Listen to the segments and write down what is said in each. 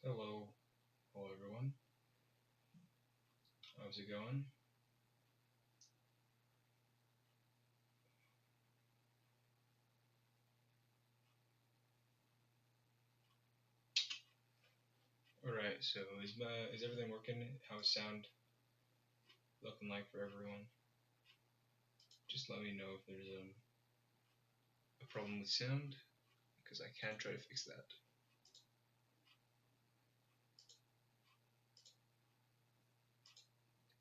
Hello, everyone. How's it going? All right. So is everything working? How's sound looking like for everyone? Just let me know if there's a problem with sound, because I can try to fix that.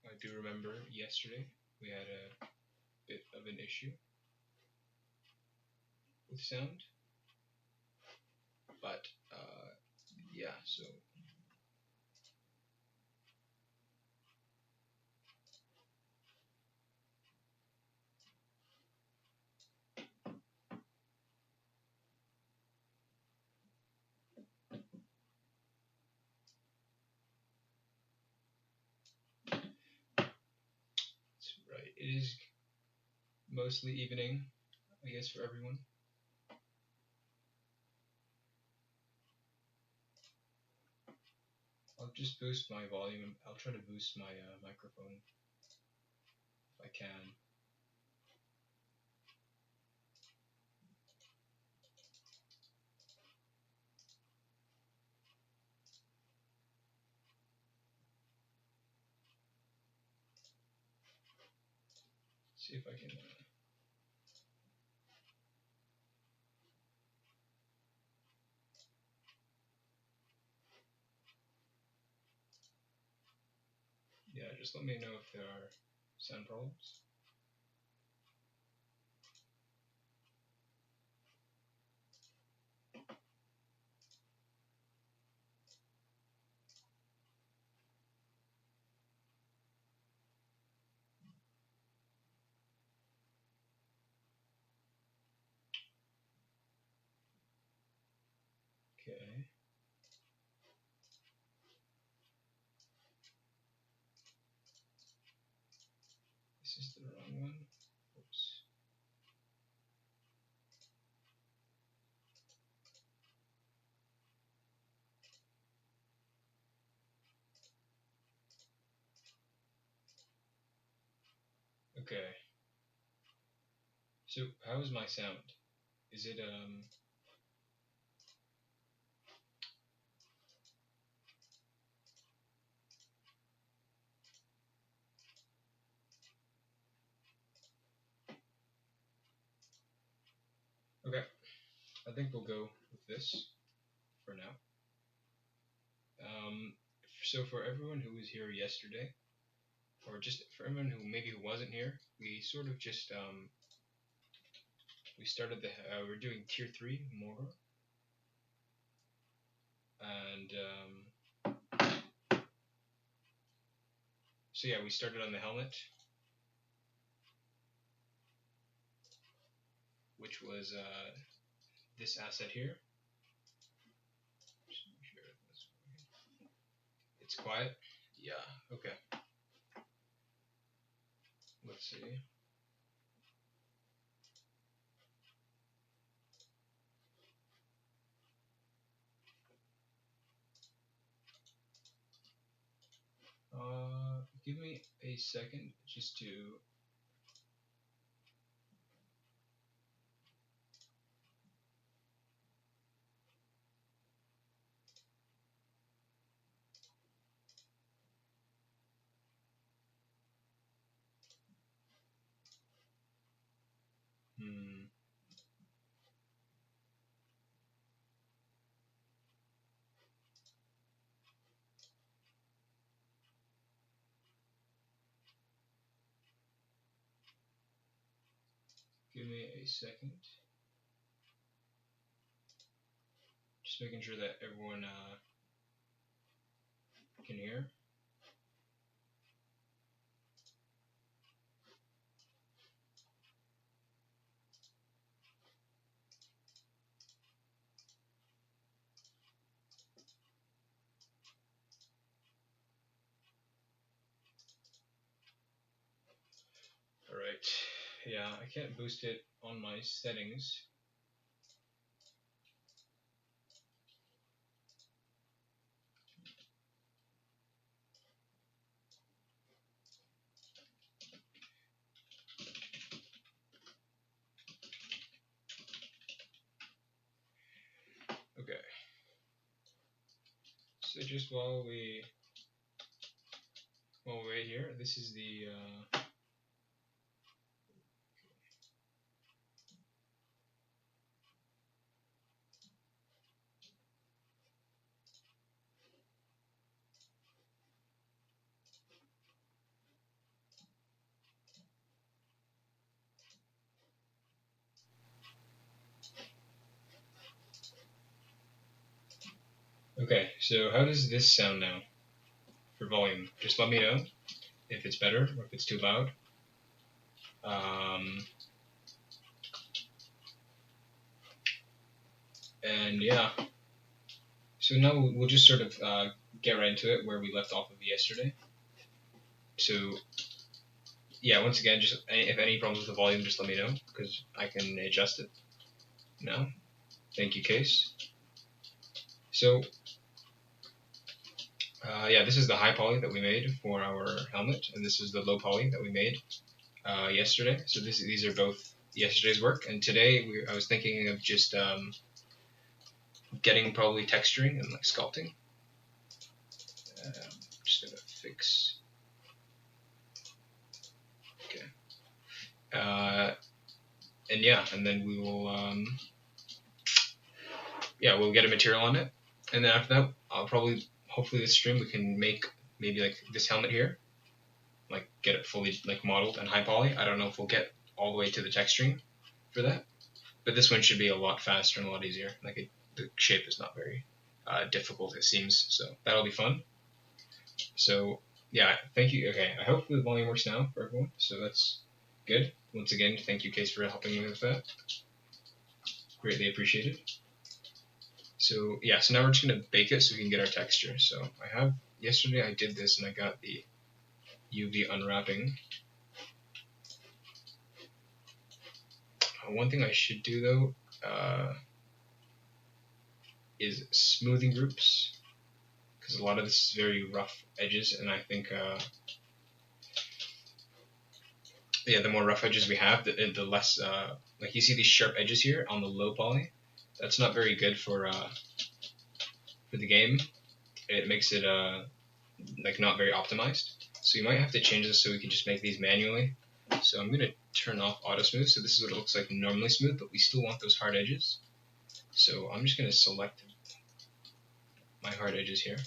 I do remember yesterday we had a bit of an issue with sound, but yeah. So that's right. It is mostly evening, I guess, for everyone. I'll just boost my volume. I'll try to boost my microphone if I can. See if I can. Yeah, just let me know if there are sound problems. Okay. This is the wrong one. Oops. Okay. So how is my sound? Is it okay? I think we'll go with this for now. So for everyone who was here yesterday, or just for everyone who maybe wasn't here, we sort of just we started the we're doing tier 3 Mordor, and so yeah, we started on the helmet, which was this asset here. It's quiet. Yeah. Okay. Let's see. Give me a second just to. Give me a second. Just making sure that everyone can hear. Alright. Yeah, I can't boost it on my settings. So just while we wait here, this is the okay, so how does this sound now for volume? Just let me know if it's better or if it's too loud. And yeah, so now we'll just sort of get right into it where we left off of yesterday. So yeah, once again, just if any problems with the volume, just let me know because I can adjust it now. Thank you, Case. So yeah, this is the high poly that we made for our helmet, and this is the low poly that we made yesterday. So these are both yesterday's work, and today I was thinking of just getting probably texturing and like sculpting. Just gonna fix. Okay. And yeah, and then we will yeah, we'll get a material on it, and then after that, I'll probably hopefully this stream we can make maybe like this helmet here, like get it fully like modeled and high poly. I don't know if we'll get all the way to the texturing for that, but this one should be a lot faster and a lot easier. Like the shape is not very difficult, it seems, so that'll be fun. So yeah, thank you. Okay, I hope the volume works now for everyone, so that's good. Once again, thank you, Case, for helping me with that. Greatly appreciated. So yeah, so now we're just gonna bake it so we can get our texture. So I have, yesterday I did this and I got the UV unwrapping. One thing I should do though is smoothing groups, because a lot of this is very rough edges, and I think yeah, the more rough edges we have, the less like you see these sharp edges here on the low poly. That's not very good for the game. It makes it like not very optimized. So you might have to change this so we can just make these manually. So I'm gonna turn off auto smooth. So this is what it looks like normally smooth, but we still want those hard edges. So I'm just gonna select my hard edges here.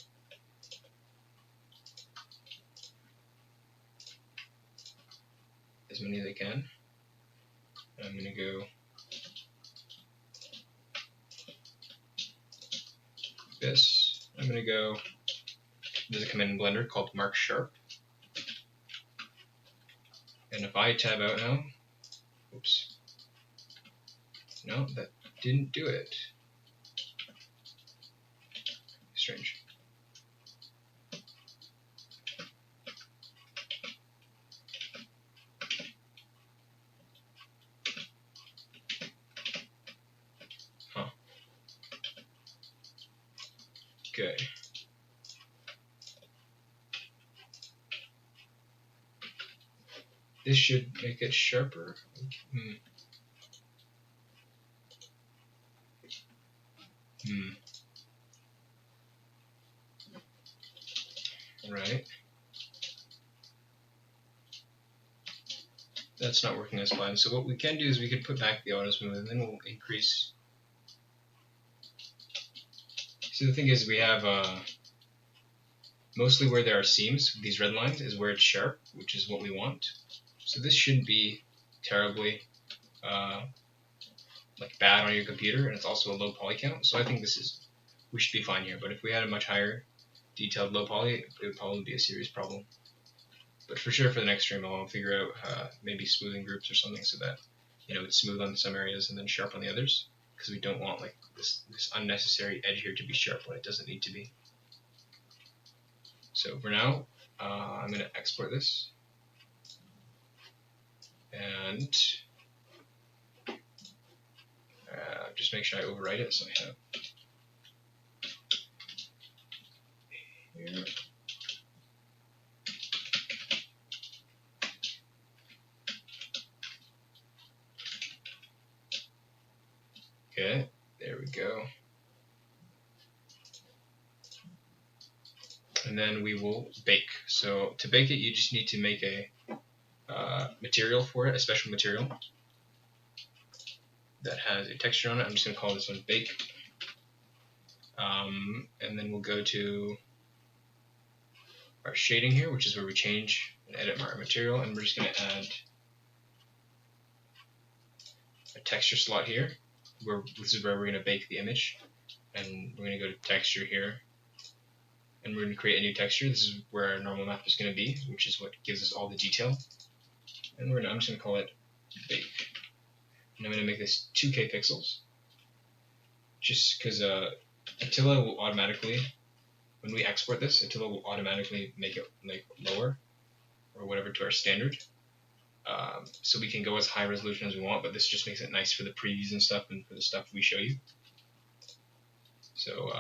As many as I can. I'm gonna go this. I'm gonna go, there's a command in Blender called Mark Sharp. And if I tab out now, oops, no, that didn't do it. Strange. Huh. Okay. This should make it sharper. Right. That's not working as planned. So what we can do is we can put back the auto smooth, and then we'll increase. So the thing is, we have mostly where there are seams, these red lines, is where it's sharp, which is what we want. So this shouldn't be terribly like bad on your computer, and it's also a low poly count. So I think we should be fine here. But if we had a much higher detailed low poly, it would probably be a serious problem. But for sure, for the next stream, I'll figure out maybe smoothing groups or something so that it's smooth on some areas and then sharp on the others, because we don't want like this unnecessary edge here to be sharp when it doesn't need to be. So for now, I'm going to export this, and just make sure I overwrite it so I have here. Okay, there we go. and then we will bake. So to bake it, you just need to make a material for it, a special material that has a texture on it. I'm just going to call this one bake. And then we'll go to our shading here, which is where we change and edit our material, and we're just going to add a texture slot here, where this is where we're going to bake the image. And we're going to go to texture here, and we're going to create a new texture. This is where our normal map is going to be, which is what gives us all the detail. And I'm just going to call it bake. And I'm going to make this 2K pixels, just because Attila will automatically, when we export this, Attila will automatically make it like lower or whatever to our standard. So we can go as high resolution as we want, but this just makes it nice for the previews and stuff and for the stuff we show you. So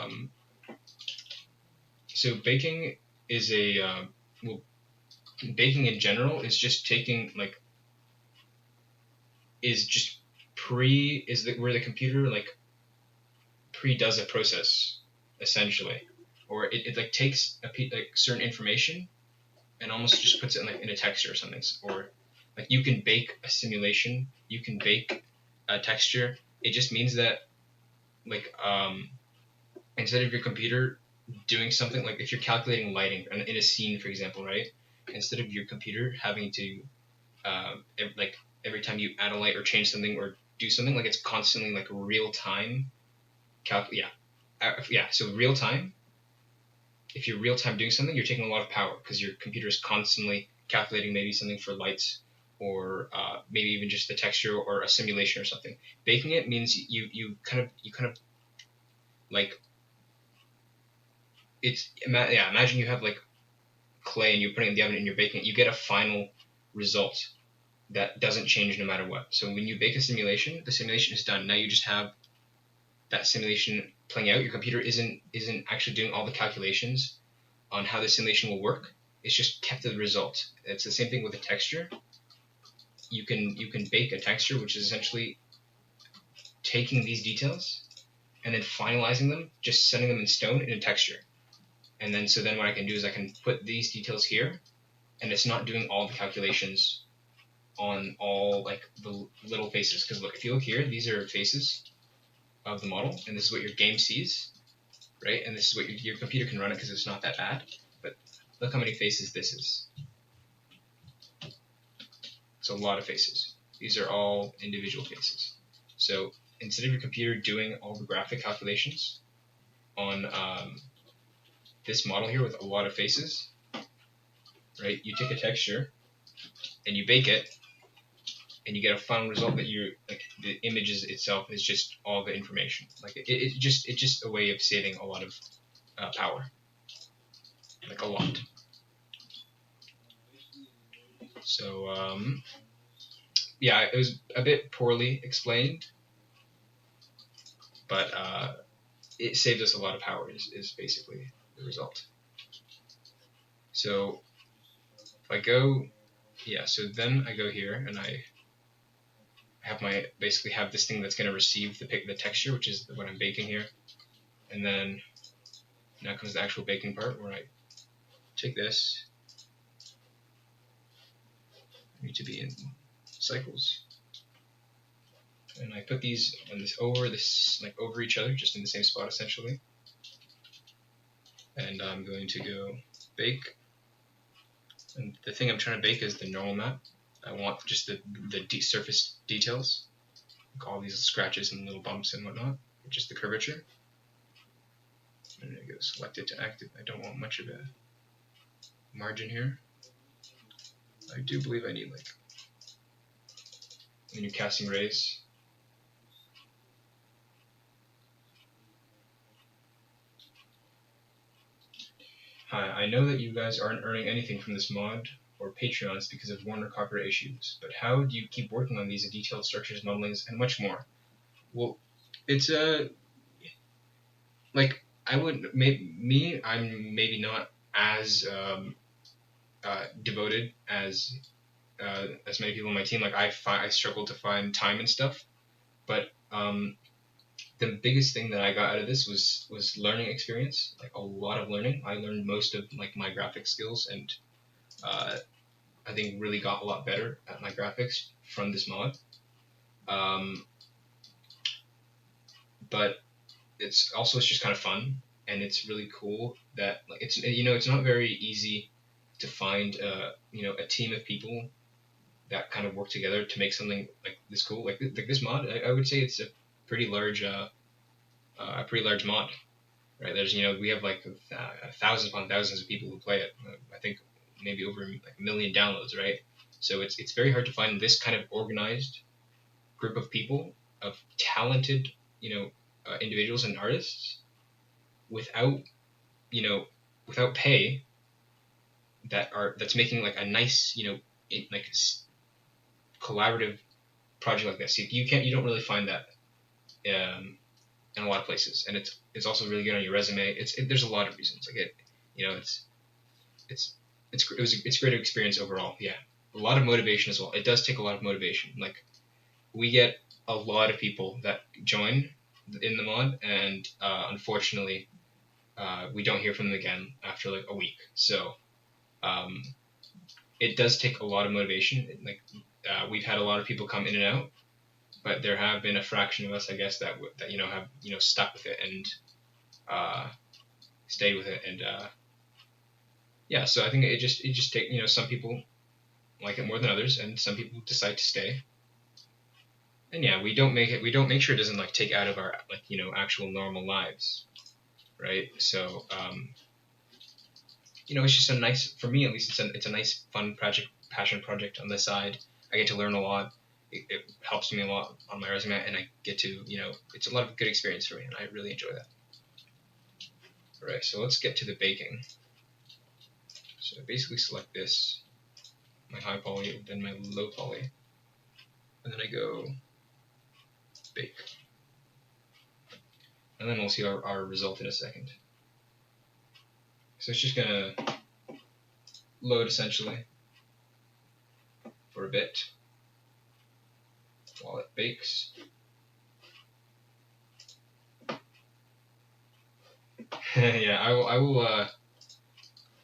so baking is well, baking in general is just taking where the computer does a process essentially, or it like takes certain information and almost just puts it in a texture or something, or like you can bake a simulation, you can bake a texture. It just means that instead of your computer doing something, like if you're calculating lighting in a scene, for example, right? Instead of your computer having to every time you add a light or change something or do something, like it's constantly like real time so real time. If you're real time doing something, you're taking a lot of power because your computer is constantly calculating maybe something for lights, or maybe even just the texture or a simulation or something. Baking it means you kind of like imagine you have like clay and you're putting it in the oven and you're baking it. You get a final result that doesn't change no matter what. So when you bake a simulation, the simulation is done. Now you just have that simulation playing out. Your computer isn't actually doing all the calculations on how the simulation will work. It's just kept the result. It's the same thing with a texture. You can bake a texture, which is essentially taking these details and then finalizing them, just setting them in stone in a texture. And then what I can do is I can put these details here, and it's not doing all the calculations on all like the little faces. Because look, if you look here, these are faces of the model, and this is what your game sees, right? And this is what your computer can run it because it's not that bad. But look how many faces this is. It's a lot of faces. These are all individual faces. So instead of your computer doing all the graphic calculations on this model here with a lot of faces, right? You take a texture and you bake it, and you get a final result that the images itself is just all the information. Like it's just a way of saving a lot of power, like a lot. So yeah, it was a bit poorly explained, but it saved us a lot of power is basically the result. So if I go, so then I go here and I have basically have this thing that's going to receive the texture, which is what I'm baking here. And then now comes the actual baking part, where I take this. I need to be in cycles, and I put these over each other, just in the same spot essentially. And I'm going to go bake. And the thing I'm trying to bake is the normal map. I want just the surface details, like all these scratches and little bumps and whatnot, just the curvature. I'm going to go select it to active. I don't want much of a margin here. I do believe I need when you're casting rays. Hi, I know that you guys aren't earning anything from this mod or Patreons because of Warner copyright issues, but how do you keep working on these detailed structures, modelings, and much more? Well, it's I'm maybe not as devoted as many people on my team. Like I struggle to find time and stuff, but the biggest thing that I got out of this was learning experience, like a lot of learning. I learned most of like my graphic skills, and I think really got a lot better at my graphics from this mod. But it's just kind of fun, and it's really cool that like it's not very easy to find a team of people that kind of work together to make something like this cool. Like this mod, I would say it's a pretty large mod, right? There's we have like thousands upon thousands of people who play it. I think maybe over like a million downloads, right? So it's very hard to find this kind of organized group of people, of talented individuals and artists without without pay, that's making like a nice like collaborative project like this. You don't really find that in a lot of places, and it's also really good on your resume. There's a lot of reasons like it's great experience overall. Yeah, a lot of motivation as well. It does take a lot of motivation. Like we get a lot of people that join in the mod, and unfortunately we don't hear from them again after like a week. So it does take a lot of motivation. Like we've had a lot of people come in and out, but there have been a fraction of us, I guess, that have stuck with it and stayed with it, and yeah. So I think it just take some people like it more than others, and some people decide to stay. And yeah, we don't make sure it doesn't like take out of our like actual normal lives, right? So it's just a nice, for me at least, it's a nice fun passion project on the side. I get to learn a lot. It helps me a lot on my resume, and I get to it's a lot of good experience for me, and I really enjoy that. All right, so let's get to the baking. So I basically select this, my high poly, then my low poly, and then I go bake. And then we'll see our result in a second. So it's just gonna load essentially for a bit while it bakes. Yeah,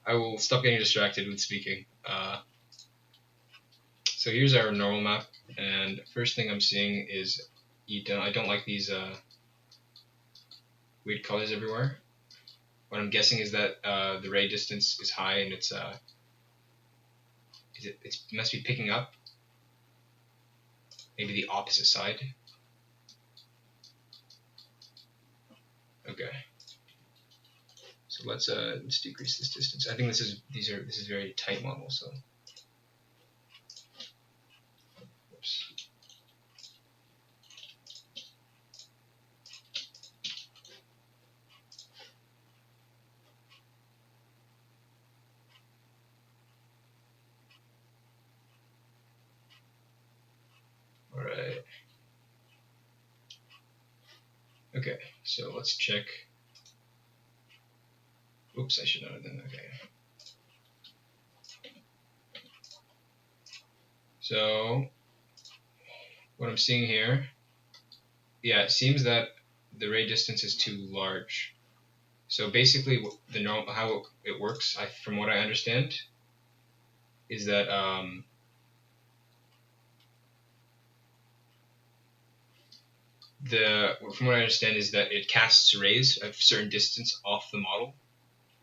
I will stop getting distracted with speaking. So here's our normal map, and first thing I'm seeing is I don't like these weird colors everywhere. What I'm guessing is that the ray distance is high, and it must be picking up maybe the opposite side. Okay. So let's decrease this distance. I think this is very tight model, so oops. All right. Okay, so let's check. Oops, I should not have done that. Okay. So what I'm seeing here, yeah, it seems that the ray distance is too large. So basically, how it works, from what I understand, is that it casts rays of certain distance off the model,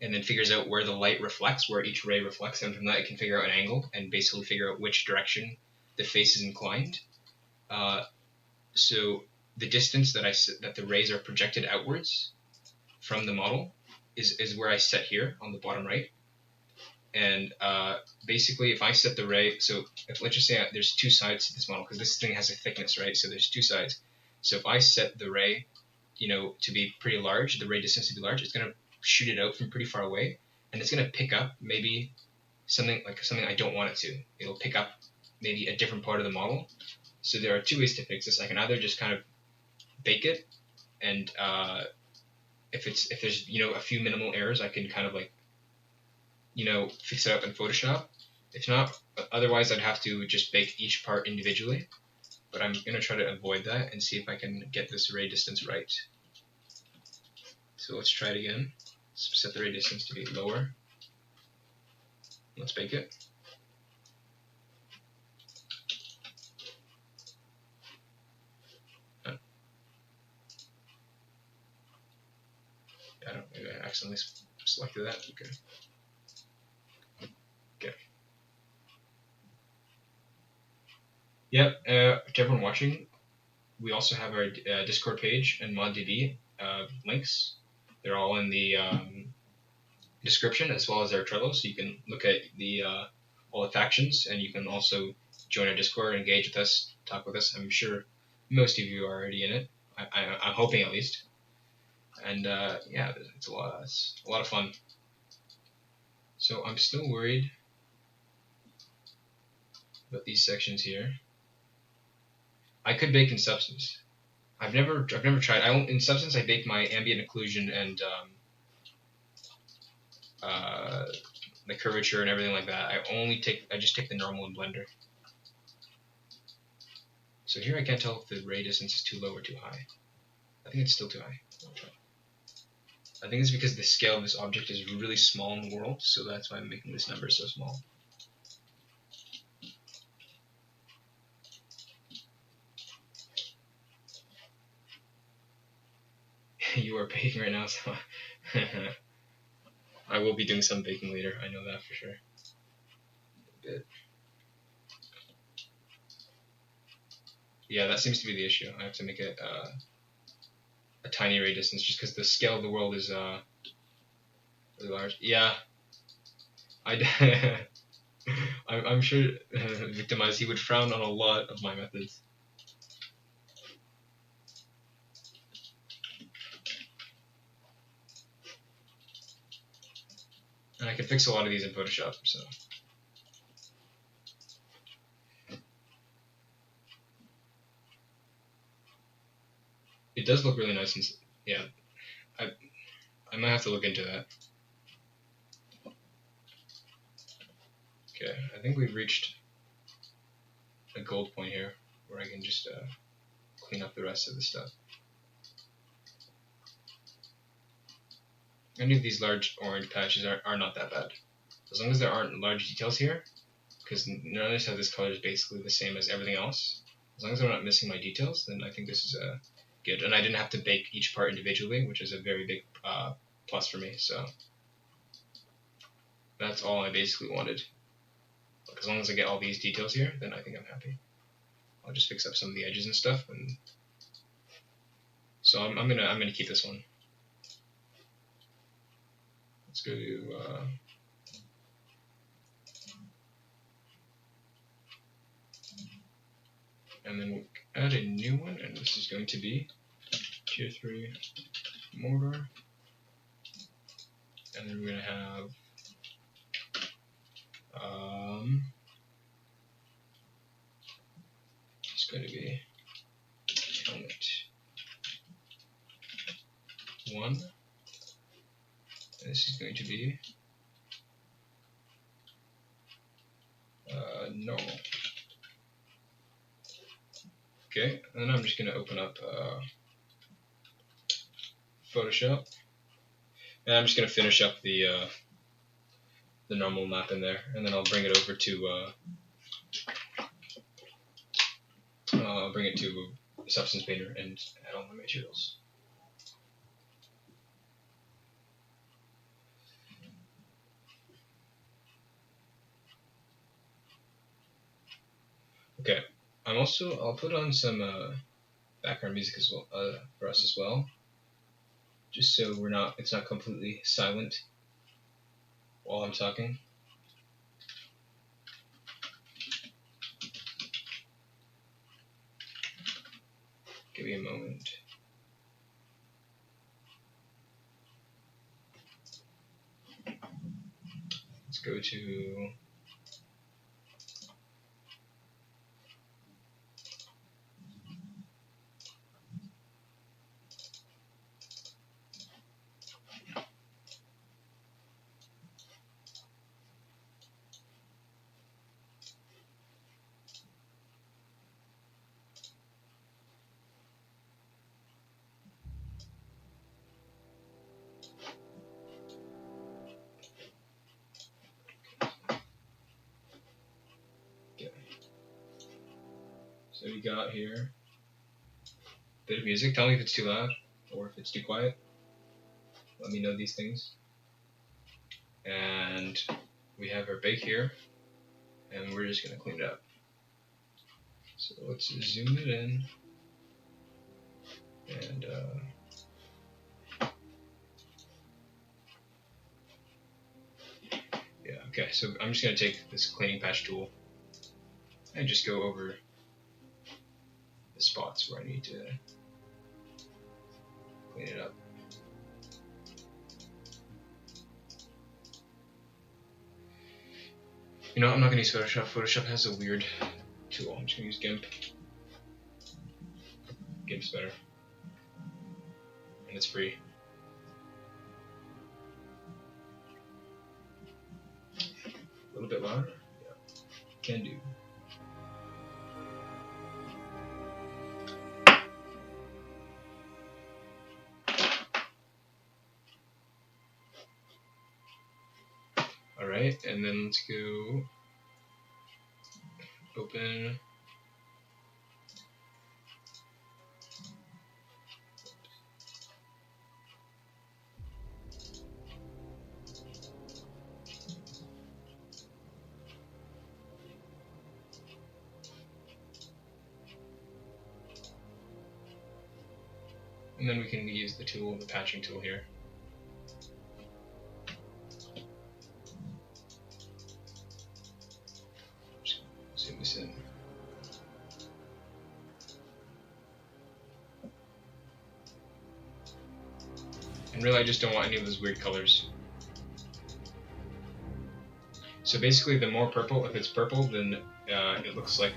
and then figures out where the light reflects, where each ray reflects, and from that it can figure out an angle and basically figure out which direction the face is inclined. So the distance that the rays are projected outwards from the model is where I set here on the bottom right. And basically, if I set the ray, so let's just say there's two sides to this model, because this thing has a thickness, right? So there's two sides. So if I set the ray, to be pretty large, the ray distance to be large, it's going to shoot it out from pretty far away, and it's going to pick up maybe something I don't want it to. It'll pick up maybe a different part of the model. So there are two ways to fix this. I can either just kind of bake it, and if there's a few minimal errors, I can kind of like fix it up in Photoshop. If not, otherwise I'd have to just bake each part individually. but I'm going to try to avoid that and see if I can get this ray distance right. So let's try it again. Let's set the ray distance to be lower. Let's bake it. I don't. Maybe I accidentally selected that. Okay. Okay. Yep. To everyone watching, we also have our Discord page and ModDB links. They're all in the description, as well as our Trello, so you can look at the all the factions, and you can also join our Discord, engage with us, talk with us. I'm sure most of you are already in it. I'm hoping, at least. And yeah, it's a lot of fun. So I'm still worried about these sections here. I could bake in Substance. I've never tried. In Substance I bake my ambient occlusion and the curvature and everything like that. I just take the normal in Blender. So here I can't tell if the ray distance is too low or too high. I think it's still too high. I'll try. I think it's because the scale of this object is really small in the world, so that's why I'm making this number so small. You are baking right now, so I will be doing some baking later. I know that for sure. Good. Yeah, that seems to be the issue. I have to make it a tiny ray distance just because the scale of the world is really large. Yeah, I'm sure Victimize, he would frown on a lot of my methods. And I can fix a lot of these in Photoshop, so. It does look really nice, and yeah, I might have to look into that. Okay, I think we've reached a gold point here, where I can just clean up the rest of the stuff. Any of these large orange patches are not that bad. As long as there aren't large details here, because none of this have this color is basically the same as everything else. As long as I'm not missing my details, then I think this is good. And I didn't have to bake each part individually, which is a very big plus for me. So that's all I basically wanted. Like, as long as I get all these details here, then I think I'm happy. I'll just fix up some of the edges and stuff, and so I'm gonna keep this one. Let's go to and then we'll add a new one, and this is going to be Tier 3 Mordor, and then we're gonna have it's going to be helmet 1, and this is going to be normal. Okay, and then I'm just going to open up Photoshop, and I'm just going to finish up the normal map in there, and then I'll bring it over to Substance Painter and add all my materials. Okay, I'll put on some background music as well for us as well, just so it's not completely silent while I'm talking. Give me a moment. Let's go to So we got here a bit of music. Tell me if it's too loud or if it's too quiet. Let me know these things. And we have our bake here, and we're just gonna clean it up. So let's zoom it in, and yeah, okay. So I'm just gonna take this cleaning patch tool and just go over the spots where I need to clean it up. You know, I'm not gonna use Photoshop. Photoshop has a weird tool. I'm just gonna use GIMP. GIMP's better, and it's free. A little bit louder? Yeah, can do. Alright, and then let's go open. And then we can use the tool, the patching tool here. Just zoom this in. And really I just don't want any of those weird colors. So basically the more purple, if it's purple, then it looks like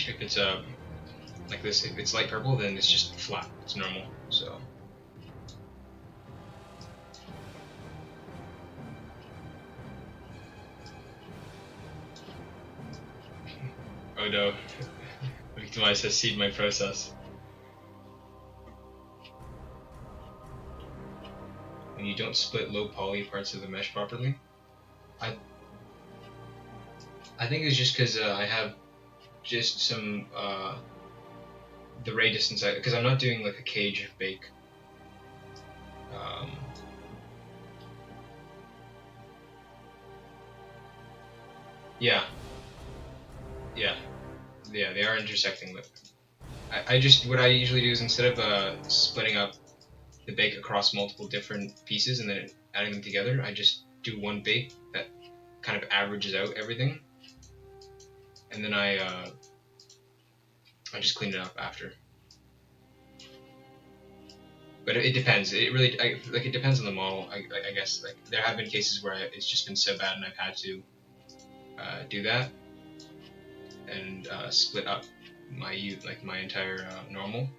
if it's like this, if it's light purple, then it's just flat, it's normal, so. Oh no, Victimize has seen my process. When you don't split low poly parts of the mesh properly. I think it's just because I have just some the radius inside, because I'm not doing like a cage bake. Yeah, they are intersecting. But I just, what I usually do is instead of splitting up the bake across multiple different pieces and then adding them together, I just do one bake that kind of averages out everything, and then I just clean it up after. But it depends. It really, like, it depends on the model. I guess, like, there have been cases where it's just been so bad and I've had to do that and split up my entire normal.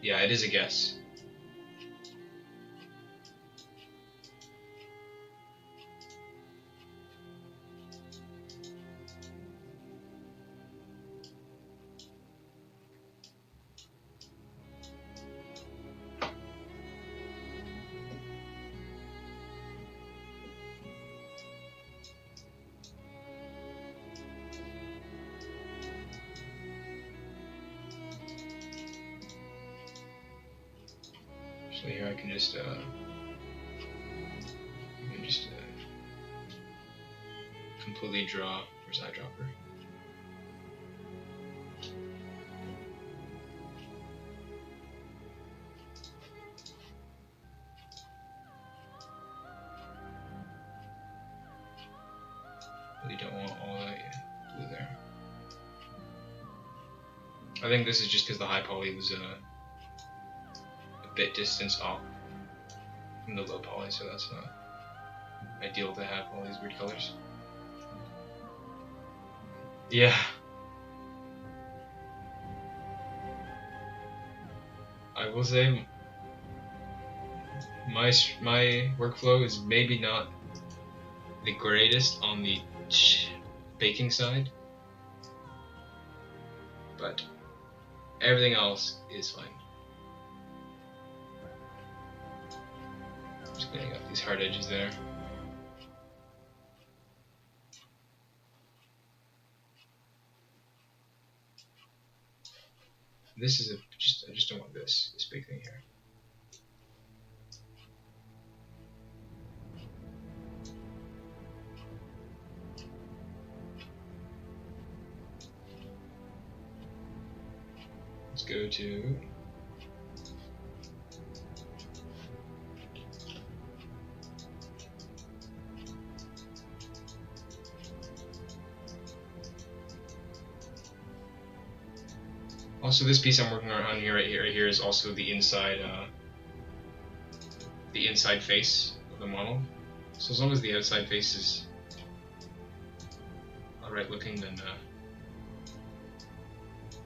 Yeah, it is a guess. So here I can just completely draw. Where's eyedropper? Really don't want all that blue there. I think this is just because the high poly was a bit distance off from the low poly, so that's not ideal to have all these weird colors. Yeah. I will say my workflow is maybe not the greatest on the baking side, but everything else is fine. Just cleaning up these hard edges there. This is I just don't want this big thing here. Let's go to also this piece I'm working on here right here is also the inside face of the model. So as long as the outside face is alright looking, then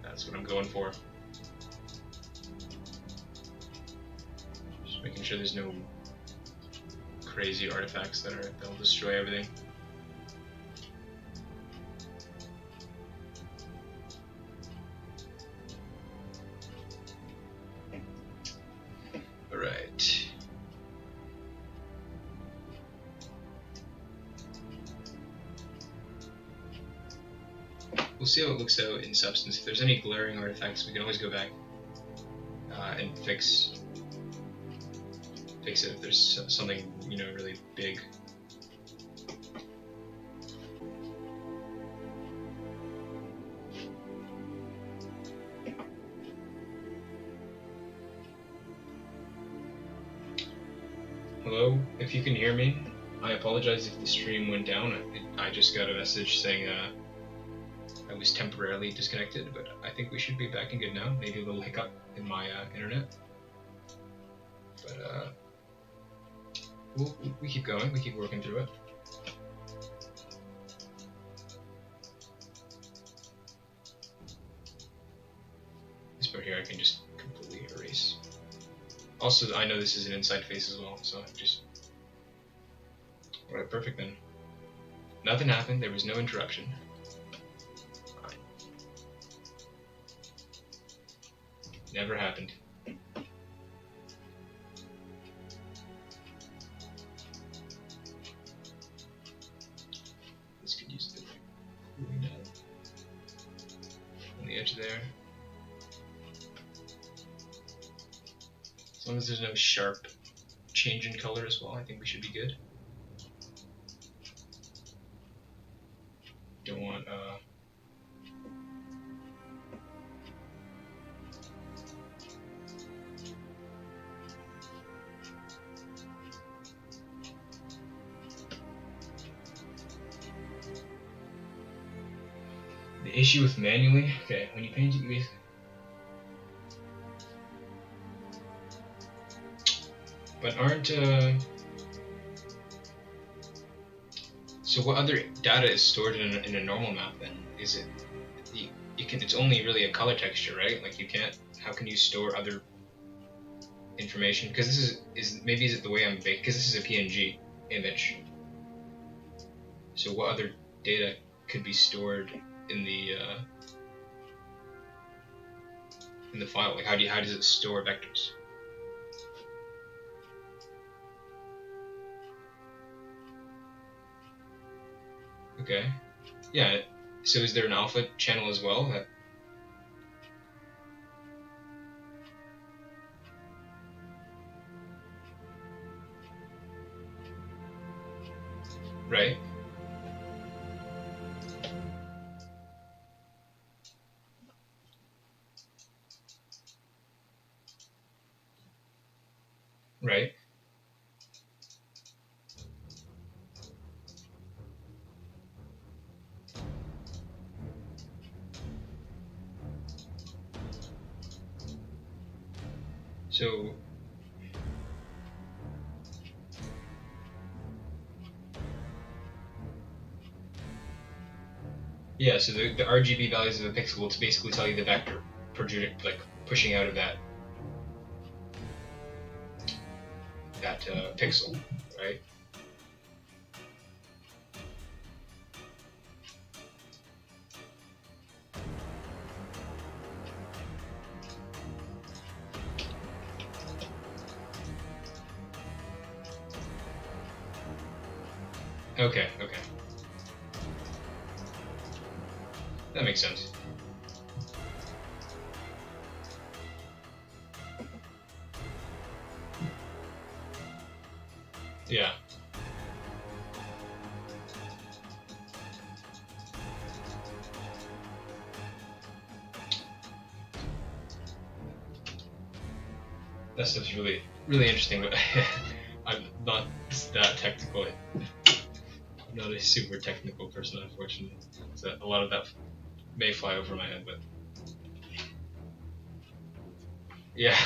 that's what I'm going for. Just making sure there's no crazy artifacts that'll destroy everything. Alright. We'll see how it looks out in Substance. If there's any glaring artifacts, we can always go back and fix it if there's something, you know, really big. Hello, if you can hear me, I apologize if the stream went down. I just got a message saying I was temporarily disconnected, but I think we should be back and good now. Maybe a little hiccup in my internet. But we keep going, we keep working through it. This part here I can just completely erase. Also, I know this is an inside face as well, so just... Alright, perfect then. Nothing happened, there was no interruption. Fine. Never happened. This could use the cooling down on the edge there. As long as there's no sharp change in color as well, I think we should be good. Don't want the issue with manually. Okay, when you paint it with but aren't so what other data is stored in a normal map then? Is it you can, it's only really a color texture, right? Like you can't, how can you store other information? Because this is maybe is it the way I'm baked, because this is a PNG image. So what other data could be stored in the file? Like how does it store vectors? Okay. Yeah. So is there an alpha channel as well? Right. Right. So yeah, so the RGB values of the pixel will basically tell you the vector like pushing out of that pixel, right? Okay, okay. That makes sense. Yeah. That stuff's really, really interesting, but I'm not that technical. I'm not a super technical person, unfortunately. So a lot of that may fly over my head, but yeah.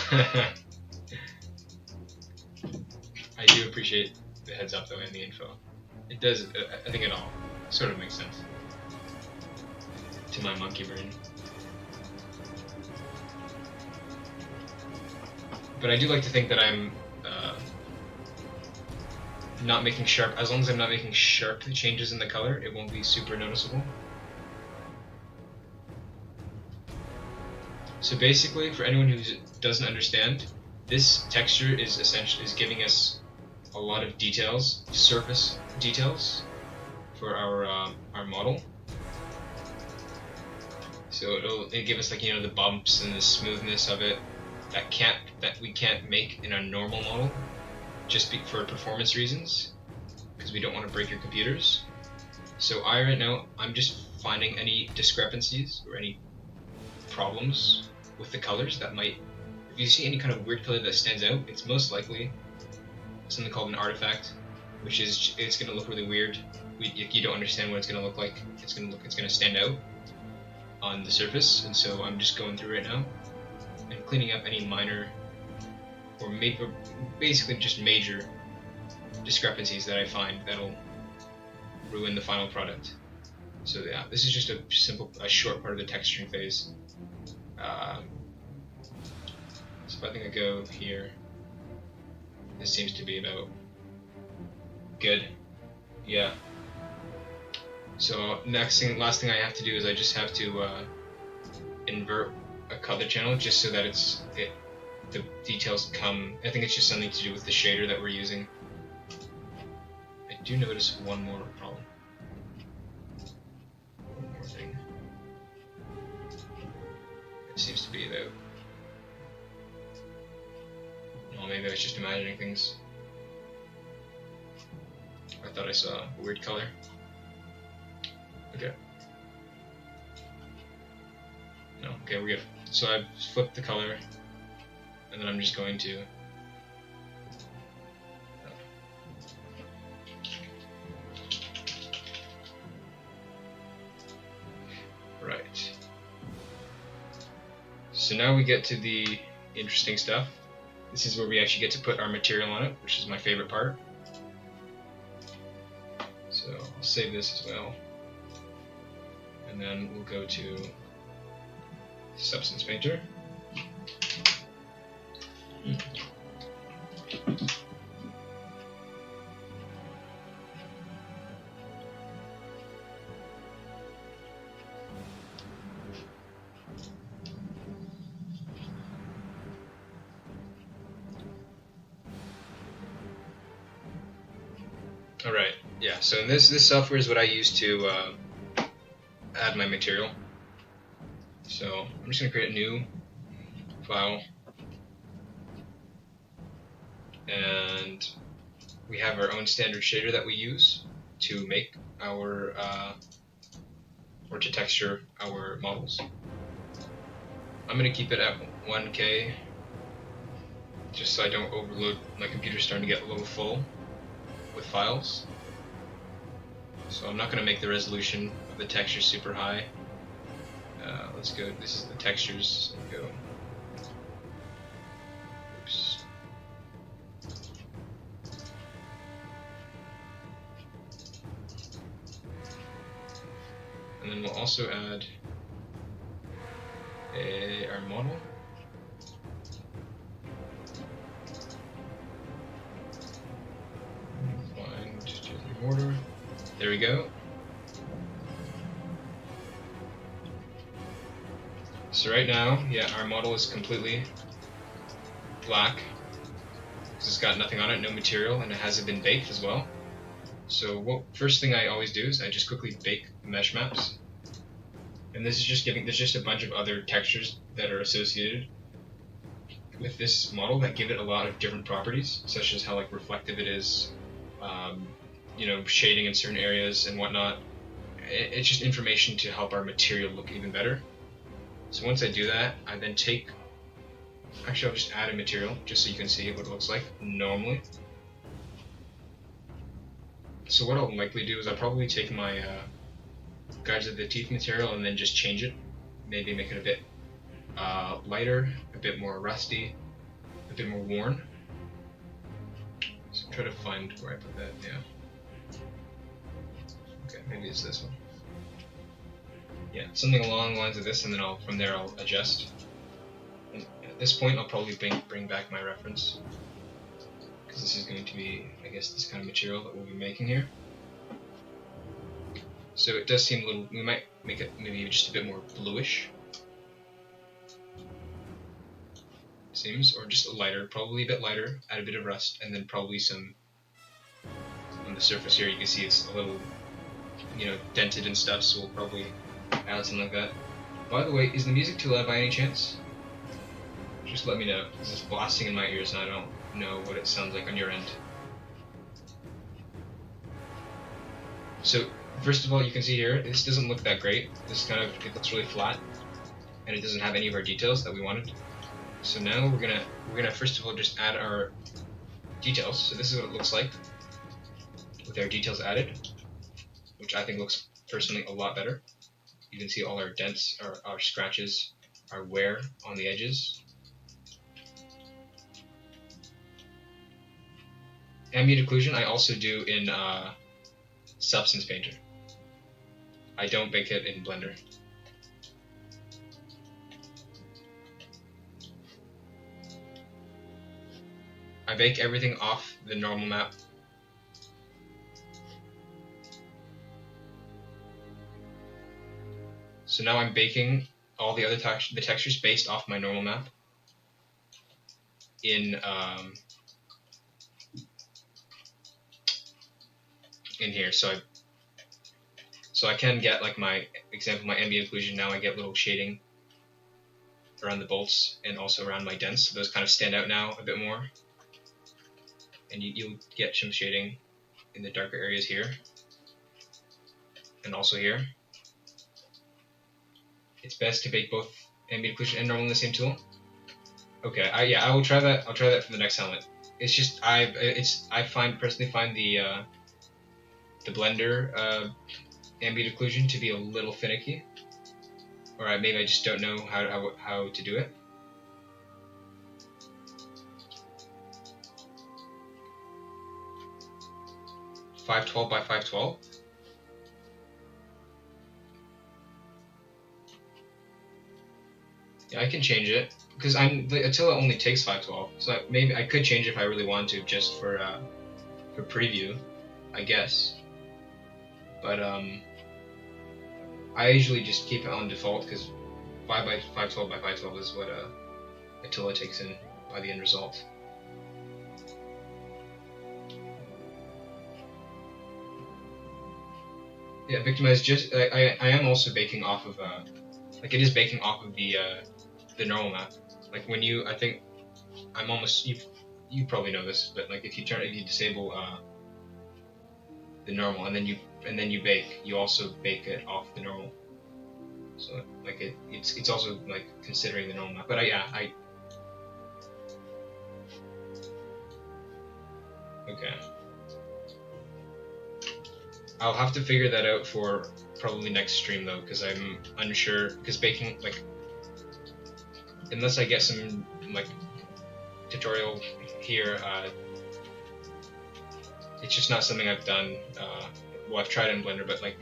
I do appreciate the heads up though and the info. It does, I think it all sort of makes sense to my monkey brain. But I do like to think that I'm not making sharp, as long as I'm not making sharp changes in the color, it won't be super noticeable. So basically, for anyone who doesn't understand, this texture is essentially giving us a lot of details, surface details, for our model. So it'll give us, like, you know, the bumps and the smoothness of it that we can't make in a normal model, just for performance reasons, because we don't want to break your computers. So right now I'm just finding any discrepancies or any problems with the colors that might, if you see any kind of weird color that stands out, it's most likely something called an artifact, which is, it's going to look really weird. You don't understand what it's going to look like. It's going to stand out on the surface, and so I'm just going through right now and cleaning up any minor or basically just major discrepancies that I find that'll ruin the final product. So yeah, this is just a short part of the texturing phase. So I think I go here. This seems to be about good. Yeah. So last thing I have to do is I just have to invert a color channel just so that the details come. I think it's just something to do with the shader that we're using. I do notice one more problem. One more thing. It seems to be about. Well, maybe I was just imagining things. I thought I saw a weird color. Okay. No, okay, we're good. So I've flipped the color, and then I'm just going to right. So now we get to the interesting stuff. This is where we actually get to put our material on it, which is my favorite part. So I'll save this as well. And then we'll go to Substance Painter. Alright, yeah, so this software is what I use to add my material. So I'm just going to create a new file, and we have our own standard shader that we use to make our or to texture our models. I'm going to keep it at 1K just so I don't overload. My computer's starting to get a little full with files, so I'm not going to make the resolution of the texture super high. Let's go, this is the textures, go, oops. And then we'll also add our model. Find Total War Attila. There we go. So right now, yeah, our model is completely black because it's got nothing on it, no material, and it hasn't been baked as well. So first thing I always do is I just quickly bake mesh maps, and this is just there's just a bunch of other textures that are associated with this model that give it a lot of different properties, such as how, like, reflective it is, you know, shading in certain areas and whatnot. It's just information to help our material look even better. So once I do that, I then take, actually I'll just add a material just so you can see what it looks like normally. So what I'll likely do is I'll probably take my Guides of the Teeth material and then just change it. Maybe make it a bit lighter, a bit more rusty, a bit more worn. So try to find where I put that, yeah. Okay, maybe it's this one. Yeah, something along the lines of this, and then from there I'll adjust. And at this point I'll probably bring back my reference, because this is going to be, I guess, this kind of material that we'll be making here. So it does seem a little, we might make it maybe just a bit more bluish. Seems, or just a lighter, probably a bit lighter, add a bit of rust, and then probably some, on the surface here you can see it's a little, you know, dented and stuff, so we'll probably add something like that. By the way, is the music too loud by any chance? Just let me know. This is blasting in my ears and I don't know what it sounds like on your end. So, first of all, you can see here, this doesn't look that great. This kind of, it looks really flat, and it doesn't have any of our details that we wanted. So now we're gonna first of all just add our details. So this is what it looks like with our details added, which I think looks personally a lot better. You can see all our dents, our scratches, our wear on the edges. Ambient occlusion I also do in Substance Painter. I don't bake it in Blender. I bake everything off the normal map. So now I'm baking all the other the textures based off my normal map in here. So I can get, like, my example, my ambient occlusion. Now I get little shading around the bolts and also around my dents. So those kind of stand out now a bit more. And you'll get some shading in the darker areas here and also here. It's best to bake both ambient occlusion and normal in the same tool. Okay, I will try that. I'll try that for the next helmet. It's just I personally find the Blender ambient occlusion to be a little finicky, or maybe I just don't know how to do it. .512 by 512. Yeah, I can change it because the Attila only takes 512, so maybe I could change it if I really want to, just for preview, I guess. But I usually just keep it on default because 5 by 512 by 512 is what Attila takes in by the end result. Yeah, Victimize just I am also baking off of like, it is baking off of the normal map. Like when you, I think I'm almost, you probably know this, but like if you disable the normal and then you bake, you also bake it off the normal. So like it's also like considering the normal map. But okay. I'll have to figure that out for probably next stream though, because I'm unsure, because baking, like, unless I get some like tutorial here, it's just not something I've done. Well, I've tried it in Blender, but like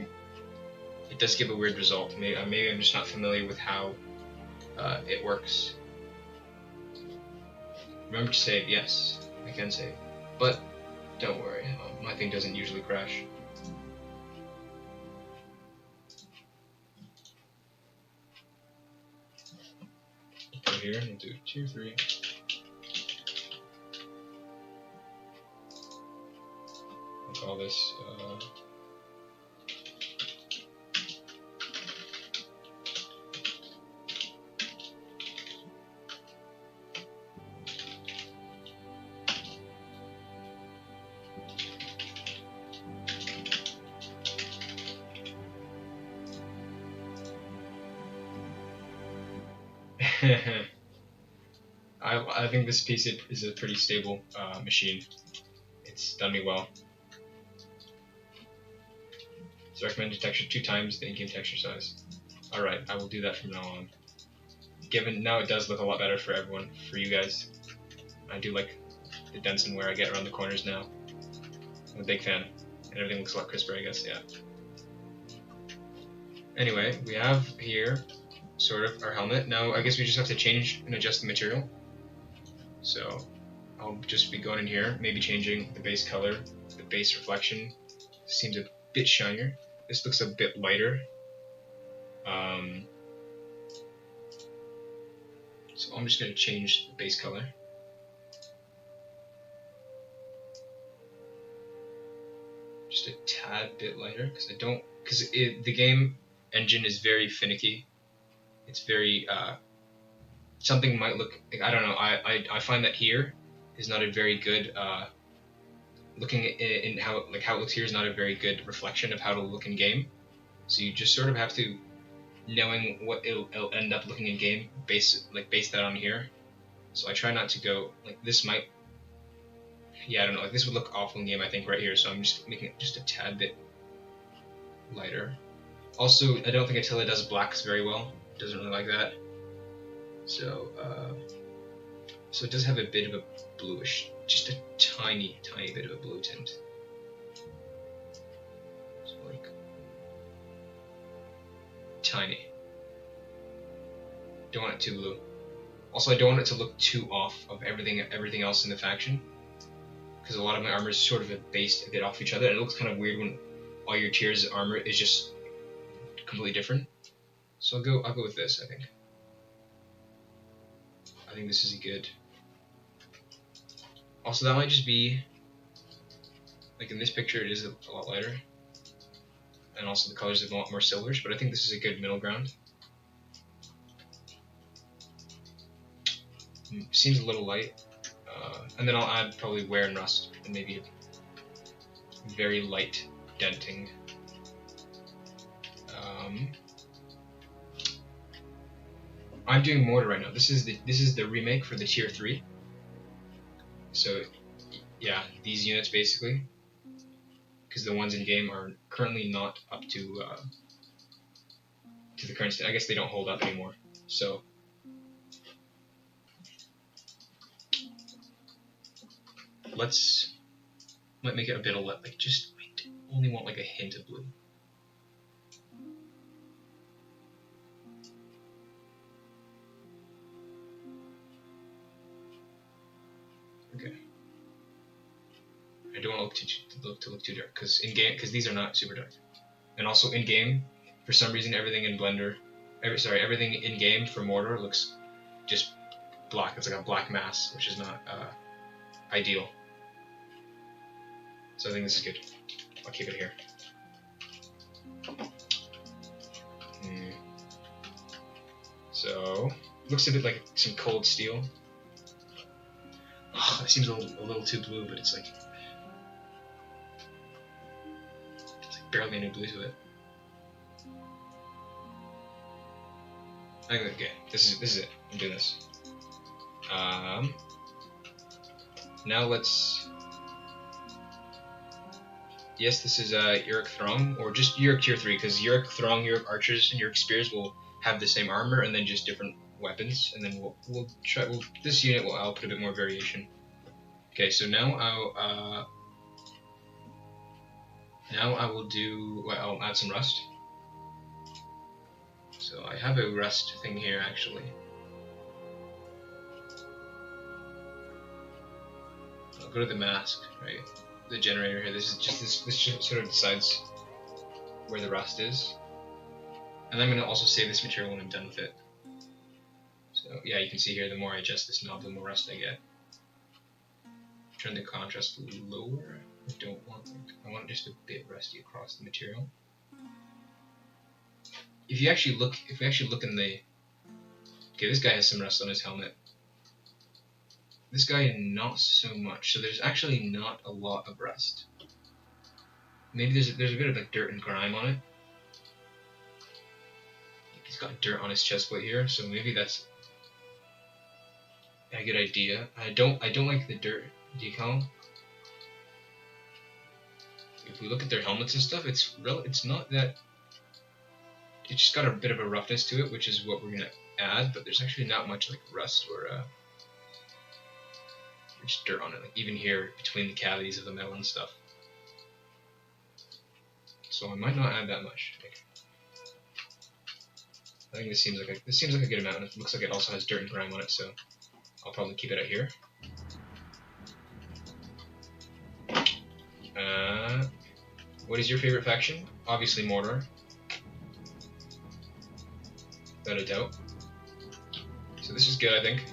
it does give a weird result. Maybe I'm just not familiar with how it works. Remember to save. Yes, I can save, but don't worry, my thing doesn't usually crash. Go here and do 2, 3. I'll call this I think this piece is a pretty stable machine. It's done me well. So recommended texture 2 times the in-game texture size. Alright, I will do that from now on. Given now it does look a lot better for everyone, for you guys. I do like the dents and where I get around the corners now. I'm a big fan. And everything looks a lot crisper, I guess, yeah. Anyway, we have here sort of our helmet. Now I guess we just have to change and adjust the material. So I'll just be going in here, maybe changing the base color, the base reflection. Seems a bit shinier. This looks a bit lighter. So I'm just going to change the base color. Just a tad bit lighter because the game engine is very finicky. It's very something might look like, I don't know. I find that here is not a very good looking in how it looks here is not a very good reflection of how it'll look in game. So you just sort of have to, knowing what it'll end up looking in game, base that on here. So I try not to go like this might. Yeah, I don't know. Like this would look awful in game, I think, right here. So I'm just making it just a tad bit lighter. Also, I don't think Attila does blacks very well. It doesn't really like that. So, so it does have a bit of a bluish, just a tiny bit of a blue tint. So like tiny. Don't want it too blue. Also, I don't want it to look too off of everything else in the faction, because a lot of my armor is sort of based a bit off each other, and it looks kind of weird when all your tiers of armor is just completely different. So I'll go with this. I think this is good. Also, that might just be like in this picture, it is a lot lighter, and also the colors are a lot more silvers. But I think this is a good middle ground. Seems a little light, and then I'll add probably wear and rust and maybe a very light denting. I'm doing Mordor right now. This is the remake for the tier 3. So yeah, these units basically, because the ones in game are currently not up to the current state. I guess they don't hold up anymore. So might make it a bit of like just only want like a hint of blue. Okay. I don't want to look too dark because because these are not super dark, and also in game, for some reason everything in Blender, everything in game for Mordor looks just black. It's like a black mass, which is not ideal. So I think this is good. I'll keep it here. So looks a bit like some cold steel. Oh, it seems a little too blue, but it's like barely any blue to it. Okay, this is it. I'm doing this. Now let's. Yes, this is Uruk Throng, or just Uruk tier 3, because Uruk Throng, Uruk archers, and Uruk spears will have the same armor and then just different weapons, and then this unit I'll put a bit more variation. Okay, so now I'll add some rust. So I have a rust thing here actually. I'll go to the mask, right? The generator here. This just sort of decides where the rust is. And I'm going to also save this material when I'm done with it. So yeah, you can see here, the more I adjust this knob, the more rust I get. Turn the contrast lower. I want just a bit rusty across the material. If we actually look in the, okay, this guy has some rust on his helmet. This guy not so much. So there's actually not a lot of rust. Maybe there's a bit of like dirt and grime on it. He's got dirt on his chest plate here, so maybe that's a good idea. I don't like the dirt decal. If we look at their helmets and stuff, it's not that. It's just got a bit of a roughness to it, which is what we're gonna add. But there's actually not much like rust or just dirt on it. Like even here between the cavities of the metal and stuff. So I might not add that much. I think this seems like a good amount. It looks like it also has dirt and grime on it, so I'll probably keep it out here. What is your favorite faction? Obviously Mordor. Without a doubt. So this is good, I think.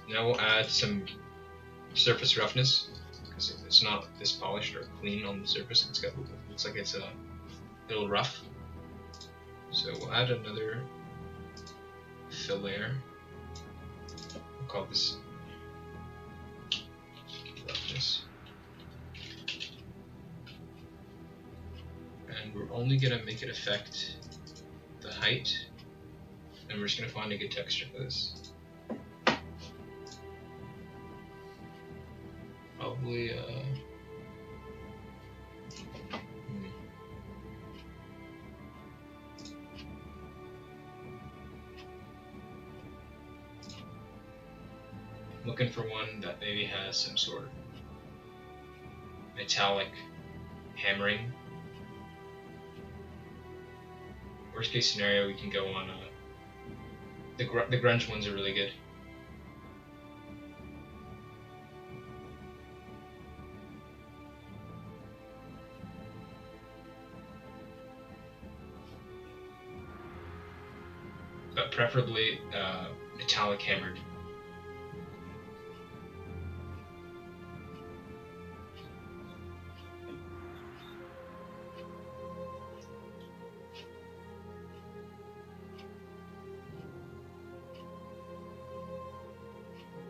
Now we'll add some surface roughness, because it's not this polished or clean on the surface. It looks like it's a little rough. So we'll add another fill layer. We'll call this roughness. And we're only going to make it affect the height. And we're just going to find a good texture for this. Probably, looking for one that maybe has some sort of metallic hammering. Worst case scenario, we can go on the grunge ones are really good. But preferably metallic hammered.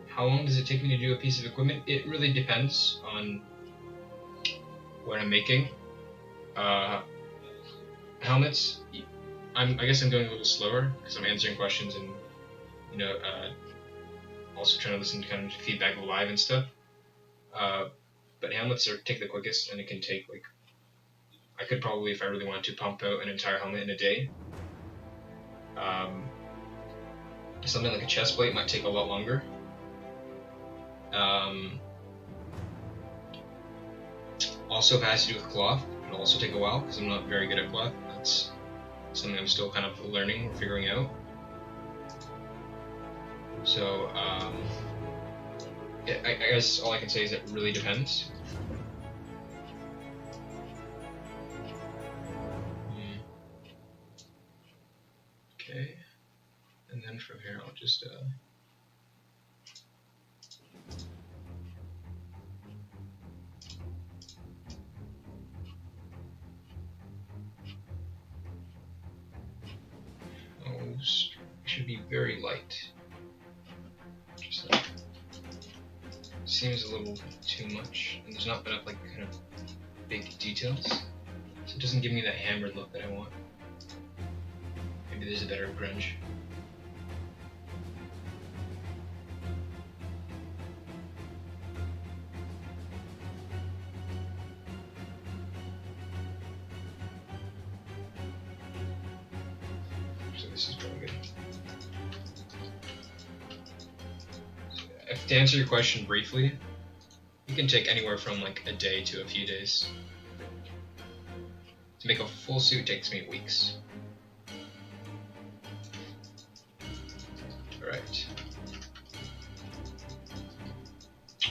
How long does it take me to do a piece of equipment? It really depends on what I'm making. Helmets, I guess I'm going a little slower because I'm answering questions and also trying to listen to kind of feedback live and stuff. But helmets take the quickest, and it can take like, I could probably, if I really wanted to, pump out an entire helmet in a day. Something like a chest plate might take a lot longer. Also, if it has to do with cloth, it'll also take a while because I'm not very good at cloth. That's something I'm still kind of learning or figuring out. So, I guess all I can say is it really depends. Okay, and then from here I'll just should be very light. Just like, seems a little too much, and there's not enough like kind of big details, so it doesn't give me that hammered look that I want. Maybe there's a better grunge. So this is probably good. To answer your question briefly, it can take anywhere from like a day to a few days. To make a full suit takes me weeks. Alright.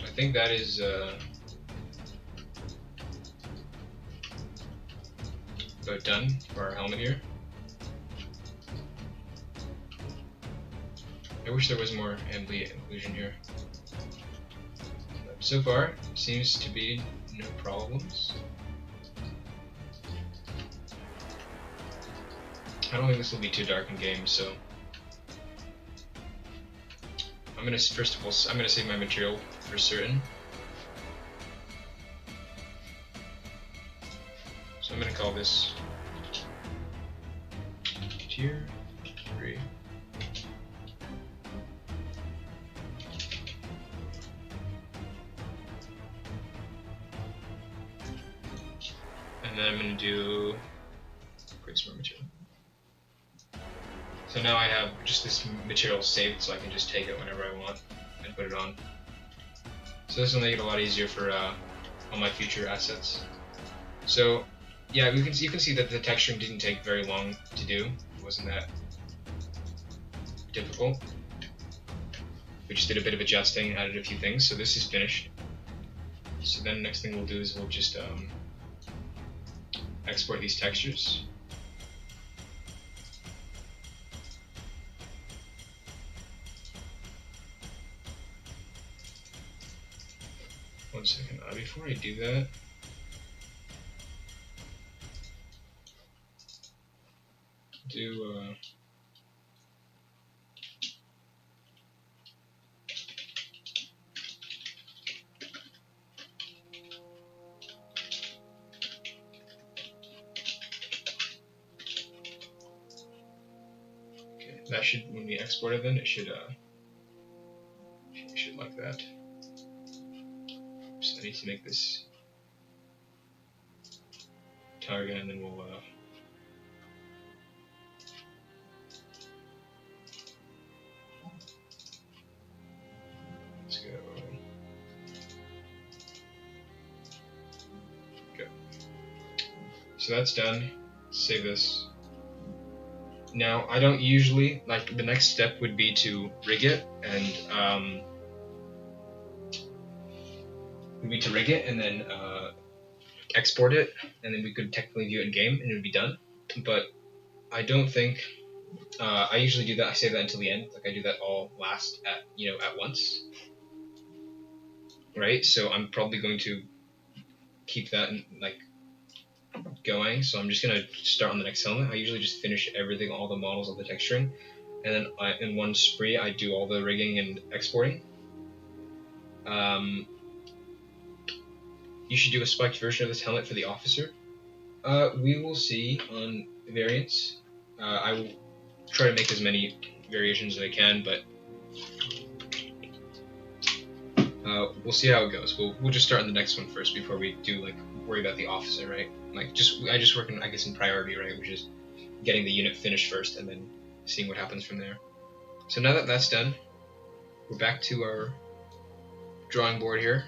I think that is about done for our helmet here. I wish there was more ambient inclusion here. So far, seems to be no problems. I don't think this will be too dark in game, so I'm gonna first of all save my material for certain. So I'm gonna call this tier 3. and then I'm going to do quick smart material. So now I have just this material saved, so I can just take it whenever I want and put it on. So this will make it a lot easier for all my future assets. So yeah, you can see that the texturing didn't take very long to do. It wasn't that difficult. We just did a bit of adjusting, added a few things, so this is finished. So then the next thing we'll do is we'll just export these textures. One second, before I do that, okay, that should, when we export it, then it should like that. So I need to make this target, and then we'll let's go. Okay. So that's done. Save this. Now I don't usually, like, the next step would be to rig it and then export it, and then we could technically view it in game and it would be done. But I don't think I usually do that. I save that until the end. Like, I do that all last at once, right? So I'm probably going to keep that like going. So I'm just gonna start on the next helmet. I usually just finish everything, all the models, all the texturing, and then in one spree I do all the rigging and exporting. You should do a spiked version of this helmet for the officer. We will see on variants. I will try to make as many variations as I can, but we'll see how it goes. We'll just start on the next one first before we do worry about the officer, right? I just work in, I guess, in priority, right, which is getting the unit finished first and then seeing what happens from there. So now that that's done, we're back to our drawing board here,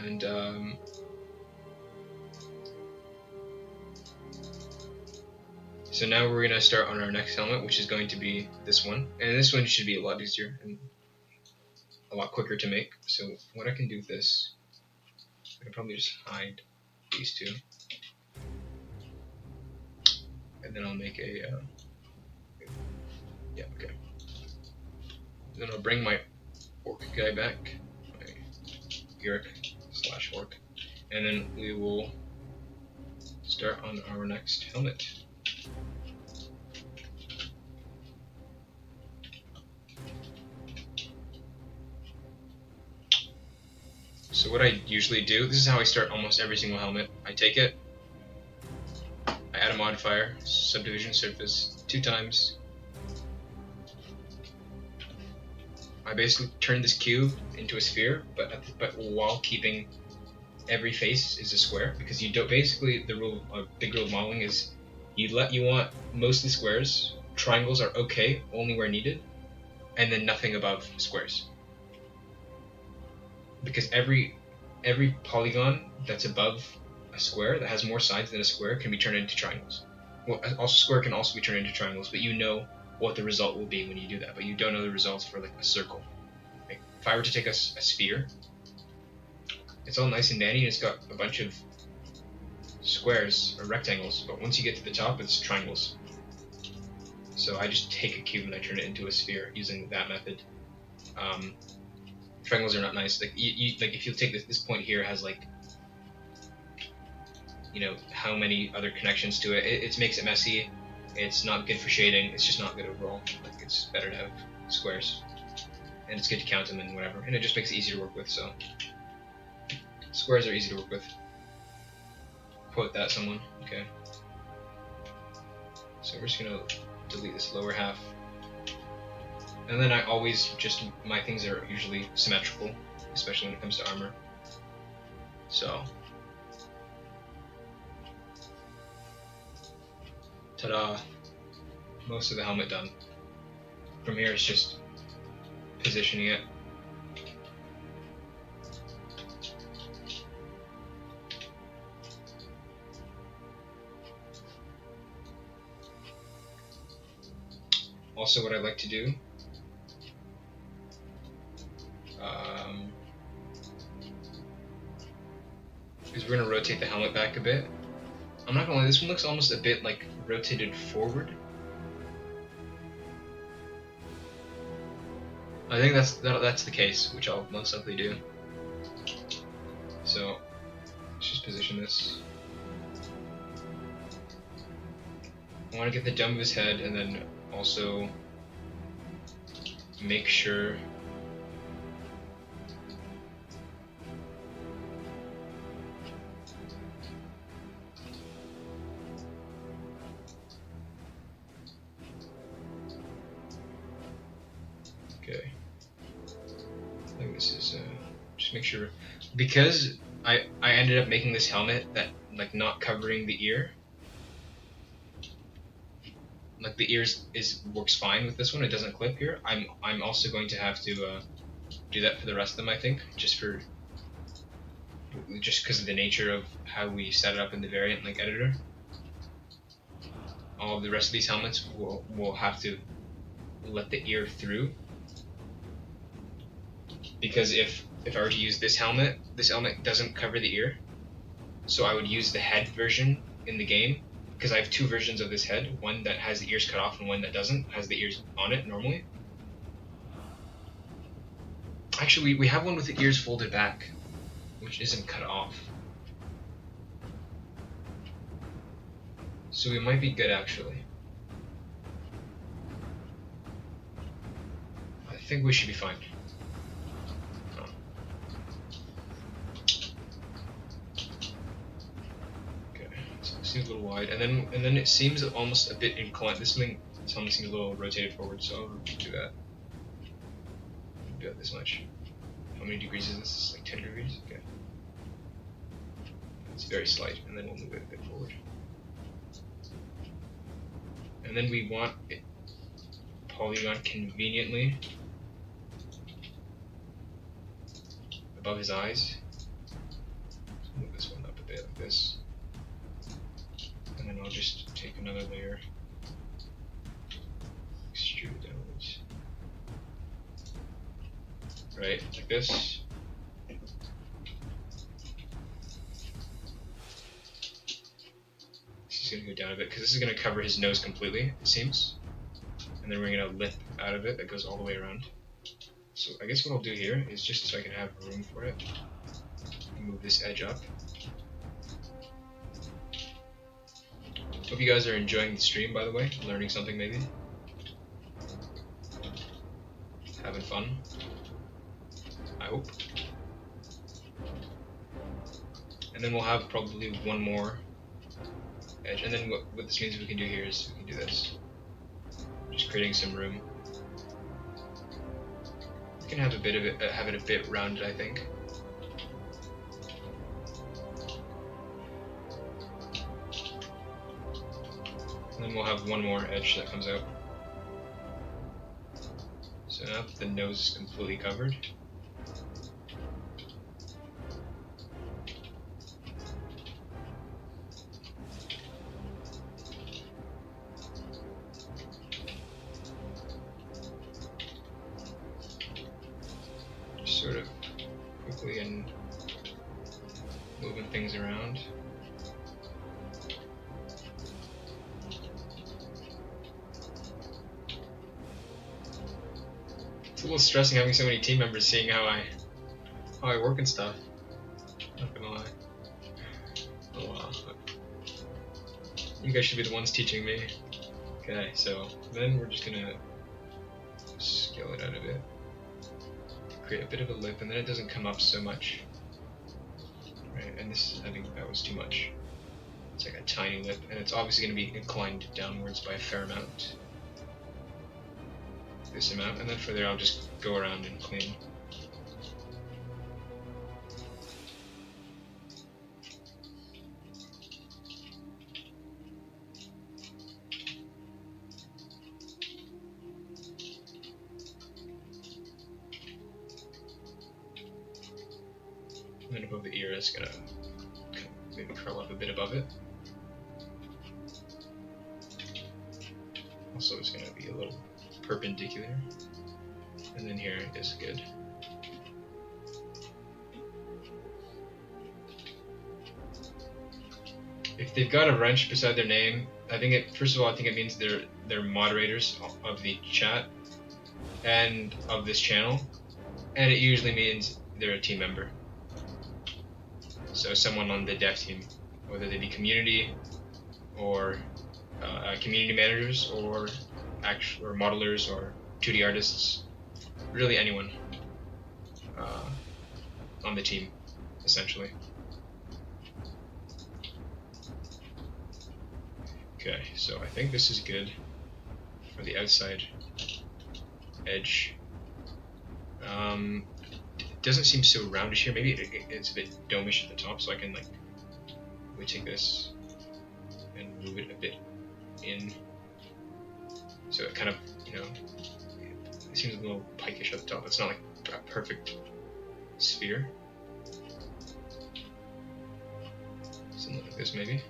and so now we're gonna start on our next helmet, which is going to be this one, and this one should be a lot easier and a lot quicker to make. So what I can do with this, I can probably just hide these two, and then I'll make a yeah, okay. Then I'll bring my orc guy back, my Uruk/orc, and then we will start on our next helmet. So what I usually do, this is how I start almost every single helmet. I take it, I add a modifier, subdivision surface, 2 times. I basically turn this cube into a sphere, but while keeping every face is a square, because you don't. Basically, the rule of big rule of modeling is you want mostly squares. Triangles are okay only where needed, and then nothing above squares. Because every polygon that's above a square that has more sides than a square can be turned into triangles. Well, also square can also be turned into triangles, but you know what the result will be when you do that, but you don't know the results for a circle. If I were to take a sphere, it's all nice and dandy and it's got a bunch of squares or rectangles, but once you get to the top, it's triangles. So I just take a cube and I turn it into a sphere using that method. Triangles are not nice. If you take this point here has how many other connections to it. It makes it messy. It's not good for shading. It's just not good overall. It's better to have squares, and it's good to count them and whatever. And it just makes it easy to work with. So squares are easy to work with. Quote that, someone. Okay. So we're just gonna delete this lower half, and then I always my things are usually symmetrical, especially when it comes to armor. So Ta-da! Most of the helmet done. From here it's just positioning it. Also, what I like to do is we're going to rotate the helmet back a bit. I'm not going to lie, this one looks almost a bit like rotated forward. I think that's the case, which I'll most likely do. So, let's just position this. I want to get the dome of his head and then also make sure just make sure, because I ended up making this helmet that like not covering the ear. Like the ears works fine with this one. It doesn't clip here. I'm also going to have to do that for the rest of them. I think just because of the nature of how we set it up in the variant like editor. All of the rest of these helmets will have to let the ear through, because if I were to use this helmet doesn't cover the ear, so I would use the head version in the game, because I have two versions of this head, one that has the ears cut off and one that doesn't, has the ears on it normally. Actually, we have one with the ears folded back, which isn't cut off. So we might be good actually. I think we should be fine. Seems a little wide, and then it seems almost a bit inclined. This thing almost seems a little rotated forward, so I'll do that. Do that this much. How many degrees is this? It's like 10 degrees. Okay. It's very slight, and then we'll move it a bit forward. And then we want it polygon conveniently above his eyes. So move this one up a bit like this. And then I'll just take another layer, extrude it downwards. Right, like this. This is going to go down a bit, because this is going to cover his nose completely, it seems. And then we're going to lip out of it that goes all the way around. So I guess what I'll do here is, just so I can have room for it, move this edge up. Hope you guys are enjoying the stream, by the way. Learning something, maybe. Having fun. I hope. And then we'll have probably one more edge. And then what this means we can do here is we can do this. Just creating some room. We can have a bit of it, have it a bit rounded, I think. And then we'll have one more edge that comes out. So now that the nose is completely covered, just sort of quickly and moving things around. It's a little stressing having so many team members seeing how I work and stuff. Not gonna lie. Oh wow. You guys should be the ones teaching me. Okay, so then we're just gonna scale it out a bit. Create a bit of a lip, and then it doesn't come up so much. Right, and this, I think that was too much. It's like a tiny lip, and it's obviously gonna be inclined downwards by a fair amount. This amount, and then for there I'll just go around and clean. And then above the ear, it's gonna kind of maybe curl up a bit above it. Also, it's gonna be a little perpendicular. And then here is good. If they've got a wrench beside their name, I think it. First of all, I think it means they're moderators of the chat and of this channel, and it usually means they're a team member. So someone on the dev team, whether they be community or community managers or modelers or 2D artists, really anyone on the team, essentially. Okay, so I think this is good for the outside edge. It doesn't seem so roundish here. Maybe it's a bit domish at the top, so I can we take this and move it a bit in. So it kind of, it seems a little pikeish at the top. It's not like a perfect sphere. Something like this maybe.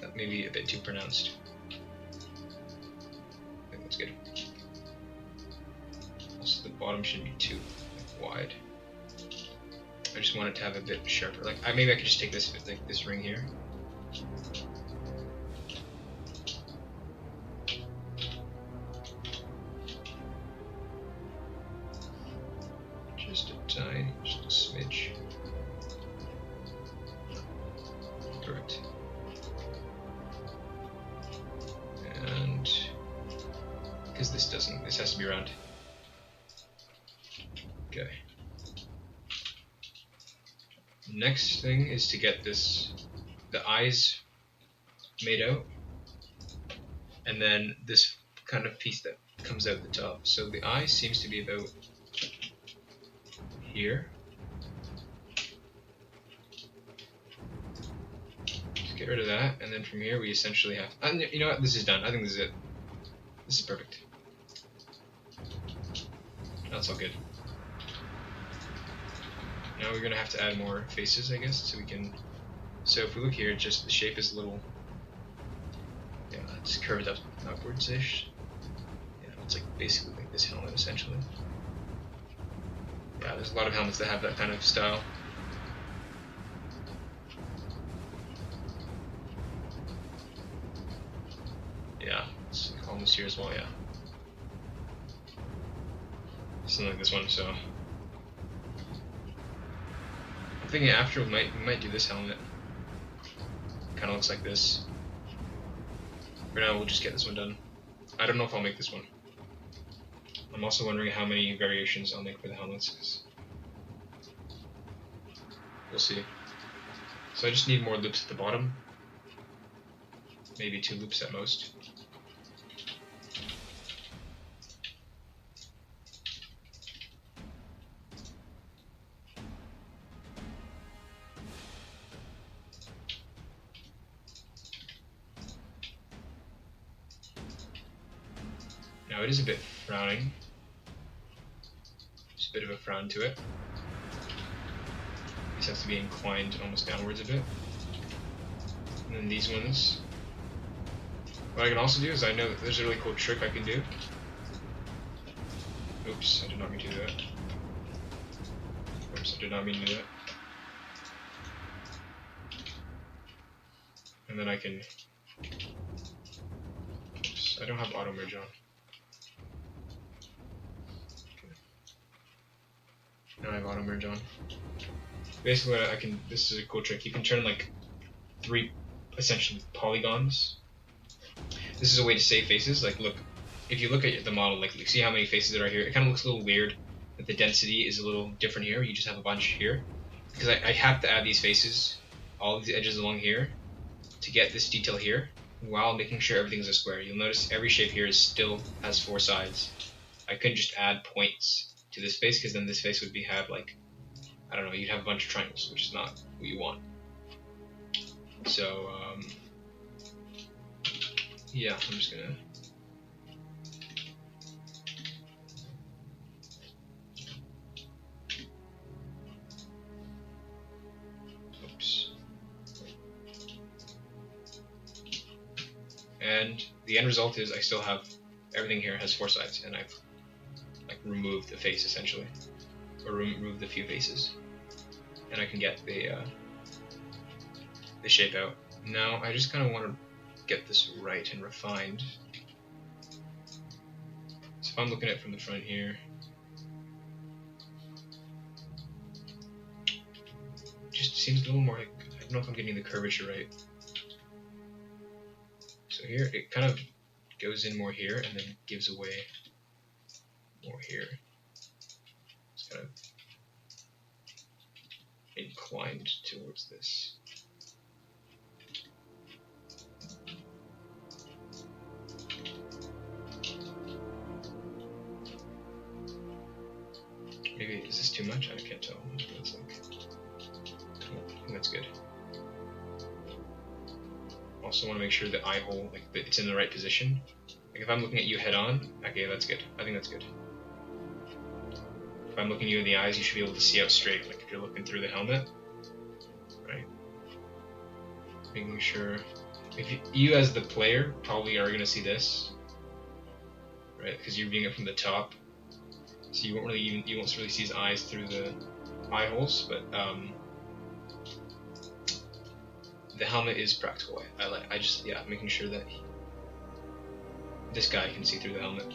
That may be a bit too pronounced. I think that's good. Also, the bottom shouldn't be too wide. I just want it to have a bit sharper. Maybe I could just take this this ring here. Just a tiny, just a smidge. Perfect. And because this has to be round. Okay. Next thing is to get the eyes made out, and then this kind of piece that comes out the top. So the eye seems to be about here. Just get rid of that, and then from here we essentially have. And you know what? This is done. I think this is it. This is perfect. That's all good. Now we're gonna have to add more faces, I guess, so we can. So if we look here, just the shape is a little. Yeah, it's curved up upwards-ish. Yeah, it's like basically like this helmet, essentially. Yeah, there's a lot of helmets that have that kind of style. Yeah, it's almost here as well. Yeah, something like this one. So. I'm thinking after we might do this helmet. Kind of looks like this. For now, we'll just get this one done. I don't know if I'll make this one. I'm also wondering how many variations I'll make for the helmets. 'Cause we'll see. So I just need more loops at the bottom. Maybe 2 loops at most. Now it is a bit frowning. Just a bit of a frown to it. This has to be inclined almost downwards a bit. And then these ones. What I can also do is I know that there's a really cool trick I can do. Oops, I did not mean to do that. Oops, I did not mean to do that. And then I can. Oops, I don't have auto merge on. Now I have auto merge on. Basically, this is a cool trick. You can turn like 3 essentially polygons. This is a way to save faces. Like, look, if you look at the model, like, see how many faces there are here. It kind of looks a little weird that the density is a little different here. You just have a bunch here, because I have to add these faces, all of these edges along here, to get this detail here, while making sure everything's a square. You'll notice every shape here still has 4 sides. I couldn't just add points to this face, because then this face would have like, I don't know, you'd have a bunch of triangles, which is not what you want. So yeah, I'm just gonna. and the end result is I still have everything here has 4 sides, and I've like removed the face essentially, or removed the few faces, and I can get the shape out. Now I just kind of want to get this right and refined. So if I'm looking at it from the front here, it just seems a little more like, I don't know if I'm getting the curvature right. So here it kind of goes in more here and then gives away more here. It's kind of inclined towards this. Maybe, is this too much? I can't tell. That's like, I think that's good. Also want to make sure the eye hole, like it's in the right position. Like if I'm looking at you head on, okay, that's good. I think that's good. If I'm looking you in the eyes, you should be able to see out straight, like if you're looking through the helmet. Right? Making sure, if you as the player probably are going to see this, right? Because you're viewing it from the top, so you won't really see his eyes through the eye holes. But the helmet is practical. I just making sure that this guy can see through the helmet.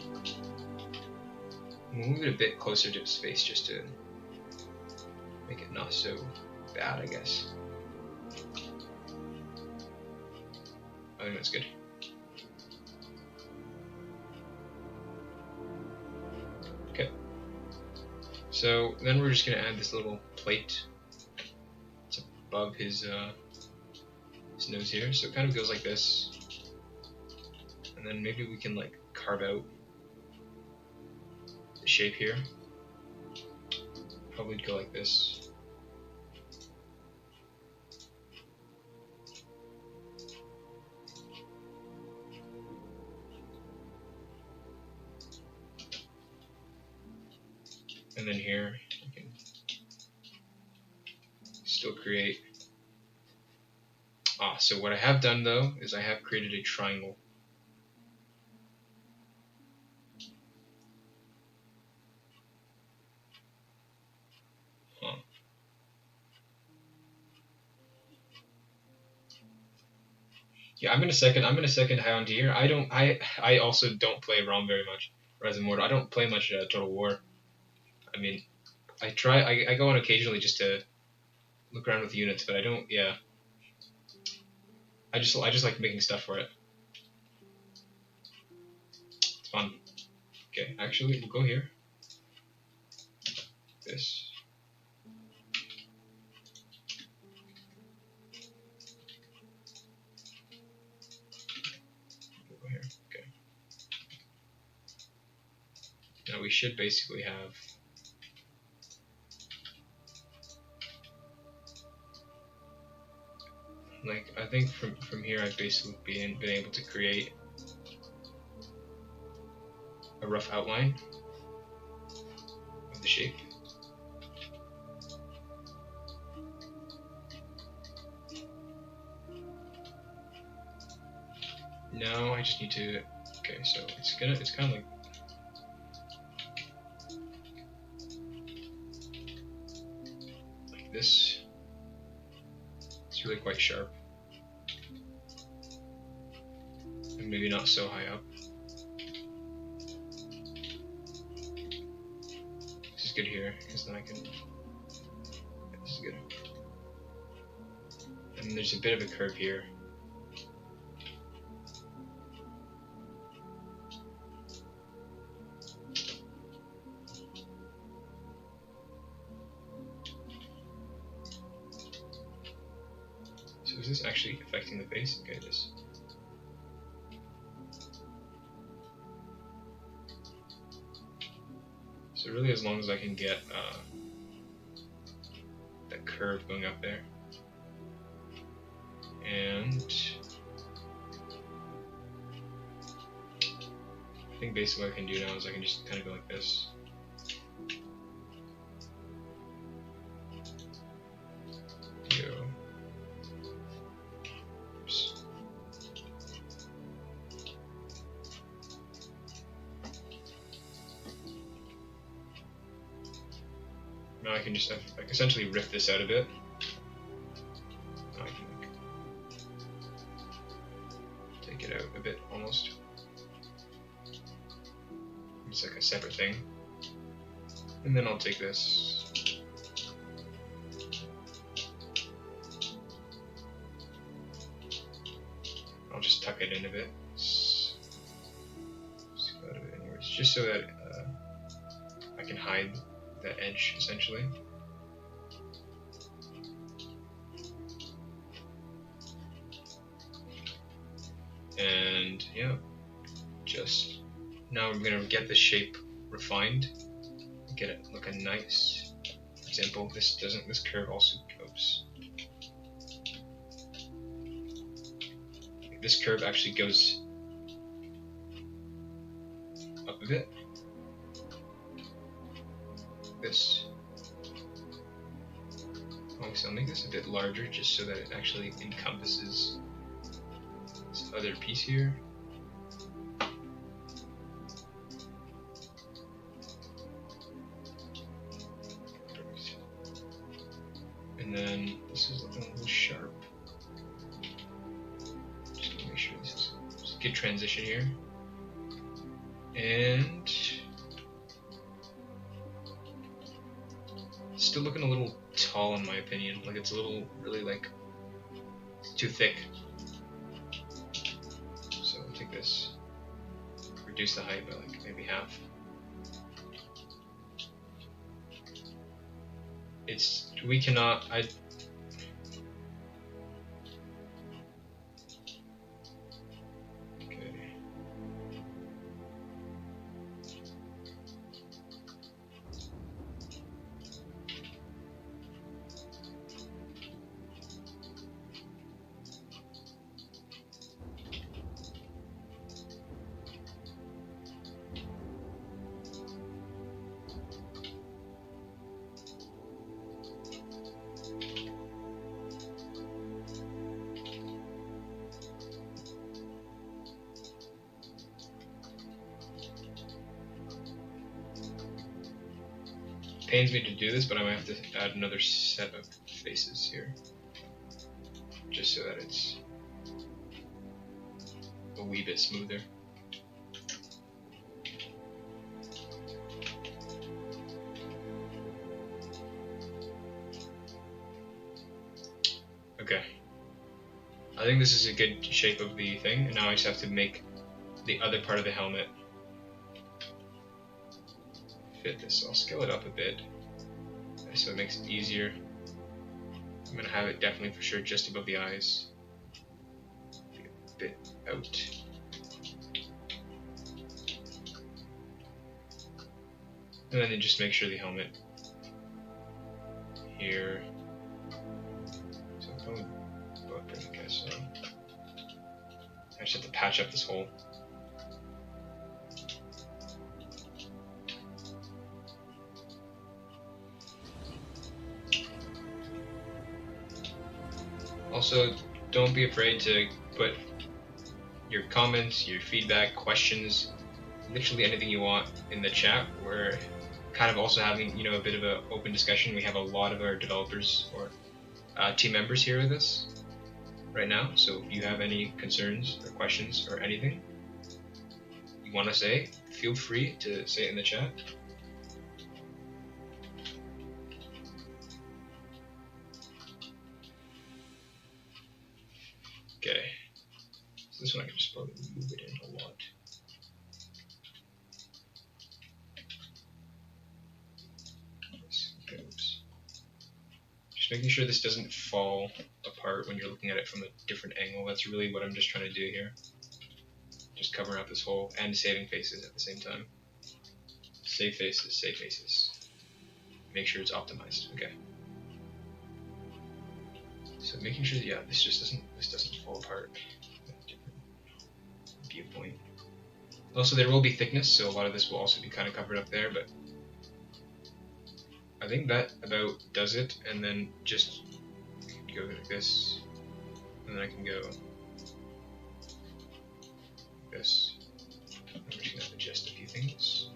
We'll move it a bit closer to his face just to make it not so bad, I guess. I think that's good. Okay. So then we're just going to add this little plate. It's above his nose here, so it kind of goes like this. And then maybe we can like carve out the shape here. Probably go like this. And then here, I can still create. So what I have done though, is I have created a triangle. Yeah, I'm gonna second High on Deer. I also don't play ROM very much. Rise of Mordor. I don't play much Total War. I mean, I go on occasionally just to look around with units, but I don't. Yeah. I just like making stuff for it. It's fun. Okay, actually, we'll go here. This. We'll go here. Okay. Now we should basically have. Like, I think from here I've basically been able to create a rough outline of the shape. Now I just need to, okay, so it's kind of like this. It's really quite sharp. And maybe not so high up. This is good here, because then I can, this is good. And there's a bit of a curve here. So is this actually affecting the face? Okay, it is. So really, as long as I can get that curve going up there, and I think basically what I can do now is I can just kind of go like this. Now I can just like essentially riff this out a bit. Now I can like take it out a bit almost. It's like a separate thing. And then I'll take this. I'll just tuck it in a bit. Just so that I can hide that edge essentially. And yeah, just now we're gonna get the shape refined, get it look a nice. For example, this curve also goes. This curve actually goes up a bit. This. So I'll make this a bit larger just so that it actually encompasses this other piece here. And then this is looking a little sharp. Just to make sure this is a good transition here. And it's still looking a little tall in my opinion. Like it's a little really like it's too thick. So I'll take this, reduce the height by like maybe half. We cannot pains me to do this, but I might have to add another set of faces here, just so that it's a wee bit smoother. Okay, I think this is a good shape of the thing, and now I just have to make the other part of the helmet fit this. So I'll scale it up a bit so it makes it easier. I'm going to have it definitely for sure just above the eyes, a bit out. And then just make sure the helmet here. So probably both pretty good. So I just have to patch up this hole. Also, don't be afraid to put your comments, your feedback, questions, literally anything you want in the chat. We're kind of also having, a bit of an open discussion. We have a lot of our developers or team members here with us right now. So if you have any concerns or questions or anything you want to say, feel free to say it in the chat. Okay, so this one I can just probably move it in a lot. Just making sure this doesn't fall apart when you're looking at it from a different angle. That's really what I'm just trying to do here. Just covering up this hole and saving faces at the same time. Save faces, save faces. Make sure it's optimized. Okay. So making sure, yeah, this doesn't fall apart. Different viewpoint. Also, there will be thickness, so a lot of this will also be kind of covered up there, but I think that about does it. And then just go like this, and then I can go like this. I'm just gonna adjust a few things.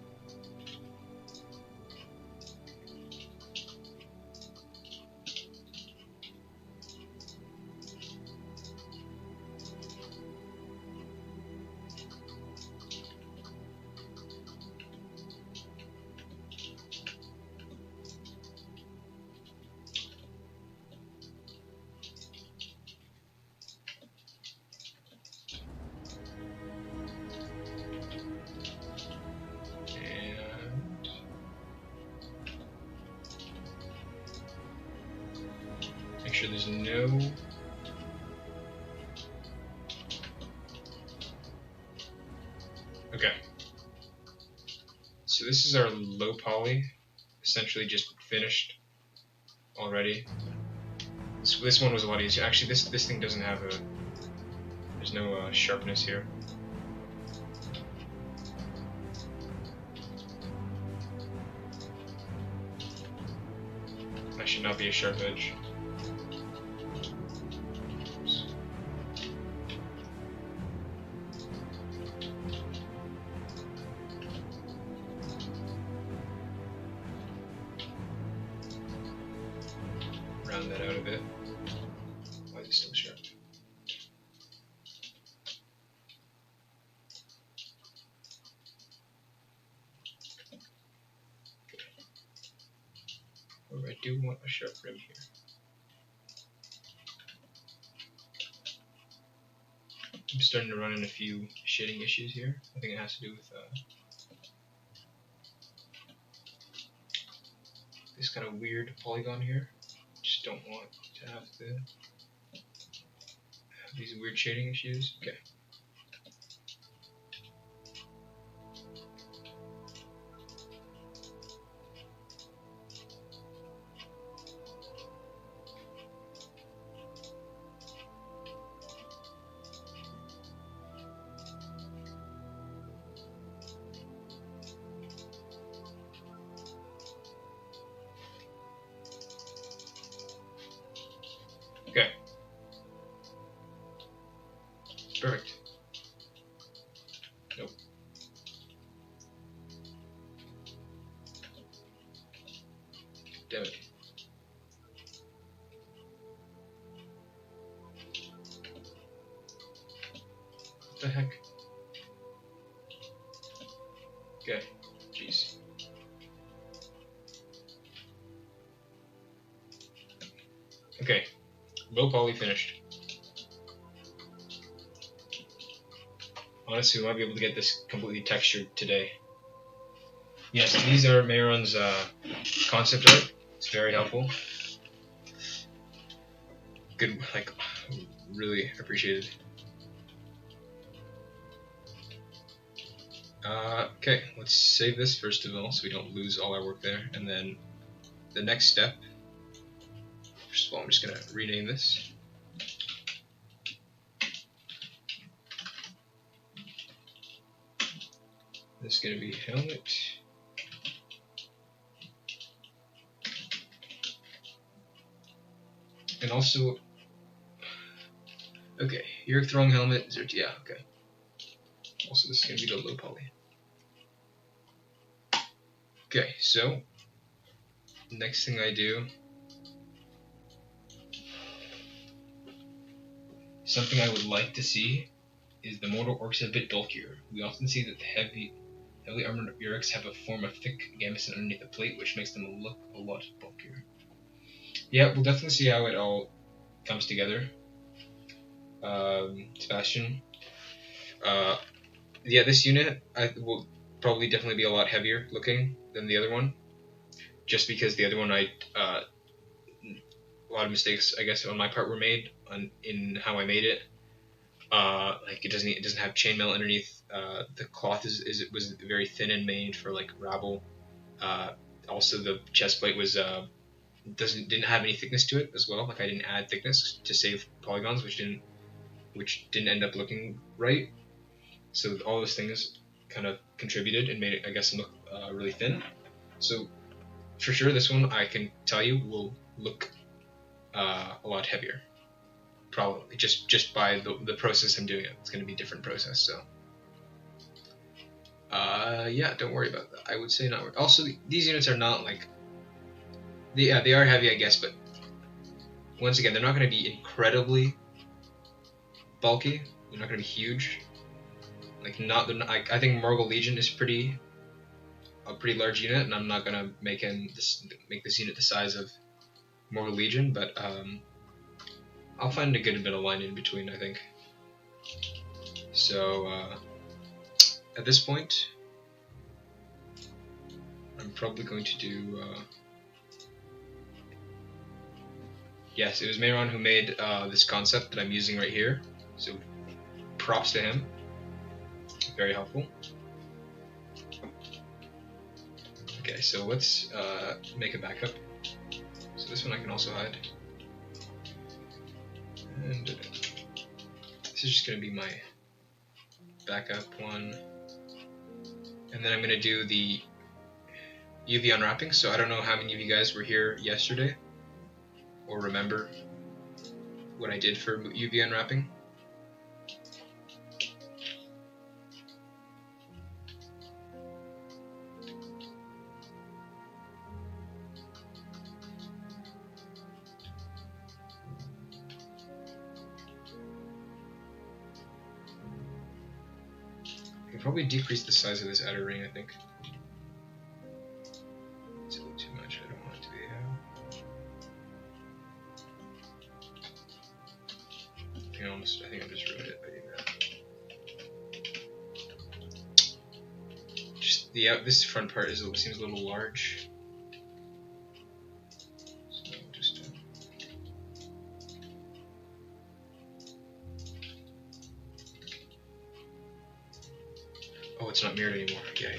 sure there's no... Okay. So this is our low poly, essentially just finished already. This one was a lot easier. Actually, this thing doesn't have a... There's no sharpness here. That should not be a sharp edge. Oops. Round that out a bit. Why is it still sharp? Oh, I do want a sharp rim here. I'm starting to run into a few shading issues here. I think it has to do with this kind of weird polygon here. Just don't want to have these weird shading issues. Okay. Okay. Perfect. Nope. Damn it. What the heck? Okay. Jeez. Okay. Low poly finished. Honestly, we might be able to get this completely textured today. Yes, these are Mayron's concept art. It's very helpful. Good, like, really appreciated. Okay, let's save this first of all so we don't lose all our work there. And then the next step, first of all, I'm just going to rename this. This is going to be helmet. And also, okay, you're throwing helmet, yeah, okay. Also, this is going to be the low poly. Okay, so, next thing I do, something I would like to see is the Mordor orcs a bit bulkier. We often see that the heavily armored Uruks have a form of thick gambeson underneath the plate, which makes them look a lot bulkier. Yeah, we'll definitely see how it all comes together. Sebastian. Yeah, this unit will probably definitely be a lot heavier looking than the other one, just because the other one a lot of mistakes I guess on my part were made in how I made it. Like it doesn't have chainmail underneath. The cloth was very thin and made for like rabble. Also the chest plate was didn't have any thickness to it as well. Like I didn't add thickness to save polygons, which didn't end up looking right. So all those things kind of contributed and made it, I guess, look really thin. So for sure, this one I can tell you will look a lot heavier. Probably just by the process I'm doing it. It's going to be a different process. So yeah, don't worry about that. I would say not. Also, these units are not like they are heavy, I guess, but once again, they're not going to be incredibly bulky. They're not going to be huge. Like I think Morgul Legion is a pretty large unit, and I'm not gonna make this unit the size of Morgul Legion, but I'll find a good bit of line in between, I think. So at this point, I'm probably going to do Yes, it was Mehran who made this concept that I'm using right here. So props to him. Very helpful. Okay, so let's make a backup. So this one I can also hide. And this is just going to be my backup one. And then I'm going to do the UV unwrapping. So I don't know how many of you guys were here yesterday or remember what I did for UV unwrapping. I can probably decrease the size of this outer ring, I think. It's a little too much, I don't want it to be I think I just ruined it by doing that. Just this front part seems a little large. So just oh, it's not mirrored anymore. Okay.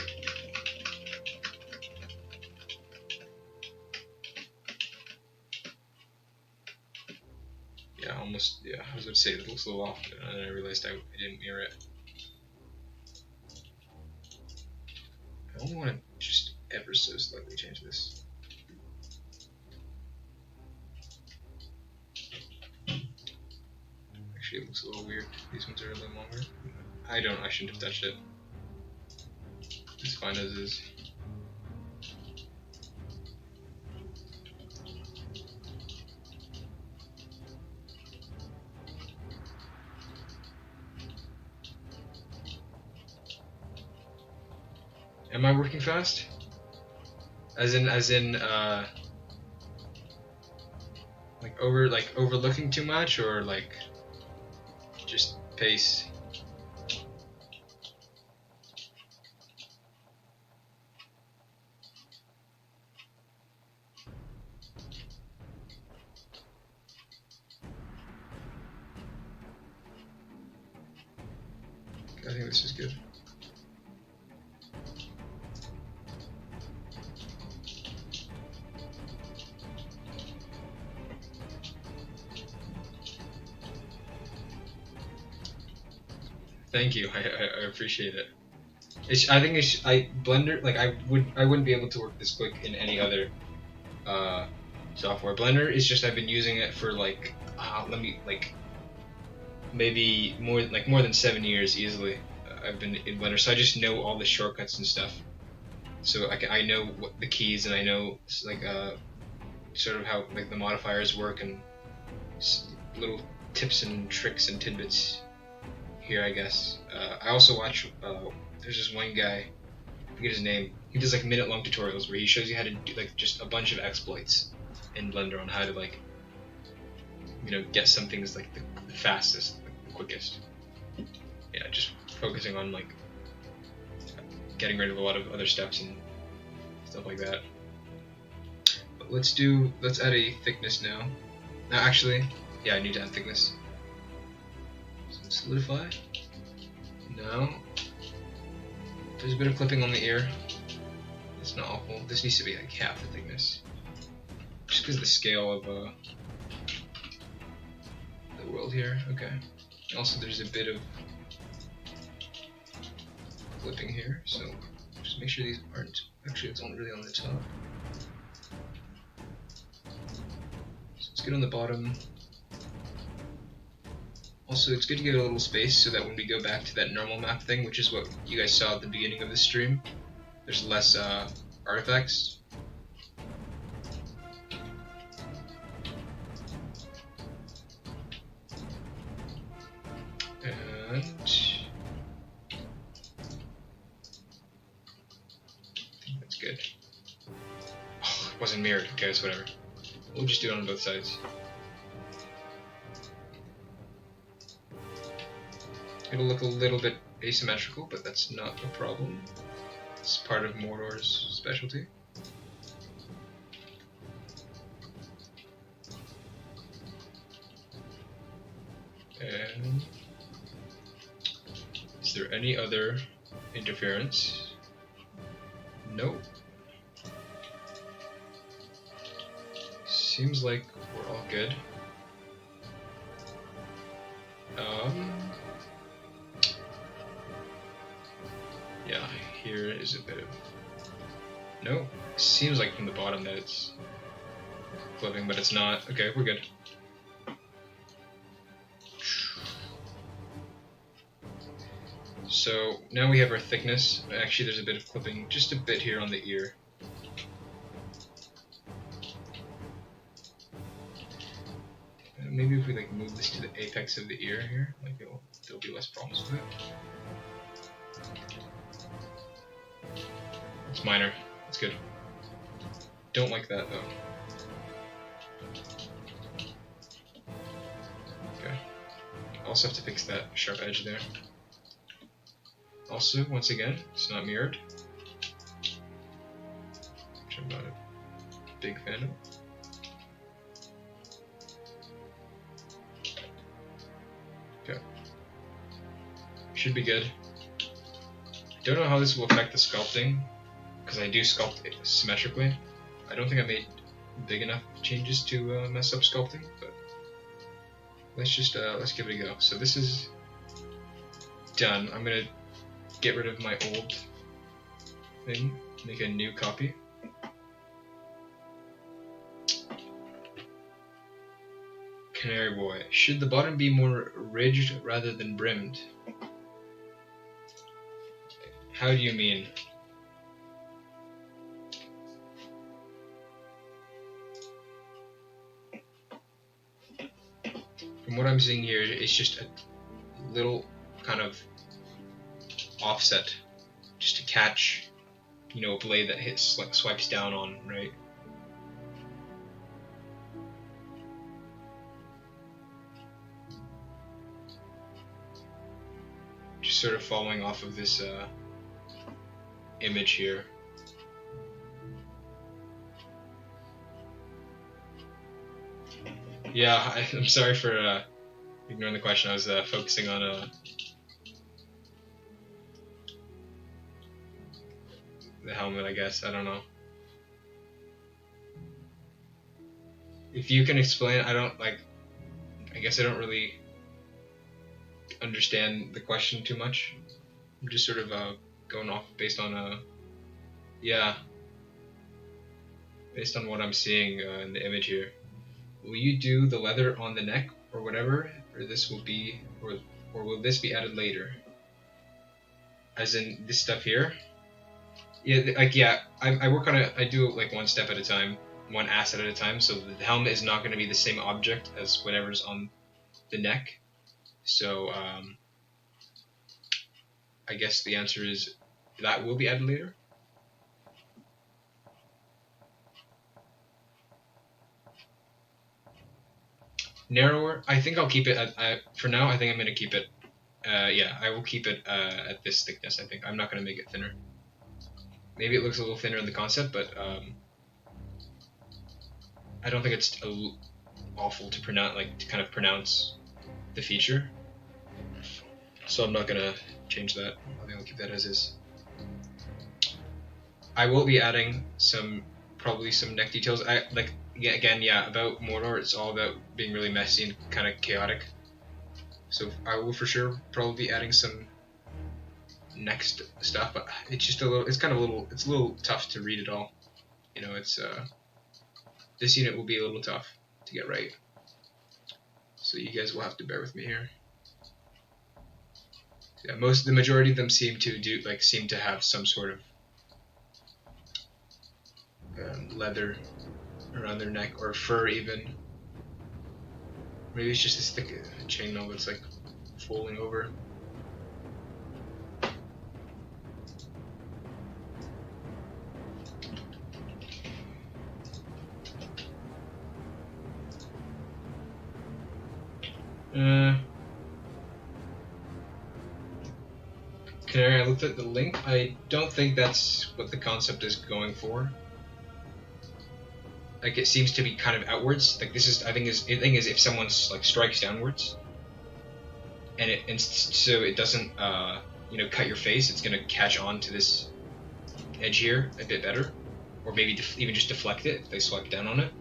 Yeah, almost. Yeah, I was about to say it looks a little off, and then I realized I didn't mirror it. I only want to just ever so slightly change this. Actually, it looks a little weird. These ones are a little longer. I shouldn't have touched it. It's fine as is. Am I working fast? As in overlooking too much, or like just pace? I think this is good. Thank you. I appreciate it. I think Blender, like I wouldn't be able to work this quick in any other software. Blender is just I've been using it for like maybe more than 7 years easily. I've been in Blender, so I just know all the shortcuts and stuff. So I know what the keys, and I know like sort of how like the modifiers work, and little tips and tricks and tidbits here, I guess. I also watch, there's this one guy, I forget his name, he does like minute-long tutorials where he shows you how to do like just a bunch of exploits in Blender on how to like, you know, get some things like the fastest, like the quickest. Yeah, just focusing on like getting rid of a lot of other steps and stuff like that. But let's add a thickness now. Actually, yeah, I need to add thickness. Solidify. No. There's a bit of clipping on the ear. It's not awful. This needs to be like half the thickness. Just because of the scale of the world here. Okay. Also, there's a bit of clipping here, so just make sure these aren't. Actually, it's not really on the top. So it's good on the bottom. Also, it's good to give it a little space so that when we go back to that normal map thing, which is what you guys saw at the beginning of the stream, there's less artifacts. And I think that's good. Oh, it wasn't mirrored. Okay, it's whatever. We'll just do it on both sides. It'll look a little bit asymmetrical, but that's not a problem. It's part of Mordor's specialty. And is there any other interference? Nope. Seems like we're all good. Yeah, here is a bit of... No, seems like from the bottom that it's clipping, but it's not. Okay, we're good. So now we have our thickness. Actually, there's a bit of clipping, just a bit here on the ear. Maybe if we like move this to the apex of the ear here, like there'll be less problems with it. It's minor. It's good. Don't like that though. Okay. Also have to fix that sharp edge there. Also, once again, it's not mirrored, which I'm not a big fan of. Okay. Should be good. Don't know how this will affect the sculpting, because I do sculpt it symmetrically. I don't think I made big enough changes to mess up sculpting, but let's just let's give it a go. So this is done. I'm gonna get rid of my old thing, make a new copy. Canary boy. Should the bottom be more ridged rather than brimmed? How do you mean? From what I'm seeing here, it's just a little kind of offset, just to catch, you know, a blade that hits, like, swipes down on, right? Just sort of following off of this image here. Yeah, I'm sorry for ignoring the question. I was focusing on the helmet, I guess. I don't know. If you can explain, I guess I don't really understand the question too much. I'm just sort of going off based on based on what I'm seeing in the image here. Will you do the leather on the neck or whatever, or this will be, or will this be added later? As in this stuff here? Yeah, I work on it. I do it like one step at a time, one asset at a time. So the helmet is not going to be the same object as whatever's on the neck. So I guess the answer is that will be added later. Narrower, I think I'll keep it at, for now, I think I'm going to keep it, yeah, I will keep it at this thickness, I think. I'm not going to make it thinner. Maybe it looks a little thinner in the concept, but I don't think it's awful to pronounce, like, to kind of pronounce the feature. So I'm not going to change that. I think I'll keep that as is. I will be adding probably some neck details. About Mordor, it's all about being really messy and kind of chaotic. So I will for sure probably be adding some next stuff, but it's just it's a little tough to read it all. You know, it's this unit will be a little tough to get right. So you guys will have to bear with me here. Yeah, the majority of them seem to have some sort of leather around their neck, or fur even. Maybe it's just this thick chainmail that's like folding over. Canary, I looked at the link. I don't think that's what the concept is going for. Like, it seems to be kind of outwards. Like, this is, I think is if someone like strikes downwards. and so it doesn't cut your face. It's gonna catch on to this edge here a bit better, or maybe even just deflect it if they swipe down on it.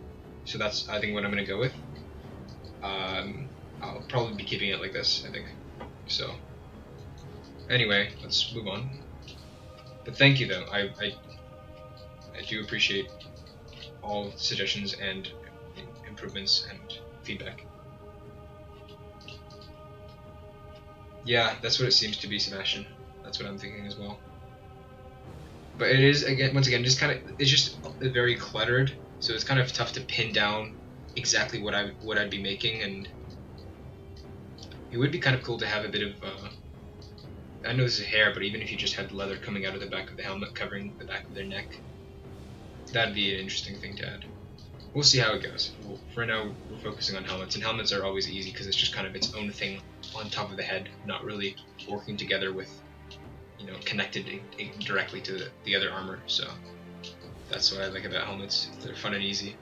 So that's, I think, what I'm gonna go with. I'll probably be keeping it like this, I think. So anyway, let's move on. But thank you though. I do appreciate all suggestions and improvements and feedback. Yeah, that's what it seems to be, Sebastian. That's what I'm thinking as well. But it is, once again, just kind of, it's just very cluttered, so it's kind of tough to pin down exactly what I'd be making, and it would be kind of cool to have a bit of, I know this is hair, but even if you just had leather coming out of the back of the helmet covering the back of their neck, that'd be an interesting thing to add. We'll see how it goes. For now, we're focusing on helmets, and helmets are always easy because it's just kind of its own thing on top of the head, not really working together with, connected directly to the other armor. So that's what I like about helmets. They're fun and easy.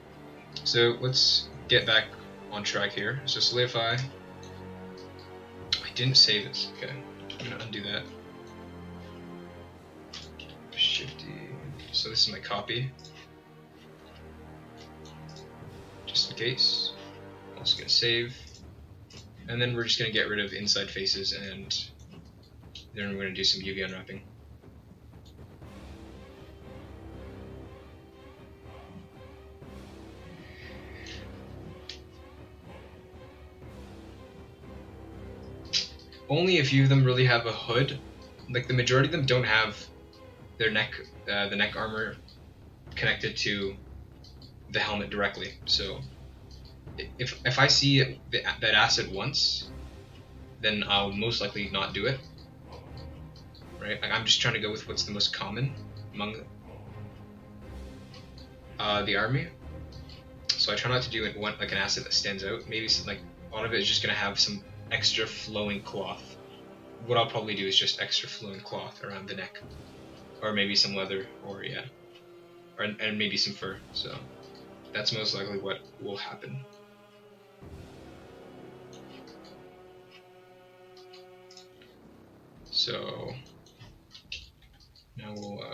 So let's get back on track here. So solidify. I didn't save this. Okay, I'm gonna undo that. Shifty. So this is my copy. Just in case. I'm also gonna save. And then we're just gonna get rid of inside faces, and then we're gonna do some UV unwrapping. Only a few of them really have a hood. Like the majority of them don't have their neck, the neck armor connected to the helmet directly. So if I see that asset once, then I'll most likely not do it. Right? Like I'm just trying to go with what's the most common among the army. So I try not to do an asset that stands out. Maybe like a lot of it is just gonna have some extra flowing cloth. What I'll probably do is just extra flowing cloth around the neck, or maybe some leather, or and maybe some fur. So that's most likely what will happen. So now we'll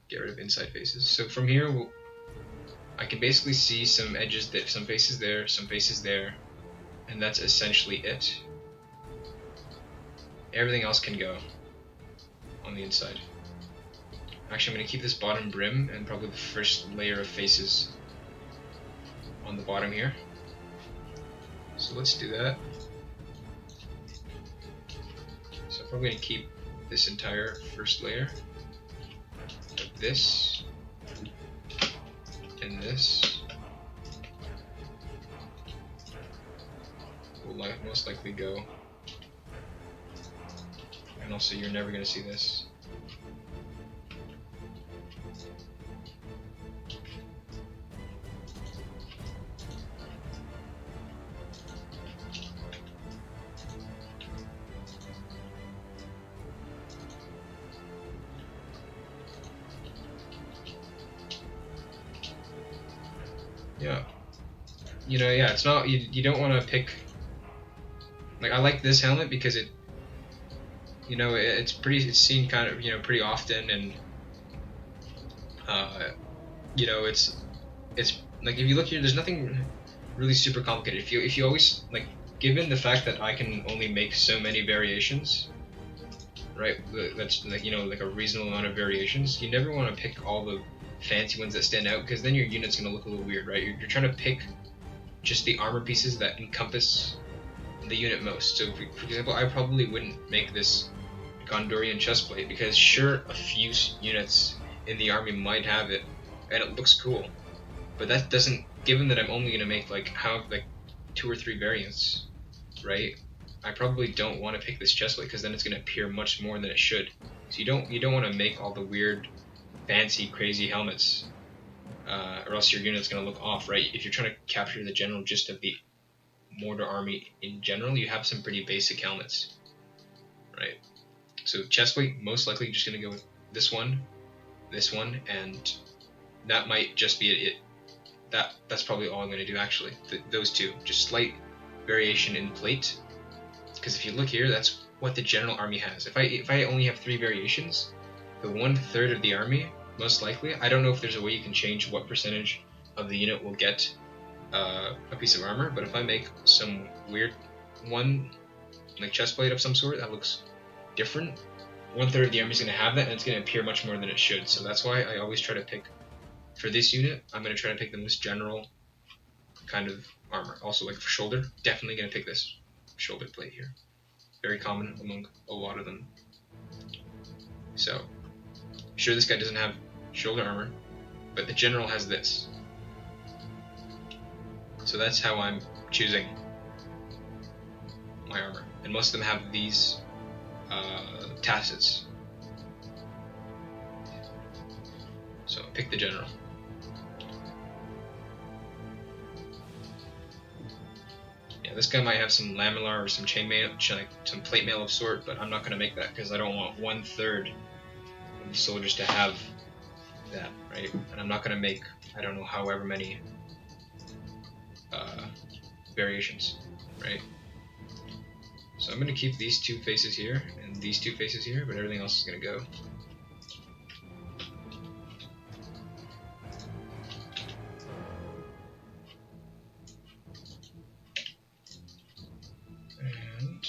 get rid of inside faces. So from here, I can basically see some edges, some faces there, some faces there, and that's essentially it. Everything else can go on the inside. Actually, I'm going to keep this bottom brim and probably the first layer of faces on the bottom here. So let's do that. So I'm probably going to keep this entire first layer, this, and this. Will most likely go. And also, you're never going to see this. Yeah. It's not, you don't want to pick, like, I like this helmet because it, it's seen kind of, pretty often, and, it's like, if you look here, there's nothing really super complicated. If you always, like, given the fact that I can only make so many variations, right, that's, like, like a reasonable amount of variations, you never want to pick all the fancy ones that stand out, because then your unit's going to look a little weird, right? You're trying to pick just the armor pieces that encompass the unit most. So for example, I probably wouldn't make this Gondorian chestplate, because sure, a few units in the army might have it and it looks cool, but that doesn't, given that I'm only going to make like 2 or 3 variants, right? I probably don't want to pick this chestplate, because then it's going to appear much more than it should. So you don't want to make all the weird, fancy, crazy helmets, or else your unit's going to look off, right? If you're trying to capture the general gist of the Mordor army in general, you have some pretty basic helmets, right? So chestplate, most likely just going to go with this one, and that might just be it. That's probably all I'm going to do, actually. Those two, just slight variation in plate, Because if you look here, that's what the general army has. If I only have 3 variations, the 1/3 of the army, most likely, I don't know if there's a way you can change what percentage of the unit will get a piece of armor, but if I make some weird one, like chestplate of some sort, that looks different, 1/3 of the army is going to have that, and it's going to appear much more than it should. So that's why I always try to pick, for this unit, I'm going to try to pick the most general kind of armor. Also, like for shoulder, definitely going to pick this shoulder plate here. Very common among a lot of them. So, sure, this guy doesn't have shoulder armor, but the general has this. So that's how I'm choosing my armor. And most of them have these tacits. So pick the general. Yeah, this guy might have some lamellar or some chainmail, like some plate mail of sort, but I'm not going to make that because I don't want 1/3 of the soldiers to have that, right? And I'm not going to make, I don't know, however many variations, right? So I'm going to keep these 2 faces here and these 2 faces here, but everything else is going to go. And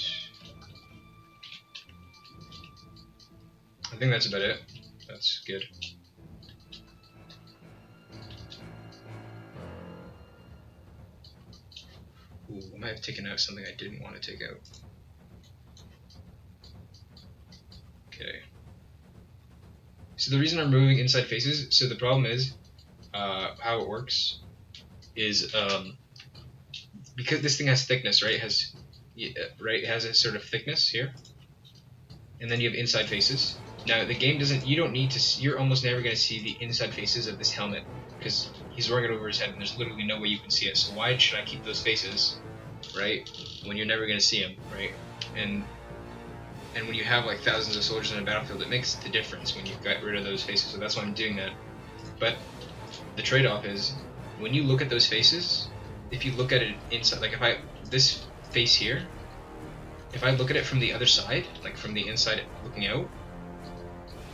I think that's about it. That's good. Ooh, I might have taken out something I didn't want to take out. Okay. So the reason I'm removing inside faces, so the problem is, how it works is, because this thing has thickness, right? It has a sort of thickness here. And then you have inside faces. Now the game doesn't, you don't need to, you're almost never going to see the inside faces of this helmet, because he's wearing it over his head and there's literally no way you can see it. So why should I keep those faces, right, when you're never going to see them, right? And when you have like thousands of soldiers on a battlefield, it makes the difference when you get rid of those faces. So that's why I'm doing that. But the trade-off is, when you look at those faces, if you look at it inside, like this face here, if I look at it from the other side, like from the inside looking out,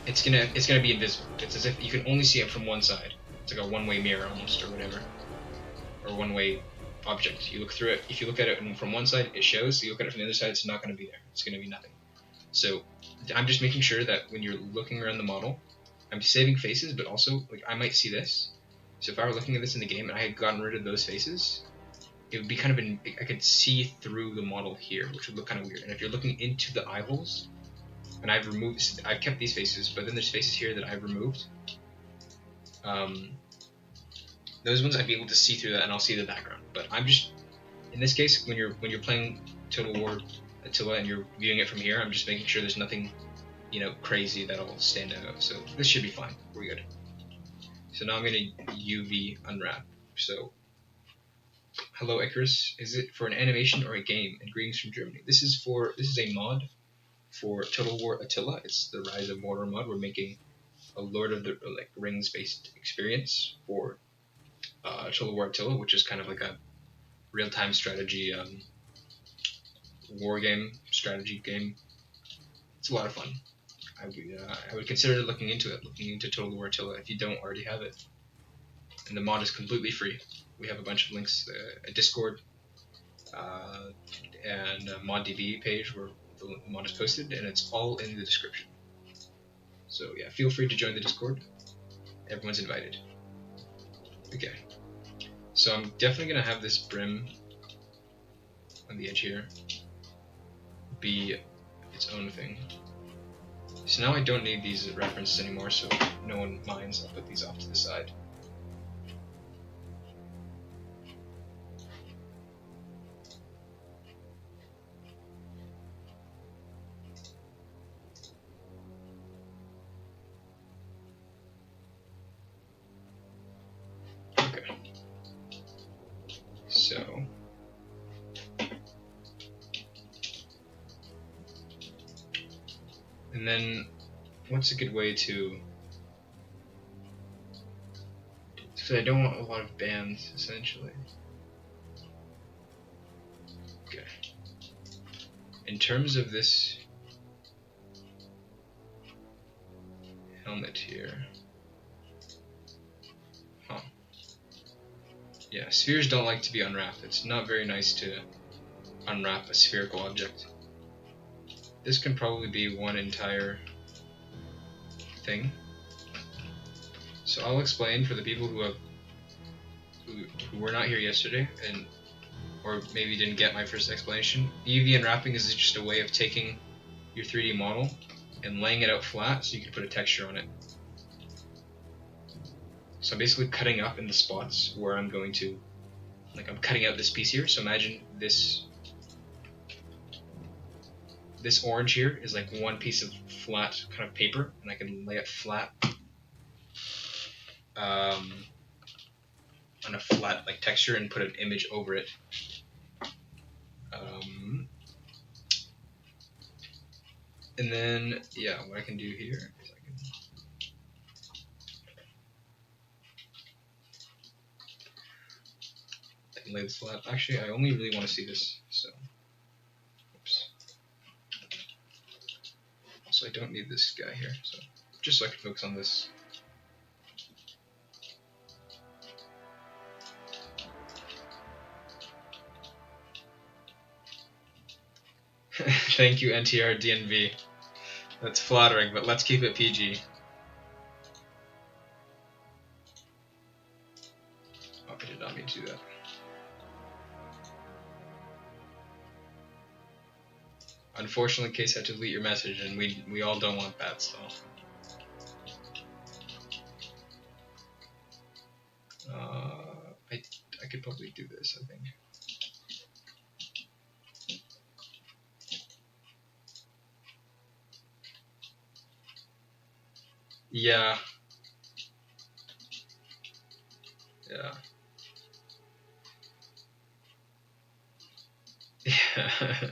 it's gonna be invisible. It's as if you can only see it from one side. It's like a one-way mirror almost, or whatever, or one-way object. You look through it. If you look at it from one side, it shows. You look at it from the other side, it's not going to be there. It's going to be nothing. So I'm just making sure that when you're looking around the model, I'm saving faces, but also like I might see this. So if I were looking at this in the game and I had gotten rid of those faces, it would be kind of I could see through the model here, which would look kind of weird. And if you're looking into the eye holes, and I've kept these faces, but then there's faces here that I've removed. Those ones I'd be able to see through that, and I'll see the background. But I'm just, in this case, when you're playing Total War Attila and you're viewing it from here, I'm just making sure there's nothing, crazy that'll stand out. So this should be fine. We're good. So now I'm gonna UV unwrap. So, hello Icarus. Is it for an animation or a game? And greetings from Germany. This is a mod for Total War Attila. It's the Rise of Mordor mod. We're making a Lord of the Rings based experience for Total War Attila, which is kind of like a real-time strategy war game, strategy game. It's a lot of fun. I would consider looking into Total War Attila if you don't already have it. And the mod is completely free. We have a bunch of links, a Discord, and a ModDB page where the mod is posted, and it's all in the description. So yeah, feel free to join the Discord. Everyone's invited. Okay. So I'm definitely going to have this brim on the edge here be its own thing. So now I don't need these references anymore, so if no one minds, I'll put these off to the side. Okay. So and then, what's a good way to... So I don't want a lot of bands, essentially. Okay. in terms of this helmet here, yeah, spheres don't like to be unwrapped. It's not very nice to unwrap a spherical object. This can probably be one entire thing. So I'll explain for the people who were not here yesterday and or maybe didn't get my first explanation. EV unwrapping is just a way of taking your 3D model and laying it out flat so you can put a texture on it. So I'm basically cutting up in the spots where I'm going to, like I'm cutting out this piece here. So imagine this orange here is like one piece of flat kind of paper, and I can lay it flat on a flat like texture and put an image over it. And then yeah, what I can do here is I can lay this flat. Actually, I only really want to see this, so oops. So I don't need this guy here, so just so I can focus on this. Thank you, NTR DNV. That's flattering, but let's keep it PG. Oh, I did not mean to do that. Unfortunately, Case had to delete your message, and we all don't want that, so. I could probably do this, I think. Yeah. Yeah. Yeah.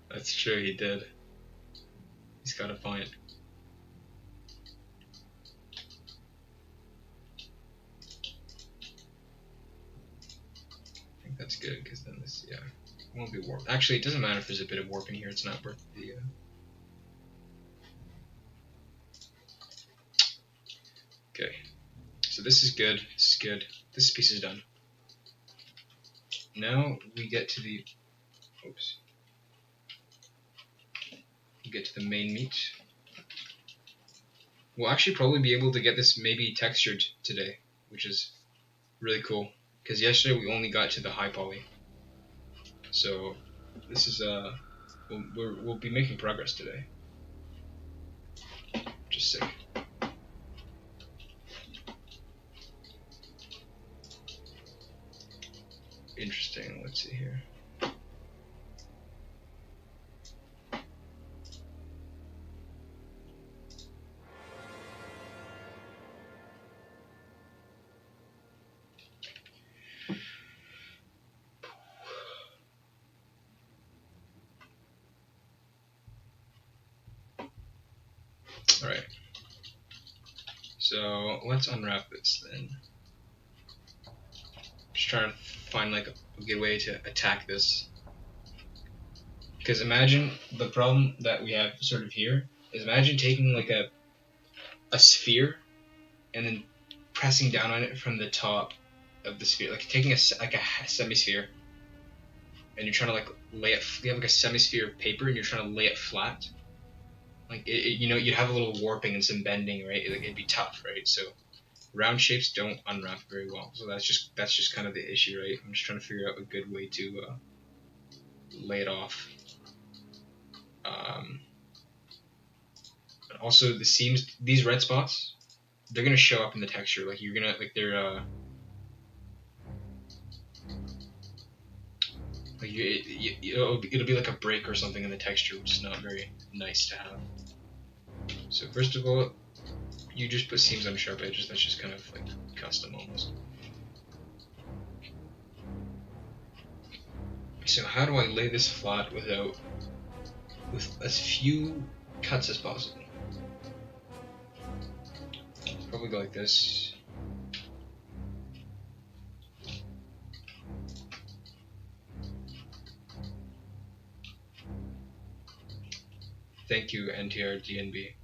That's true, he did. He's got a point. I think that's good, because then this, yeah, won't be warped. Actually, it doesn't matter if there's a bit of warping here, it's not worth the... Okay, so this is good, this is good. This piece is done. Now we get to the... Oops. We get to the main meat. We'll actually probably be able to get this maybe textured today, which is really cool. Because yesterday we only got to the high poly. So this is we'll be making progress today. Just sick. Interesting. Let's see here. Alright. So let's unwrap this then. Just trying to find like a good way to attack this. Because imagine the problem that we have sort of here is imagine taking like a sphere and then pressing down on it from the top of the sphere, like taking a semisphere, and you're trying to like lay it. You have like a semisphere of paper, and you're trying to lay it flat. Like you know, you'd have a little warping and some bending, right? Like it'd be tough, right? So round shapes don't unwrap very well. So that's just kind of the issue, right? I'm just trying to figure out a good way to lay it off. But also the seams, these red spots, they're gonna show up in the texture. Like you're gonna like they're like it'll be like a break or something in the texture, which is not very nice to have. So first of all, you just put seams on sharp edges. That's just kind of like custom almost. So how do I lay this flat with as few cuts as possible? Probably go like this. Thank you, NTRDNB.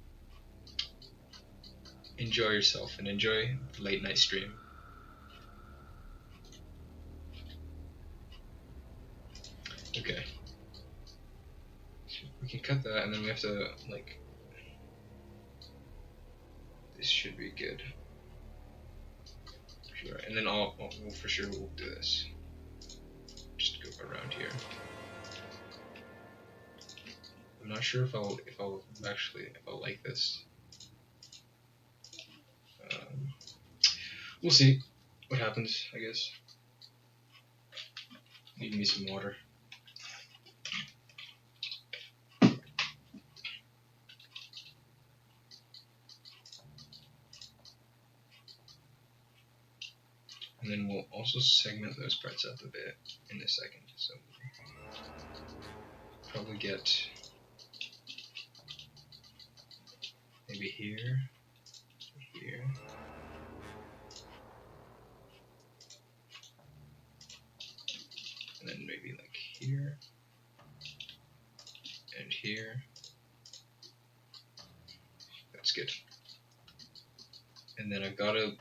Enjoy yourself and enjoy the late night stream. Okay. We can cut that and then we have to, like, this should be good. Sure. And then we'll for sure we'll do this. Just go around here. I'm not sure if I'll like this. We'll see what happens, I guess. Need me some water. And then we'll also segment those parts up a bit in a second. So probably get maybe here, and then maybe like here, and here. That's good. And then I gotta,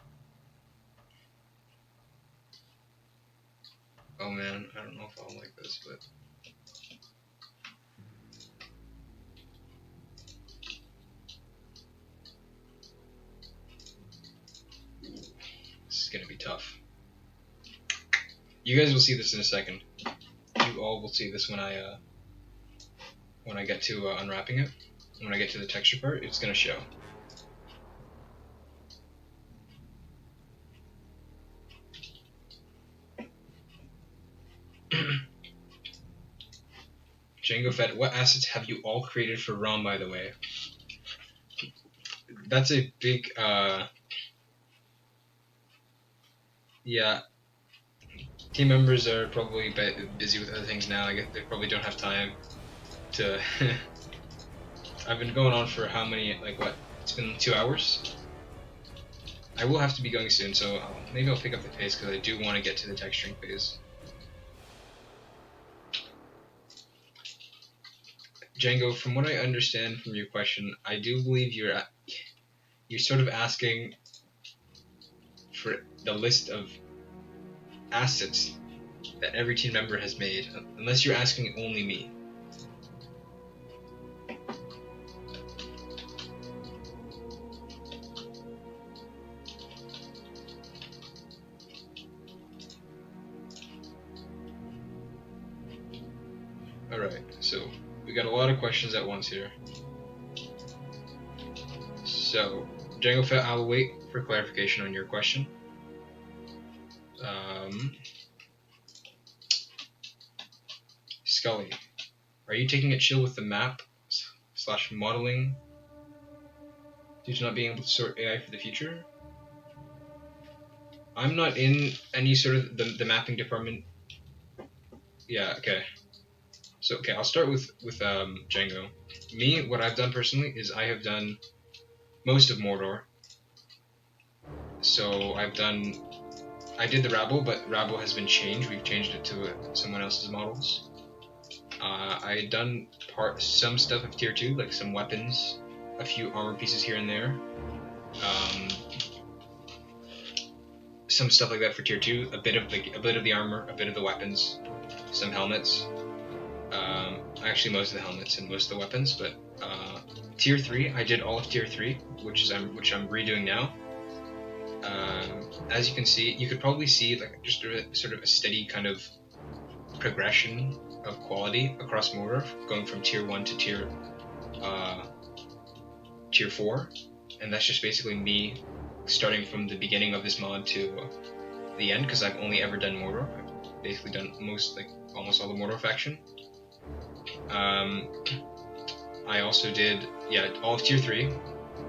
oh man, I don't know if I'll like this, but this is gonna be tough. You guys will see this in a second. You all will see this when I get to unwrapping it. When I get to the texture part, it's gonna show. Django Fett, what assets have you all created for ROM, by the way? That's a big, yeah. Team members are probably busy with other things now. I guess they probably don't have time to. I've been going on for how many, like what? It's been 2 hours? I will have to be going soon, so maybe I'll pick up the pace because I do want to get to the texturing phase. Django, from what I understand from your question, I do believe you're sort of asking for the list of assets that every team member has made, unless you're asking only me. Alright, so we got a lot of questions at once here. So, Django Fett, I will wait for clarification on your question. Scully, are you taking it chill with the map / modeling due to not being able to sort AI for the future? I'm not in any sort of the mapping department. Yeah, okay. So, okay, I'll start with Django. Me, what I've done personally is I have done most of Mordor. So I did the Rabble, but Rabble has been changed. We've changed it to someone else's models. I done some stuff of tier 2, like some weapons, a few armor pieces here and there. Some stuff like that for tier 2, a bit of the armor, a bit of the weapons, some helmets. Actually most of the helmets and most of the weapons, but tier 3, I did all of tier 3, which I'm redoing now. As you can see, you could probably see like just sort of a steady kind of progression of quality across Mordor, going from tier 1 to tier 4, and that's just basically me starting from the beginning of this mod to the end, because I've only ever done Mordor. I've basically done almost all the Mordor faction. I also did all of tier 3,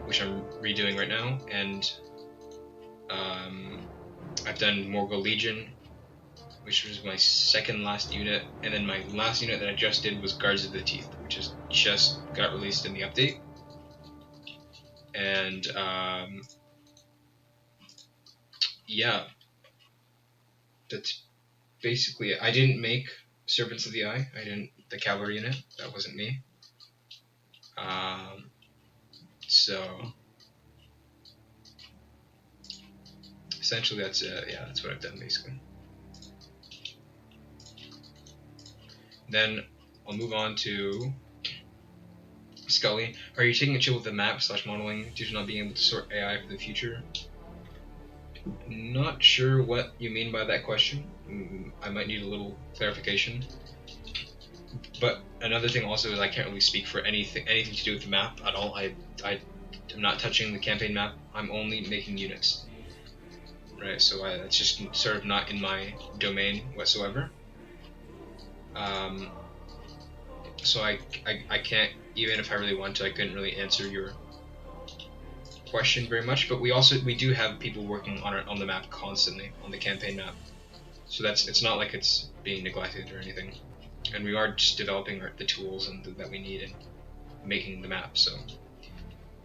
which I'm redoing right now, and I've done Morgul Legion, which was my second last unit, and then my last unit that I just did was Guards of the Teeth, which just got released in the update. And yeah, that's basically it. I didn't make Servants of the Eye. The cavalry unit. That wasn't me. So essentially that's it. Yeah, that's what I've done basically. Then I'll move on to Scully. Are you taking a chill with the map / modeling due to not being able to sort AI for the future? Not sure what you mean by that question. I might need a little clarification. But another thing also is I can't really speak for anything to do with the map at all. I'm not touching the campaign map. I'm only making units. Right, so it's just sort of not in my domain whatsoever. So I can't, even if I really want to, I couldn't really answer your question very much. But we do have people working on the map constantly, on the campaign map. So it's not like it's being neglected or anything. And we are just developing the tools that we need in making the map. So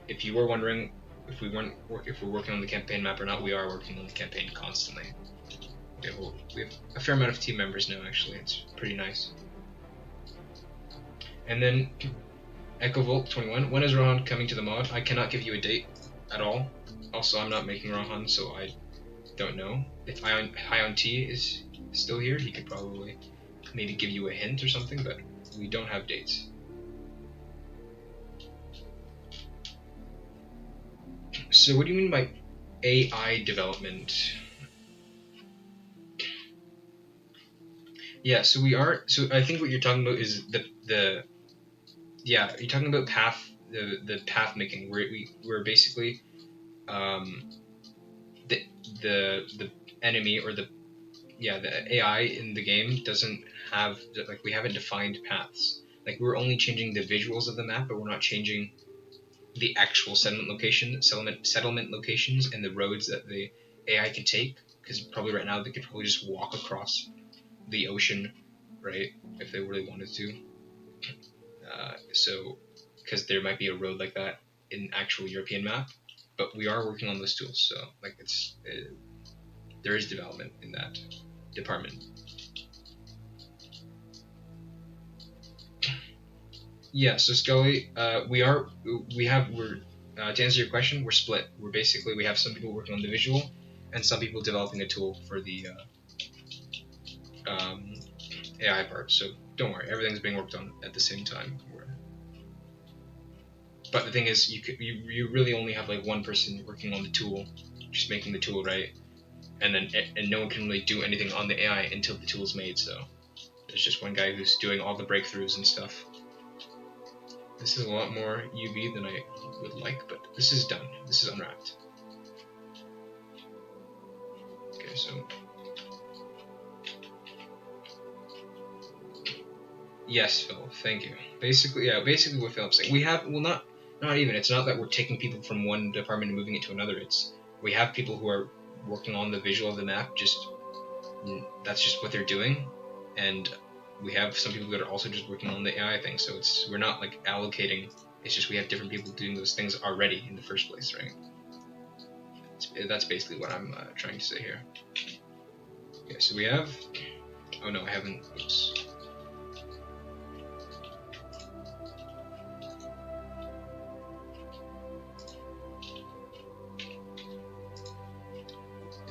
if you were wondering if we're working on the campaign map or not, we are working on the campaign constantly. We have a fair amount of team members now, actually. It's pretty nice. And then EchoVolt21, when is Rohan coming to the mod? I cannot give you a date at all. Also, I'm not making Rohan, so I don't know. If Hion T is still here, he could probably maybe give you a hint or something, but we don't have dates. So what do you mean by AI development? Yeah, so I think what you're talking about is you're talking about the path making, where we're basically the enemy or the AI in the game doesn't have, like, we haven't defined paths. Like, we're only changing the visuals of the map, but we're not changing the actual settlement locations and the roads that the AI can take, because probably right now they could probably just walk across the ocean, right, if they really wanted to. So because there might be a road like that in actual European map, but we are working on those tools, so like there is development in that department. Yeah, so Scully, to answer your question, we're split. We have some people working on the visual, and some people developing a tool for the AI part. So don't worry, everything's being worked on at the same time. But the thing is, you really only have like one person working on the tool, just making the tool, right? And no one can really do anything on the AI until the tool's made. So there's just one guy who's doing all the breakthroughs and stuff. This is a lot more UV than I would like, but this is done. This is unwrapped. Okay, so yes, Phil, thank you. Basically what Philip's saying, we have, well, not even, it's not that we're taking people from one department and moving it to another. It's we have people who are working on the visual of the map, that's just what they're doing, and we have some people that are also just working on the AI thing. So we're not like allocating, it's just we have different people doing those things already in the first place, right? That's basically what I'm trying to say here. Okay, so we have, oh no, I haven't, oops.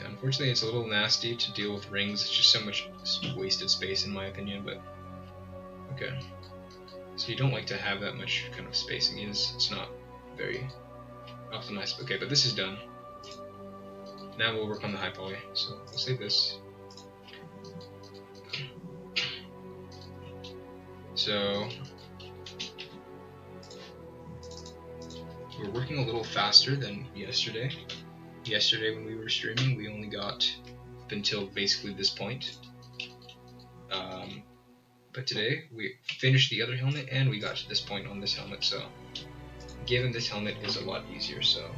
Unfortunately, it's a little nasty to deal with rings. It's just so much wasted space, in my opinion, but okay. So you don't like to have that much kind of spacing. It's not very optimized. Okay, but this is done. Now we'll work on the high poly. So we'll save this. So we're working a little faster than yesterday. Yesterday when we were streaming, we only got up until basically this point. But today we finished the other helmet and we got to this point on this helmet, so given this helmet is a lot easier, so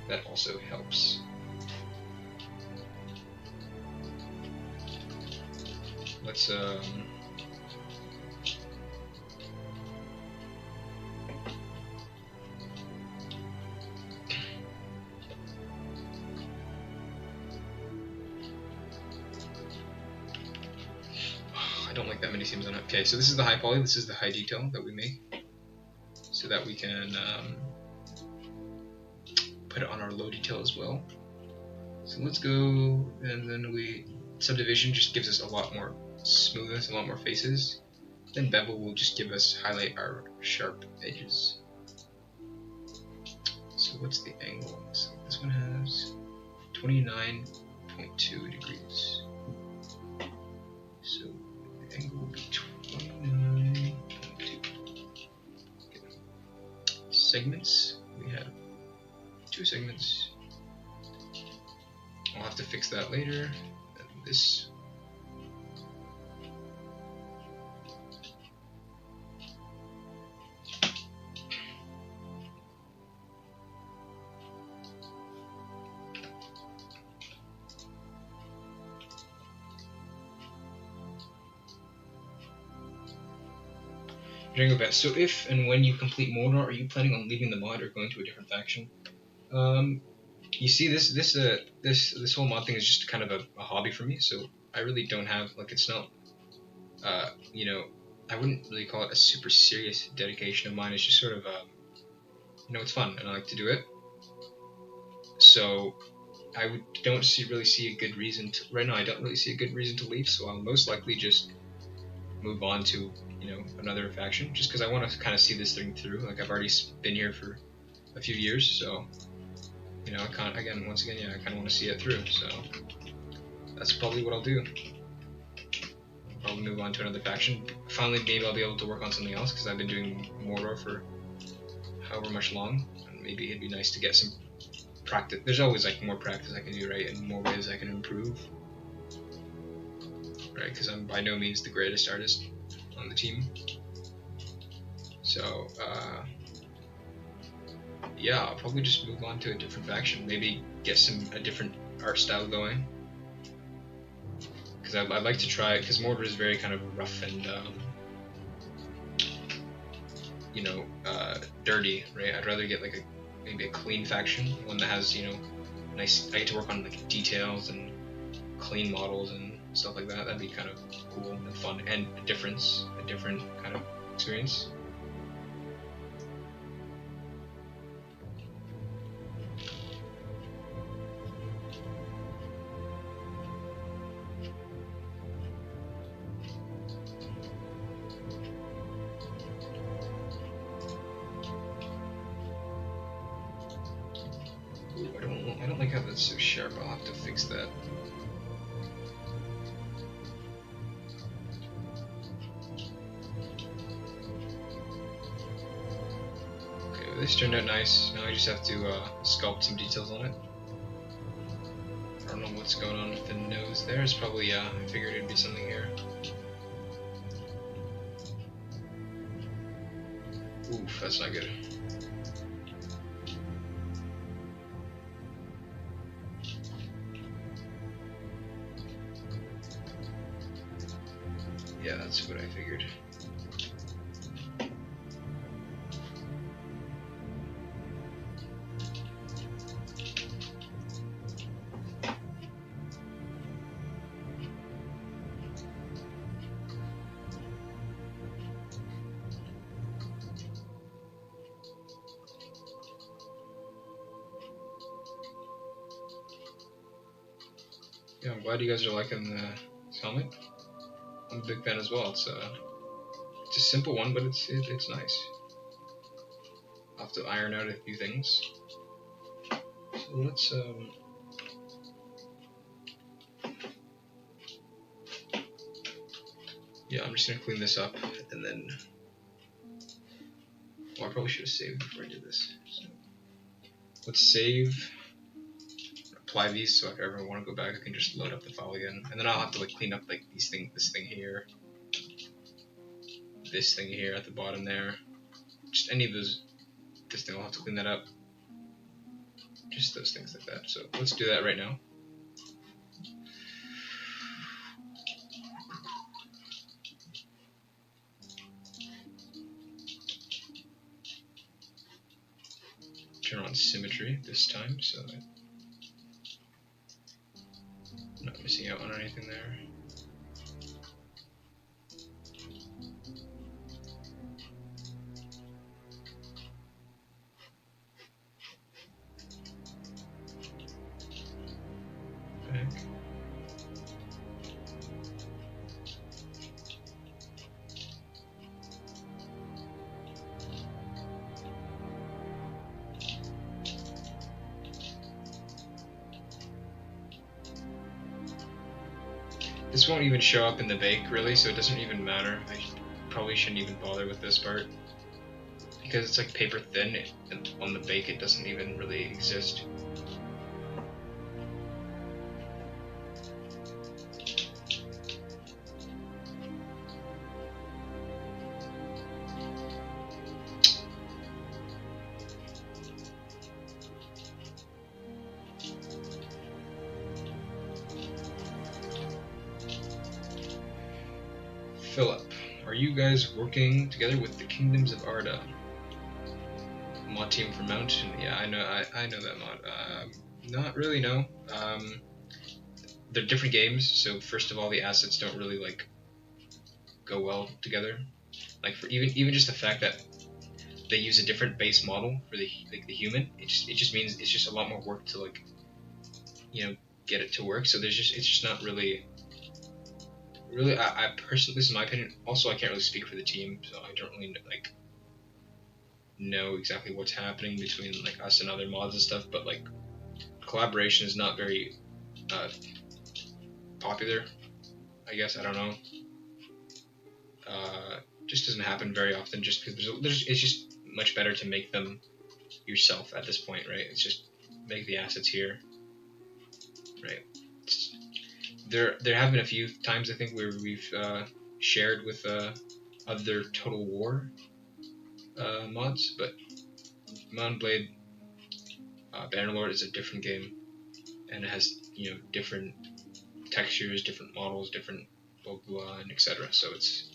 that also helps. let's I don't like that many seams on it. Okay, so this is the high poly, this is the high detail that we make, so that we can put it on our low detail as well. So let's go, and then subdivision just gives us a lot more smoothness, a lot more faces. Then bevel will just give us highlight our sharp edges. So what's the angle? So this one has 29.2 degrees. So the angle will be 29.2. Okay. Segments, we have 2 segments. I'll have to fix that later. And this. Django Bet. So if and when you complete Mordor, are you planning on leaving the mod or going to a different faction? You see, this whole mod thing is just kind of a hobby for me. So I really don't have, like, it's not, you know, I wouldn't really call it a super serious dedication of mine. It's just sort of, you know, it's fun and I like to do it. So I don't really see a good reason to, right now I don't really see a good reason to leave. So I'll most likely just move on to, you know, another faction, just because I want to kind of see this thing through. Like, I've already been here for a few years, so, you know, I kind of want to see it through. So that's probably what I'll do. I'll move on to another faction. Finally, maybe I'll be able to work on something else, because I've been doing Mordor for however much long, and maybe it'd be nice to get some practice. There's always, like, more practice I can do, right, and more ways I can improve, right, because I'm by no means the greatest artist on the team. So yeah, I'll probably just move on to a different faction, maybe get a different art style going, because I'd like to try it, because Mordor is very kind of rough and you know, dirty, right? I'd rather get like maybe a clean faction, one that has, you know, nice, I get to work on like details and clean models and stuff like that. That'd be kind of cool and fun, and a different kind of experience. Ooh, I don't like how that's so sharp. I'll have to fix that. This turned out nice. Now I just have to sculpt some details on it. I don't know what's going on with the nose there. It's probably, yeah, I figured it'd be something here. Oof, that's not good. Yeah, that's what I figured. Yeah, I'm glad you guys are liking the helmet. I'm a big fan as well. It's a simple one, but it's nice. I'll have to iron out a few things. So let's yeah, I'm just gonna clean this up, and then, well, I probably should have saved before I did this. So let's save. Apply these, so if I ever want to go back, I can just load up the file again, and then I'll have to like clean up like this thing here, this thing here at the bottom there, just any of those. This thing, I'll have to clean that up. Just those things like that. So let's do that right now. entry this time, so I'm not missing out on anything there. Back. This won't even show up in the bake really, so it doesn't even matter. I probably shouldn't even bother with this part. Because it's like paper thin, and on the bake it doesn't even really exist. Philip, are you guys working together with the Kingdoms of Arda? Mod team for Mountain? Yeah, I know that mod. Not really, no. They're different games, so first of all, the assets don't really like go well together. Like for even just the fact that they use a different base model for the human, it just means it's just a lot more work to like, you know, get it to work. So it's just not really. I personally, this is my opinion. Also, I can't really speak for the team, so I don't really like know exactly what's happening between like us and other mods and stuff. But like, collaboration is not very popular. I guess, I don't know. Just doesn't happen very often. Just because it's just much better to make them yourself at this point, right? It's just make the assets here, right? There have been a few times I think where we've shared with other Total War mods, but Mount and Blade Bannerlord is a different game, and it has, you know, different textures, different models, different blah blah, and etc. So it's,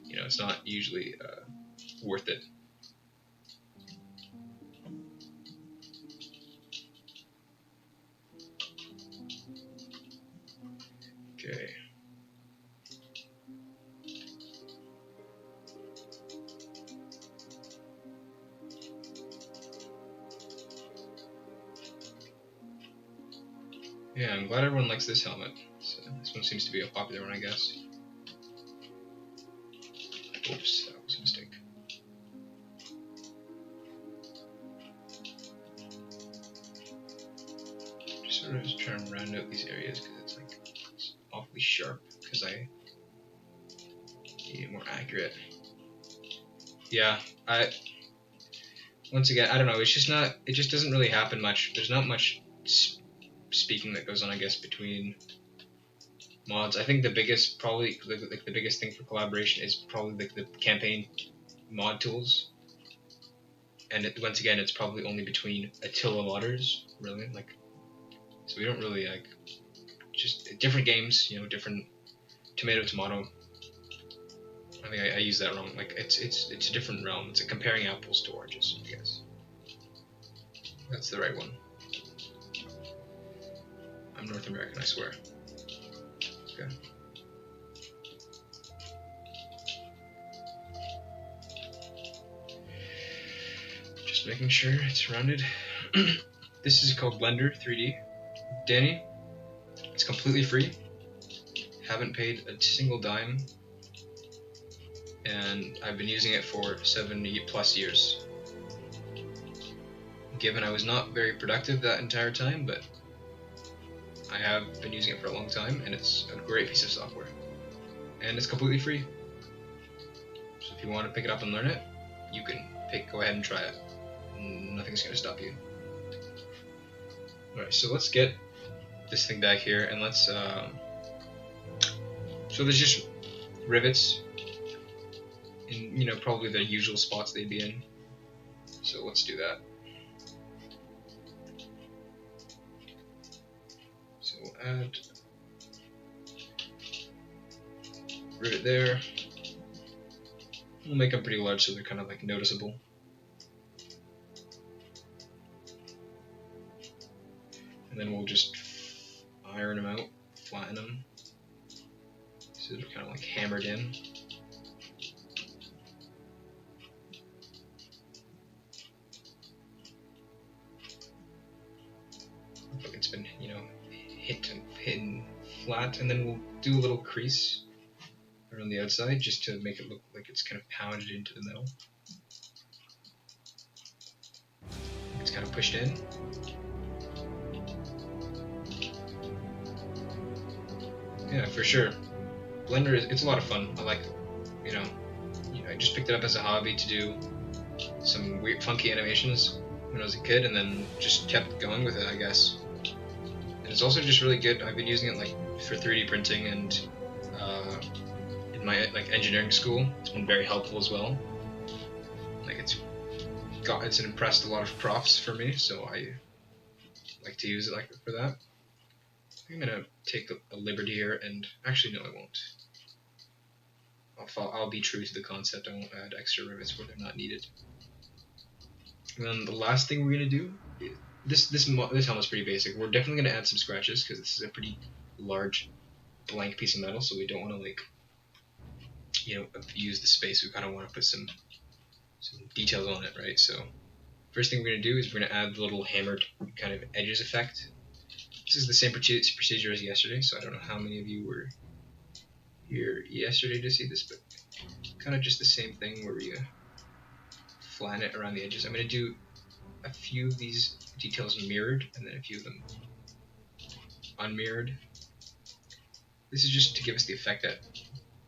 you know, it's not usually worth it. Okay. Yeah, I'm glad everyone likes this helmet. So this one seems to be a popular one, I guess. Oops, that was a mistake. Just sort of just trying to round out these areas because it's like it's awfully sharp because I need it more accurate. Yeah, once again, I don't know, it's just not, it just doesn't really happen much. There's not much speaking that goes on, I guess, between mods. I think the biggest, probably, like the biggest thing for collaboration is probably like the campaign mod tools. And once again, it's probably only between Attila modders, really. Like, so we don't really like, just different games, you know, different tomato. I think I used that wrong. Like, it's a different realm. It's like comparing apples to oranges, I guess. That's the right one. I'm North American, I swear. Okay. Just making sure it's rounded. This is called Blender 3D. Danny, it's completely free. Haven't paid a single dime. And I've been using it for 70+ years. Given I was not very productive that entire time, but I have been using it for a long time, and it's a great piece of software. And it's completely free. So if you want to pick it up and learn it, you can go ahead and try it. Nothing's going to stop you. Alright, so let's get this thing back here, and let's, so there's just rivets in, you know, probably the usual spots they'd be in. So let's do that. So we'll add rivet there. We'll make them pretty large so they're kind of like noticeable. and then we'll just iron them out, flatten them, so they're kind of like hammered in. Like it's been, you know, hidden flat, and then we'll do a little crease around the outside just to make it look like it's kind of pounded into the metal. It's kind of pushed in. Yeah, for sure. Blender it's a lot of fun. I like, you know, I just picked it up as a hobby to do some weird, funky animations when I was a kid, and then just kept going with it, I guess. And it's also just really good. I've been using it like for 3D printing, and in my like engineering school, it's been very helpful as well. Like it's impressed a lot of profs for me, so I like to use it like for that. I'm gonna take a liberty here, and actually no, I won't. I'll be true to the concept. I won't add extra rivets where they're not needed. And then the last thing we're gonna do, this helmet's pretty basic. We're definitely gonna add some scratches because this is a pretty large blank piece of metal, so we don't want to like, you know, abuse the space. We kind of want to put some details on it, right? So first thing we're gonna do is we're gonna add the little hammered kind of edges effect. This is the same procedure as yesterday, so I don't know how many of you were here yesterday to see this, but kind of just the same thing where we flatten it around the edges. I'm going to do a few of these details mirrored, and then a few of them unmirrored. This is just to give us the effect that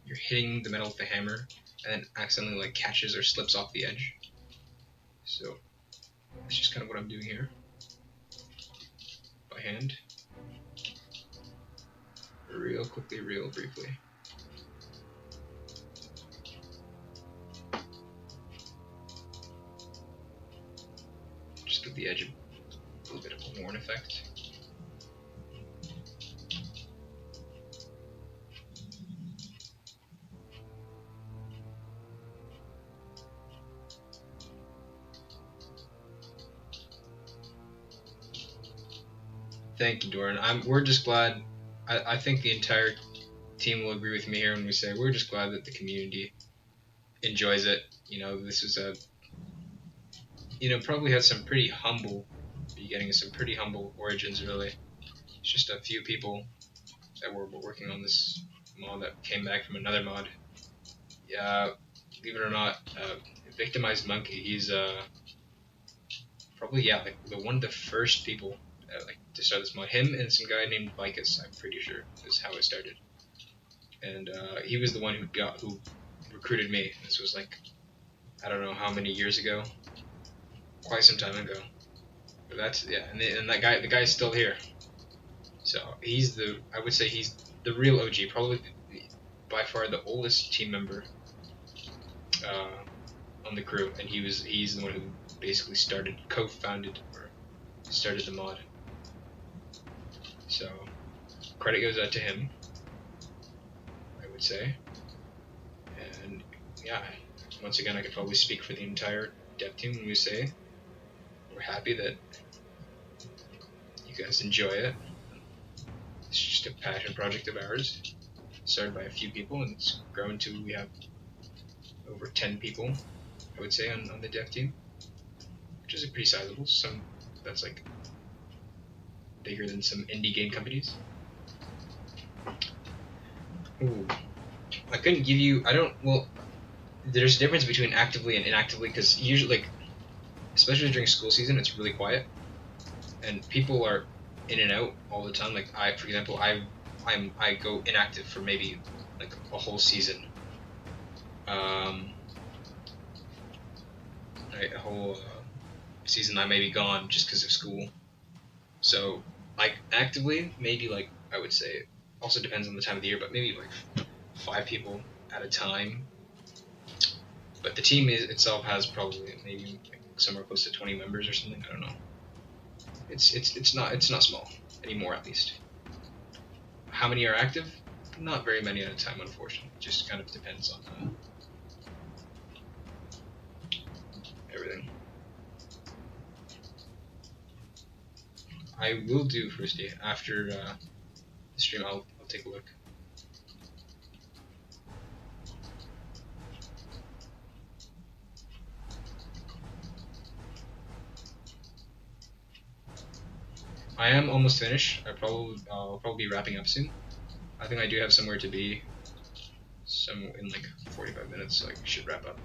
you're hitting the metal with the hammer, and then accidentally like catches or slips off the edge. So that's just kind of what I'm doing here by hand. Real quickly, real briefly. Just give the edge a little bit of a worn effect. Thank you, Doran. We're just glad. I think the entire team will agree with me here when we say we're just glad that the community enjoys it. You know, this is probably had some pretty humble beginnings, some pretty humble origins, really. It's just a few people that were working on this mod that came back from another mod. Yeah, believe it or not, Victimized Monkey, he's probably, yeah, like one of the first people like to start this mod. Him and some guy named Vicus, I'm pretty sure, is how it started. And he was the one who recruited me. This was like, I don't know how many years ago, quite some time ago. But that's, yeah, and that guy, the guy's still here. So I would say he's the real OG, probably by far the oldest team member on the crew, and he's the one who basically co-founded or started the mod. So credit goes out to him, I would say. And yeah, once again, I could probably speak for the entire dev team when we say we're happy that you guys enjoy it. It's just a passion project of ours, started by a few people, and it's grown to we have over 10 people, I would say, on the dev team, which is pretty sizable. That's like bigger than some indie game companies. Ooh. I couldn't give you, there's a difference between actively and inactively, because usually, like, especially during school season, it's really quiet, and people are in and out all the time. Like for example, I go inactive for maybe like a whole season. A whole season I may be gone just because of school. So like actively, maybe like I would say, also depends on the time of the year, but maybe like 5 people at a time. But the team itself has probably maybe like somewhere close to 20 members or something. I don't know. It's not small anymore, at least. How many are active? Not very many at a time, unfortunately. It just kind of depends on everything. I will do first day after the stream. I'll take a look. I am almost finished. I'll probably be wrapping up soon. I think I do have somewhere to be in like 45 minutes, so I should wrap up.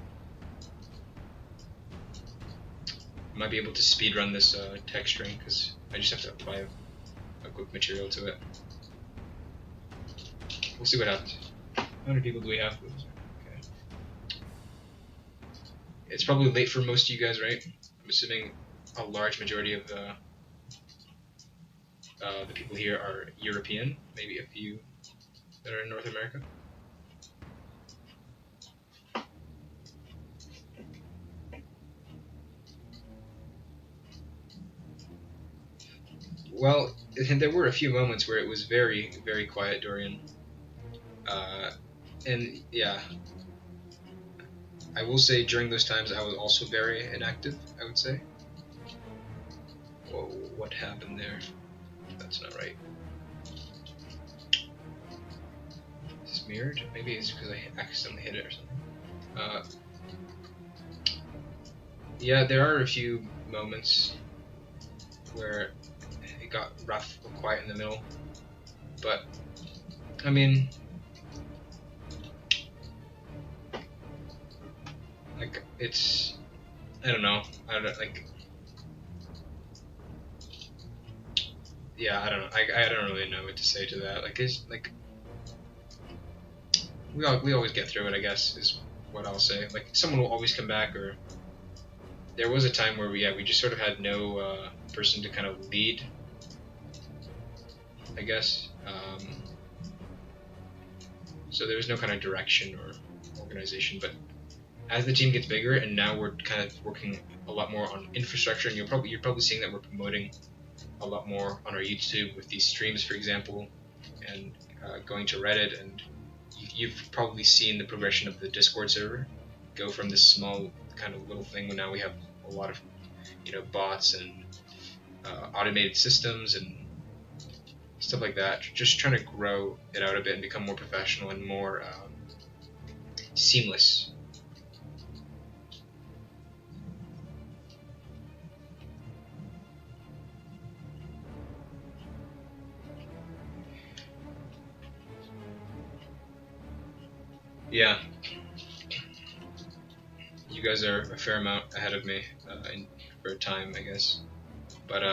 I might be able to speed run this texturing because I just have to apply a quick material to it. We'll see what happens. How many people do we have? Okay. It's probably late for most of you guys, right? I'm assuming a large majority of the people here are European, maybe a few that are in North America. Well, there were a few moments where it was very, very quiet, Dorian. And yeah, I will say during those times I was also very inactive, I would say. Whoa, what happened there? That's not right. Is this mirrored? Maybe it's because I accidentally hit it or something. Yeah, there are a few moments where it got rough or quiet in the middle, but I mean, like it's, I don't know, yeah, I don't know, I don't really know what to say to that. Like it's like we always get through it, I guess, is what I'll say. Like someone will always come back, or there was a time where we just sort of had no person to kind of lead, I guess. So there was no kind of direction or organization. But as the team gets bigger, and now we're kind of working a lot more on infrastructure, and you're probably seeing that we're promoting a lot more on our YouTube with these streams, for example, and going to Reddit, and you've probably seen the progression of the Discord server go from this small kind of little thing, when now we have a lot of bots and automated systems and stuff like that. Just trying to grow it out a bit and become more professional and more seamless. Yeah, you guys are a fair amount ahead of me for time, I guess. But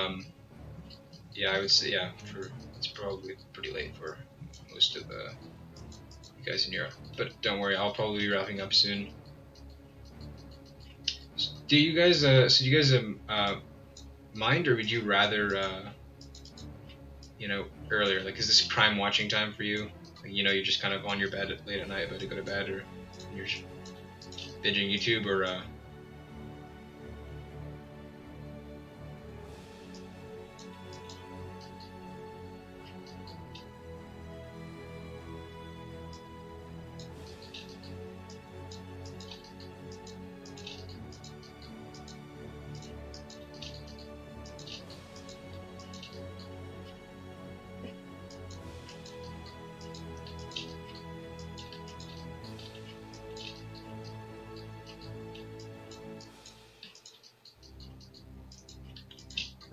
yeah, I would say it's probably pretty late for most of you guys in Europe. But don't worry, I'll probably be wrapping up soon. Do you guys mind, or would you rather earlier? Like, is this prime watching time for you? Like, you're just kind of on your bed late at night about to go to bed, or you're binging YouTube, or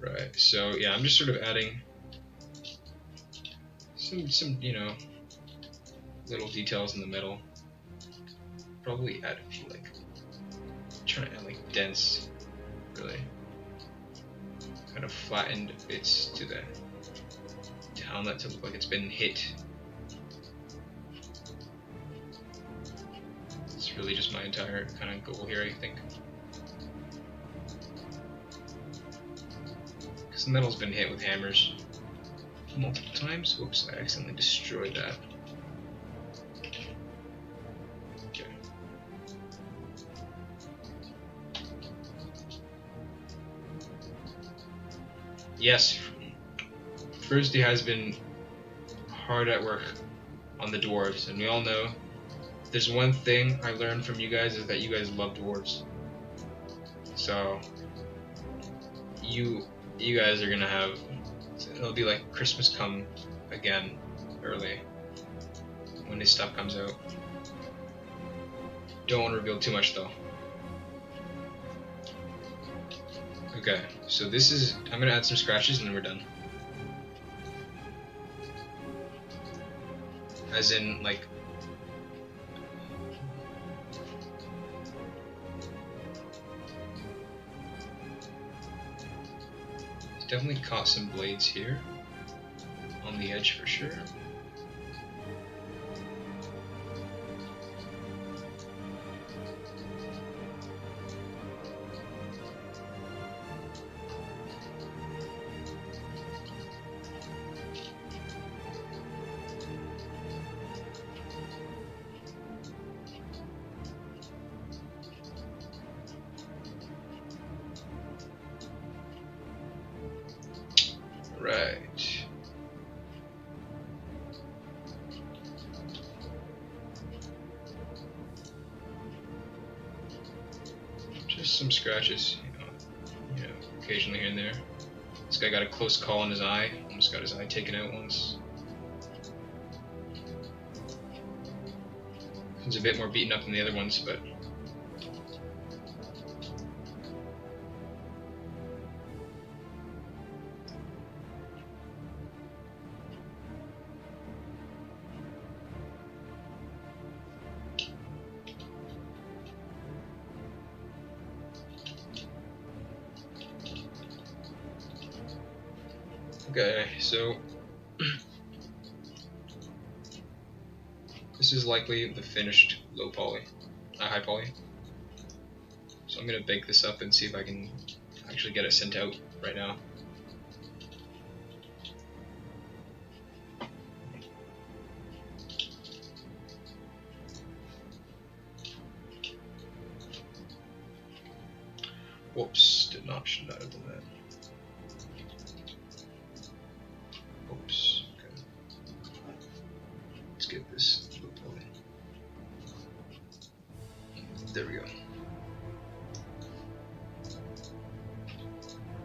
right. So yeah, I'm just sort of adding some little details in the middle. Probably add a few, like, trying to add like dense, really kind of flattened bits to the helmet to look like it's been hit. It's really just my entire kind of goal here, I think. Because the metal's been hit with hammers multiple times. Whoops, I accidentally destroyed that. Okay. Yes, Thursday has been hard at work on the dwarves, and we all know if there's one thing I learned from you guys is that you guys love dwarves. So you guys are gonna have it'll be like Christmas Come Again early when his stuff comes out. Don't want to reveal too much though. Okay, so this is, I'm gonna add some scratches and then we're done. As in, like, definitely caught some blades here on the edge for sure. Right. Just some scratches, you know, occasionally here and there. This guy got a close call on his eye. Almost got his eye taken out once. He's a bit more beaten up than the other ones, but okay, so this is likely the finished low poly, high poly. So I'm gonna bake this up and see if I can actually get it sent out right now. Whoops, should not have done that. Oops, okay. Let's get this low poly. There we go.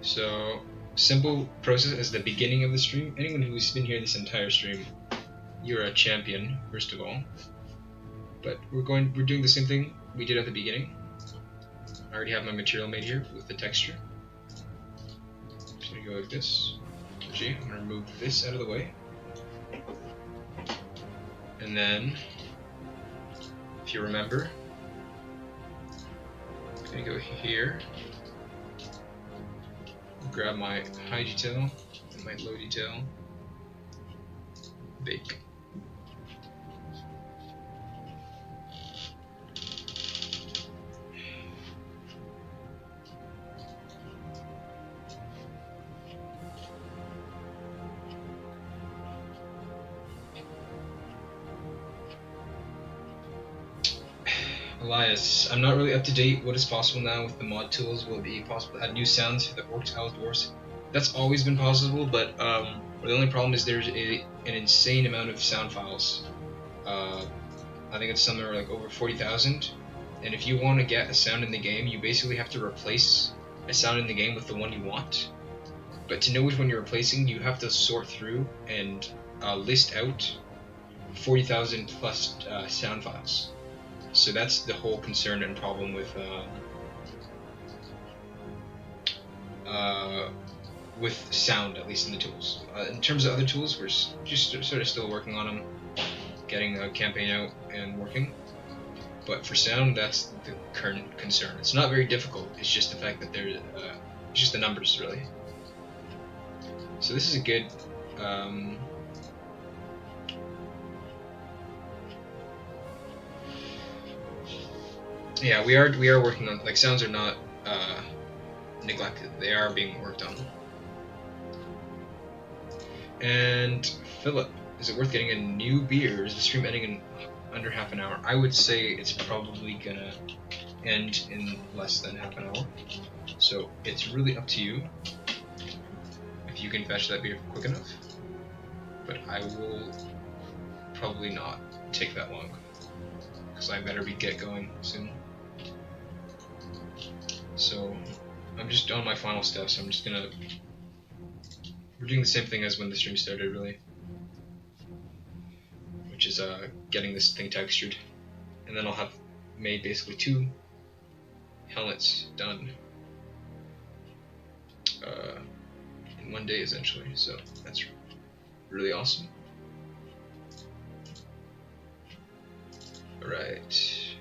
So, simple process as the beginning of the stream. Anyone who's been here this entire stream, you're a champion, first of all. But we're doing the same thing we did at the beginning. I already have my material made here with the texture. Just gonna go like this. I'm gonna remove this out of the way. And then, if you remember, I'm gonna go here, grab my high detail and my low detail, bake. Elias, I'm not really up to date. What is possible now with the mod tools? Will it be possible to add new sounds for the orcs, owls, dwarves? That's always been possible, but the only problem is there's an insane amount of sound files. I think it's somewhere like over 40,000. And if you want to get a sound in the game, you basically have to replace a sound in the game with the one you want. But to know which one you're replacing, you have to sort through and list out 40,000 plus sound files. So that's the whole concern and problem with sound, at least in the tools. In terms of other tools, we're just sort of still working on them, getting a campaign out and working. But for sound, that's the current concern. It's not very difficult. It's just the fact that it's just the numbers, really. So this is a good. Yeah, we are working on, like, sounds are not neglected. They are being worked on. And Philip, is it worth getting a new beer? Is the stream ending in under half an hour? I would say it's probably gonna end in less than half an hour. So it's really up to you if you can fetch that beer quick enough. But I will probably not take that long, because I better get going soon. So I'm just on my final steps. I'm just gonna we're doing the same thing as when the stream started, really, which is getting this thing textured, and then I'll have made basically 2 helmets done in one day essentially. So that's really awesome. All right.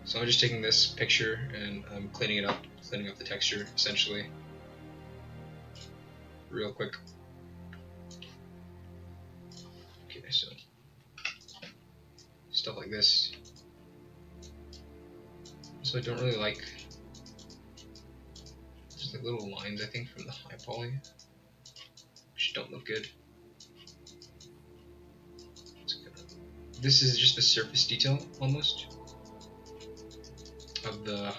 So I'm just taking this picture and I'm cleaning up the texture essentially, real quick. Okay, so stuff like this. So I don't really like just like little lines, I think, from the high poly, which don't look good. This is just the surface detail almost of the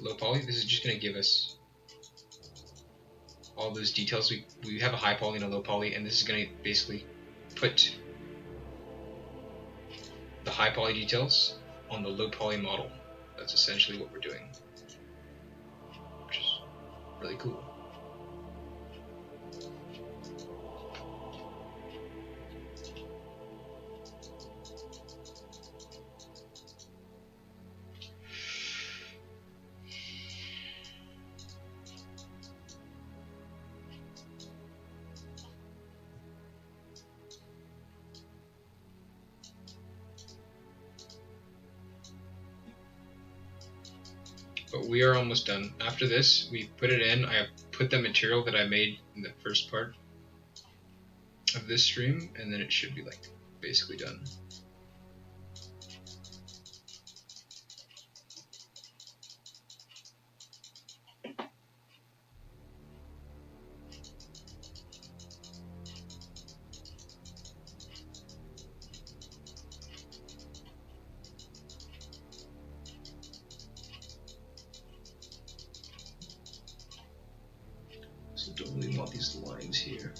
low poly. This is just going to give us all those details. We have a high poly and a low poly, and this is going to basically put the high poly details on the low poly model. That's essentially what we're doing, which is really cool. But we are almost done. After this, we put it in. I put the material that I made in the first part of this stream, and then it should be like basically done. So don't really want these lines here.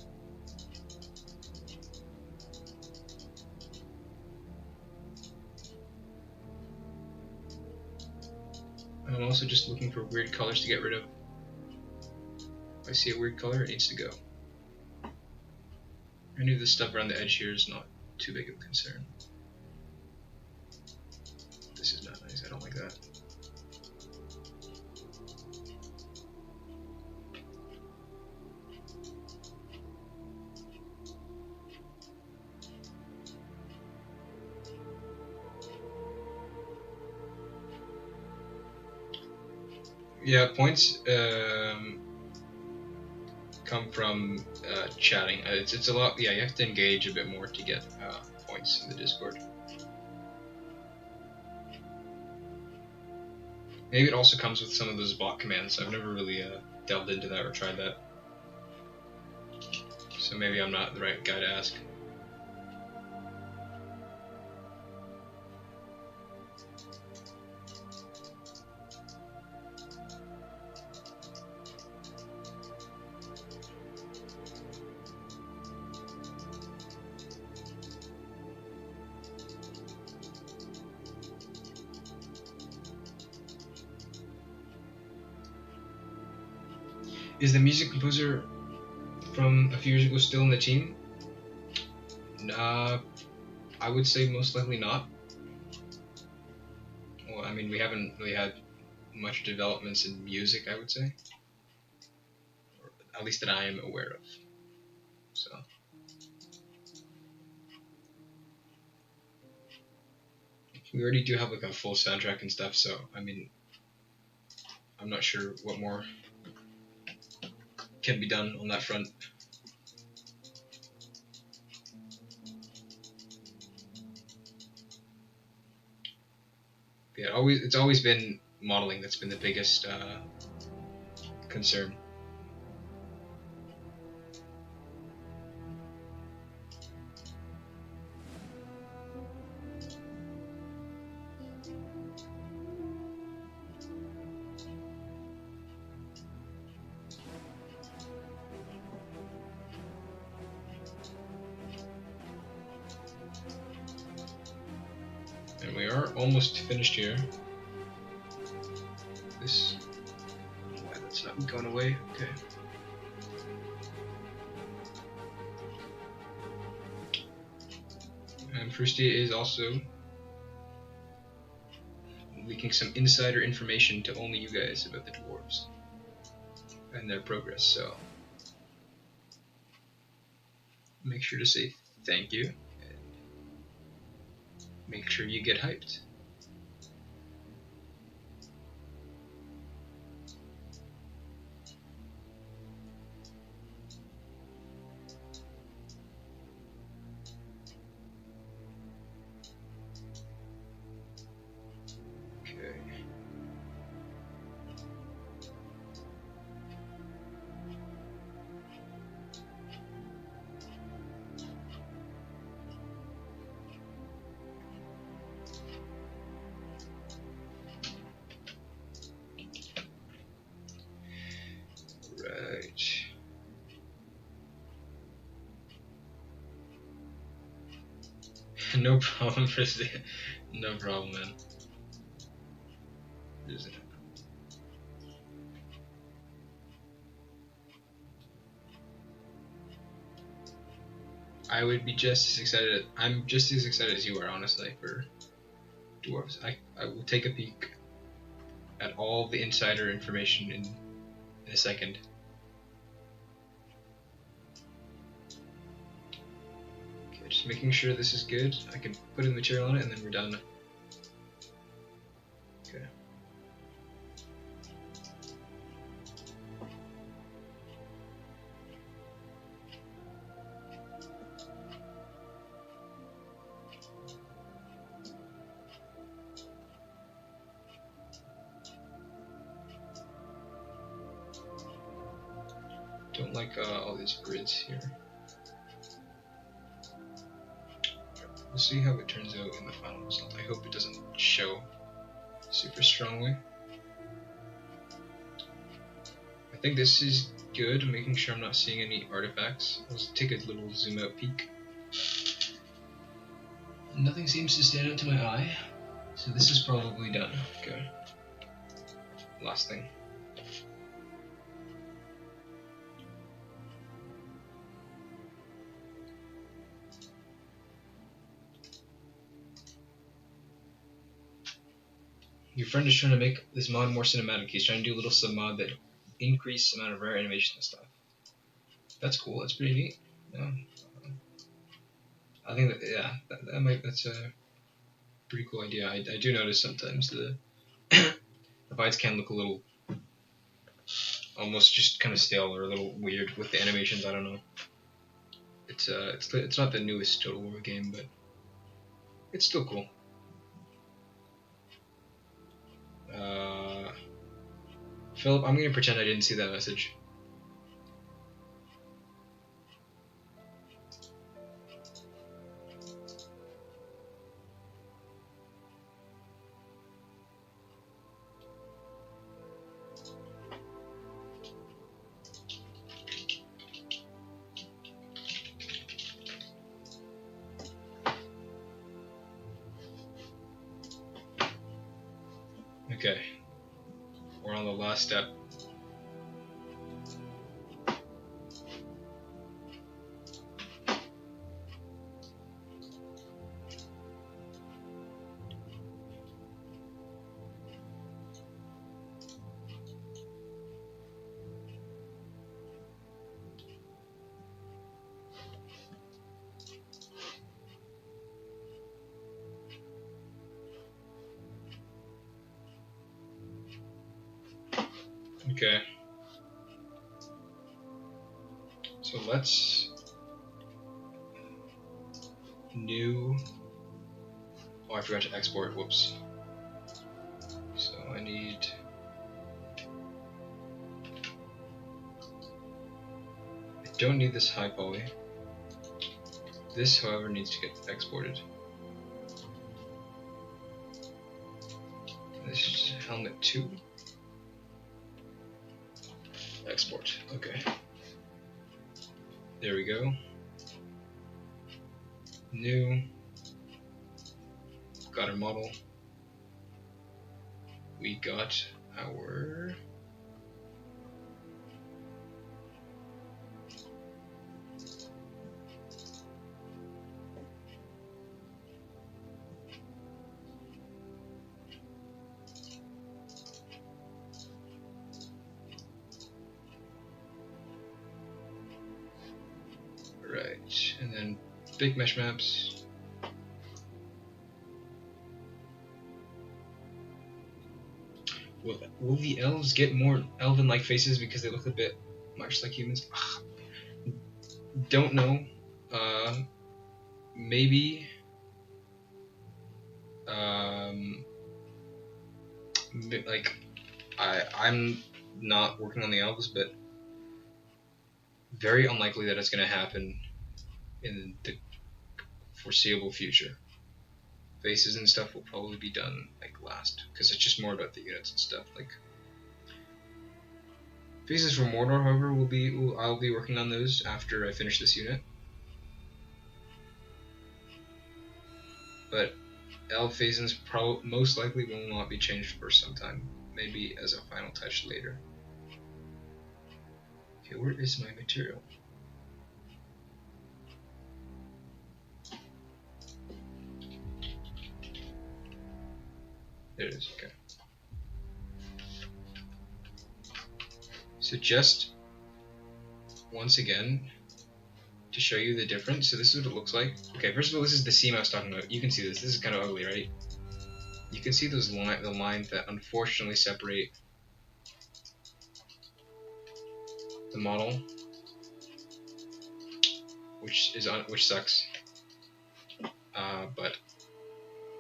I'm also just looking for weird colors to get rid of. If I see a weird color, it needs to go. Any of the stuff around the edge here is not too big of a concern. This is not nice, I don't like that. Yeah, points come from chatting. It's a lot. Yeah, you have to engage a bit more to get points in the Discord. Maybe it also comes with some of those bot commands. I've never really delved into that or tried that, so maybe I'm not the right guy to ask. Is the music composer from a few years ago still in the team? I would say most likely not. Well, I mean, we haven't really had much developments in music, I would say. Or at least that I am aware of. So. We already do have like a full soundtrack and stuff, so I mean, I'm not sure what more can be done on that front. Yeah, it's always been modeling that's been the biggest concern. And we are almost finished here. This gone away. Okay. And Frusty is also leaking some insider information to only you guys about the dwarves and their progress, so make sure to say thank you and make sure you get hyped. No problem, Fristy. No problem, man. I would be just as excited. I'm just as excited as you are, honestly, for dwarves. I will take a peek at all the insider information in a second. Okay, just making sure this is good. I can put in material on it and then we're done. Okay. Don't like all these grids here. We'll see how it turns out in the final result. I hope it doesn't show super strongly. I think this is good, making sure I'm not seeing any artifacts. Let's take a little zoom out peek. Nothing seems to stand out to my eye, so this is probably done. Okay. Last thing. Your friend is trying to make this mod more cinematic. He's trying to do a little sub mod that increase amount of rare animation and stuff. That's cool. That's pretty neat. Yeah. I think that that's a pretty cool idea. I do notice sometimes the the fights can look a little almost just kind of stale or a little weird with the animations. I don't know. It's not the newest Total War game, but it's still cool. Philip, I'm gonna pretend I didn't see that message. Okay, we're on the last step. Okay. So let's new. Oh, I forgot to export. Whoops. So I need. I don't need this high poly. This, however, needs to get exported. This is helmet 2. Export. Okay. There we go. New. Got our model. We got our Alright, and then big mesh maps. Will the elves get more elven-like faces because they look a bit much like humans? Ugh. Don't know. Maybe. Like, I'm not working on the elves, but very unlikely that it's going to happen in the foreseeable future. Faces and stuff will probably be done like last, because it's just more about the units and stuff. Like faces for Mordor, however, I'll be working on those after I finish this unit. But elf faces most likely will not be changed for some time. Maybe as a final touch later. Okay, where is my material? There it is, okay. So just once again, to show you the difference, so this is what it looks like. Okay, first of all, this is the seam I was talking about. You can see this. This is kind of ugly, right? You can see those the lines that unfortunately separate the model, which sucks. But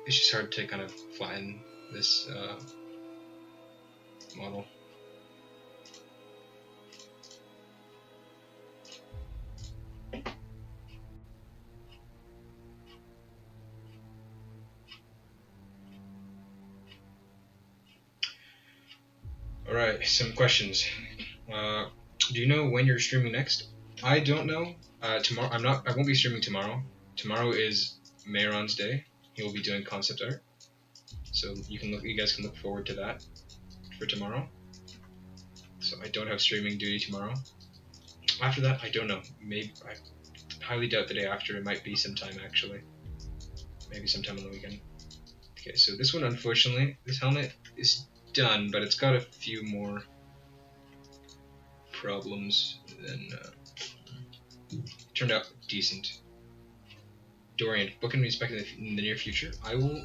it's just hard to kind of flatten this model. Alright, some questions. Do you know when you're streaming next? I don't know. Tomorrow I won't be streaming tomorrow. Tomorrow is Mayron's day. He will be doing concept art. So you guys can look forward to that for tomorrow. So I don't have streaming duty tomorrow. After that, I don't know. Maybe I highly doubt the day after. It might be sometime actually. Maybe sometime on the weekend. Okay, so this one, unfortunately, this helmet is done, but it's got a few more problems than turned out decent. Dorian, what can we expect in the near future? I will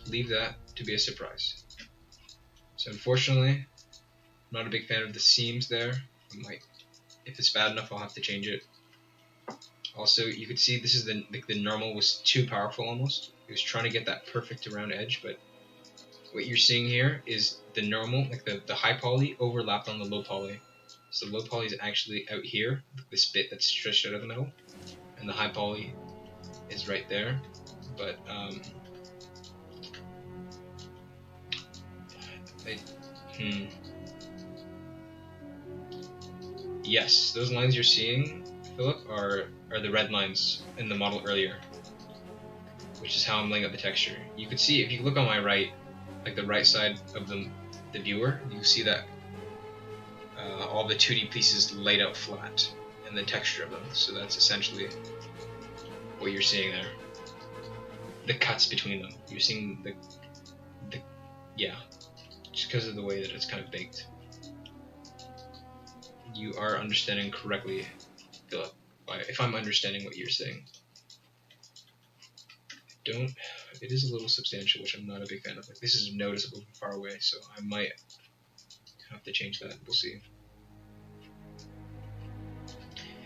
leave that to be a surprise. So unfortunately, I'm not a big fan of the seams there. If it's bad enough, I'll have to change it. Also, you could see this is the normal was too powerful almost. It was trying to get that perfect round edge, but what you're seeing here is the normal, like the high poly overlapped on the low poly. So the low poly is actually out here, this bit that's stretched out of the middle, and the high poly is right there. But yes, those lines you're seeing, Philip, are the red lines in the model earlier, which is how I'm laying out the texture. You could see, if you look on my right, like the right side of the viewer, you see that all the 2D pieces laid out flat and the texture of them. So that's essentially what you're seeing there. The cuts between them. You're seeing yeah, just because of the way that it's kind of baked. You are understanding correctly, Philip, if I'm understanding what you're saying. It is a little substantial, which I'm not a big fan of. Like, this is noticeable from far away, so I might have to change that. We'll see.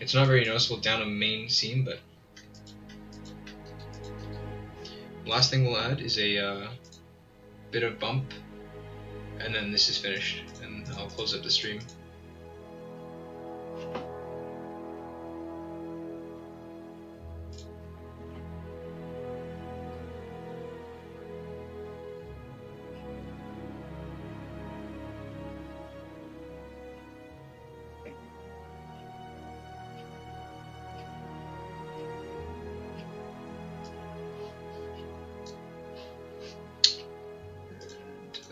It's not very noticeable down a main seam, but last thing we'll add is a bit of bump, and then this is finished, and I'll close up the stream.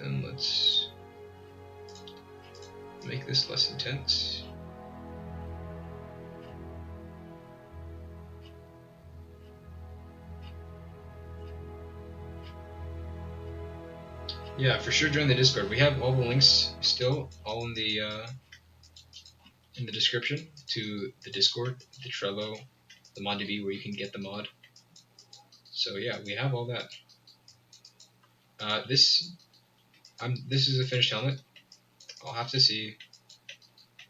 And let's make this less intense. Yeah, for sure join the Discord. We have all the links still, all in the description to the Discord, the Trello, the mod.db where you can get the mod. So yeah, we have all that. This is a finished helmet. I'll have to see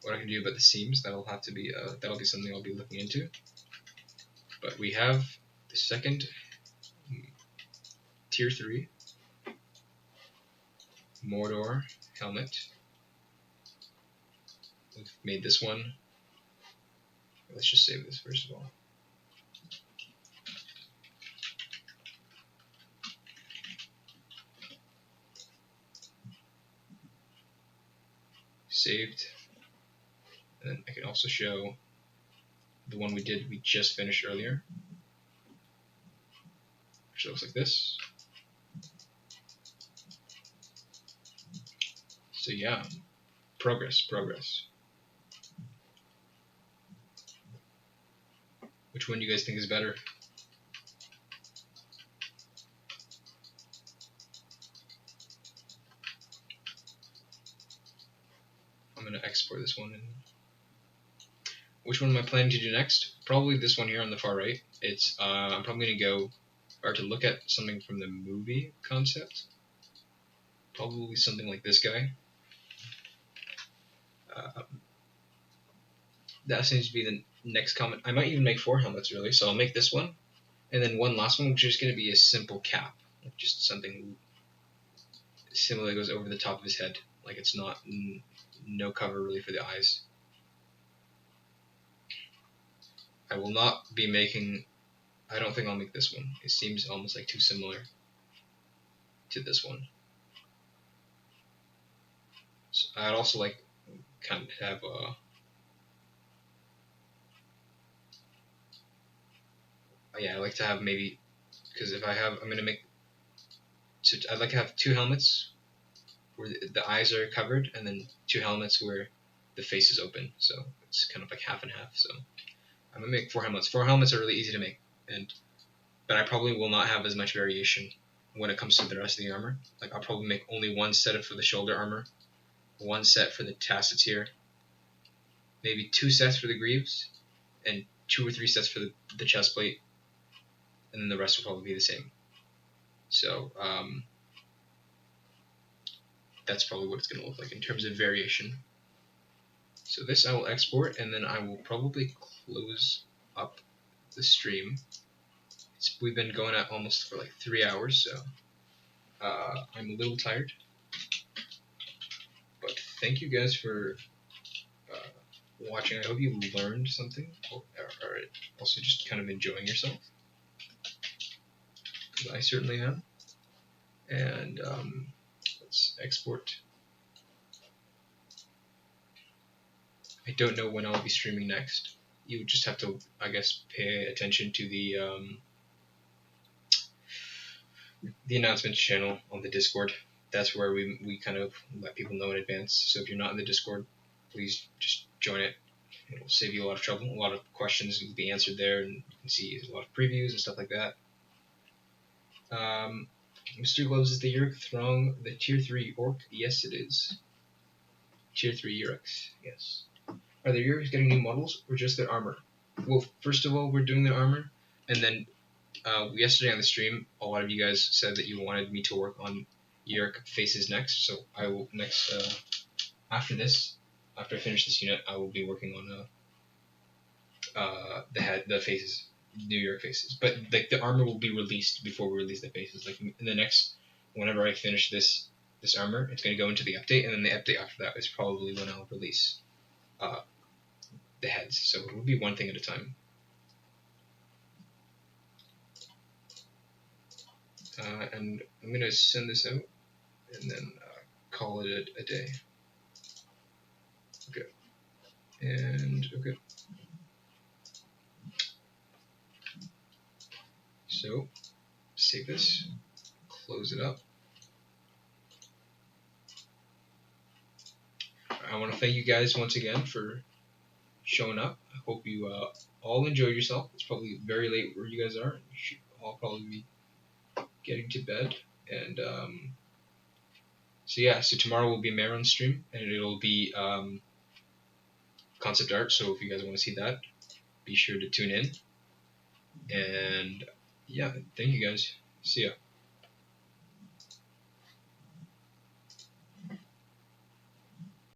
what I can do about the seams. That'll be something I'll be looking into. But we have the second tier 3 Mordor helmet. We've made this one. Let's just save this first of all. Saved. And then I can also show the one we just finished earlier, which looks like this. So yeah, progress. Which one do you guys think is better? I'm gonna export this one. Which one am I planning to do next? Probably this one here on the far right. It's I'm probably gonna go to look at something from the movie concept. Probably something like this guy. That seems to be the next comment. I might even make 4 helmets really. So I'll make this one, and then one last one, which is gonna be a simple cap, like just something similar that goes over the top of his head. Like it's not no cover really for the eyes. I will not be making. I don't think I'll make this one. It seems almost like too similar to this one. So I'd also like kind of have I like to have maybe, because if I'm gonna make. I'd like to have 2 helmets where the eyes are covered, and then 2 helmets where the face is open. So it's kind of like half and half. So I'm gonna make 4 helmets. 4 helmets are really easy to make, but I probably will not have as much variation when it comes to the rest of the armor. Like I'll probably make only 1 set for the shoulder armor, 1 set for the tassets here, maybe 2 sets for the greaves, and 2 or 3 sets for the chest plate, and then the rest will probably be the same. So that's probably what it's going to look like in terms of variation. So this I will export, and then I will probably close up the stream. We've been going at almost for like 3 hours, so I'm a little tired. But thank you guys for watching. I hope you learned something, or also just kind of enjoying yourself. I certainly am. And let's export. I don't know when I'll be streaming next. You would just have to, I guess, pay attention to the announcements channel on the Discord. That's where we kind of let people know in advance. So if you're not in the Discord, please just join it. It'll save you a lot of trouble. A lot of questions will be answered there, and you can see a lot of previews and stuff like that. Mr. Gloves, is the Uruk Throng the tier 3 orc? Yes, it is. Tier 3 Uruks, yes. Are the Uruks getting new models or just their armor? Well, first of all, we're doing their armor, and then yesterday on the stream, a lot of you guys said that you wanted me to work on Uruk faces next, so I will next, after I finish this unit, I will be working on the faces. New York faces, but like the armor will be released before we release the faces. Like in the next, whenever I finish this armor, it's going to go into the update, and then the update after that is probably when I'll release the heads. So it will be one thing at a time. And I'm going to send this out and then call it a day. Okay. And okay. So, save this, close it up. I want to thank you guys once again for showing up. I hope you all enjoyed yourself. It's probably very late where you guys are. You should all probably be getting to bed. And so tomorrow will be Maron's stream, and it'll be concept art. So if you guys want to see that, be sure to tune in. And yeah, thank you guys. See ya.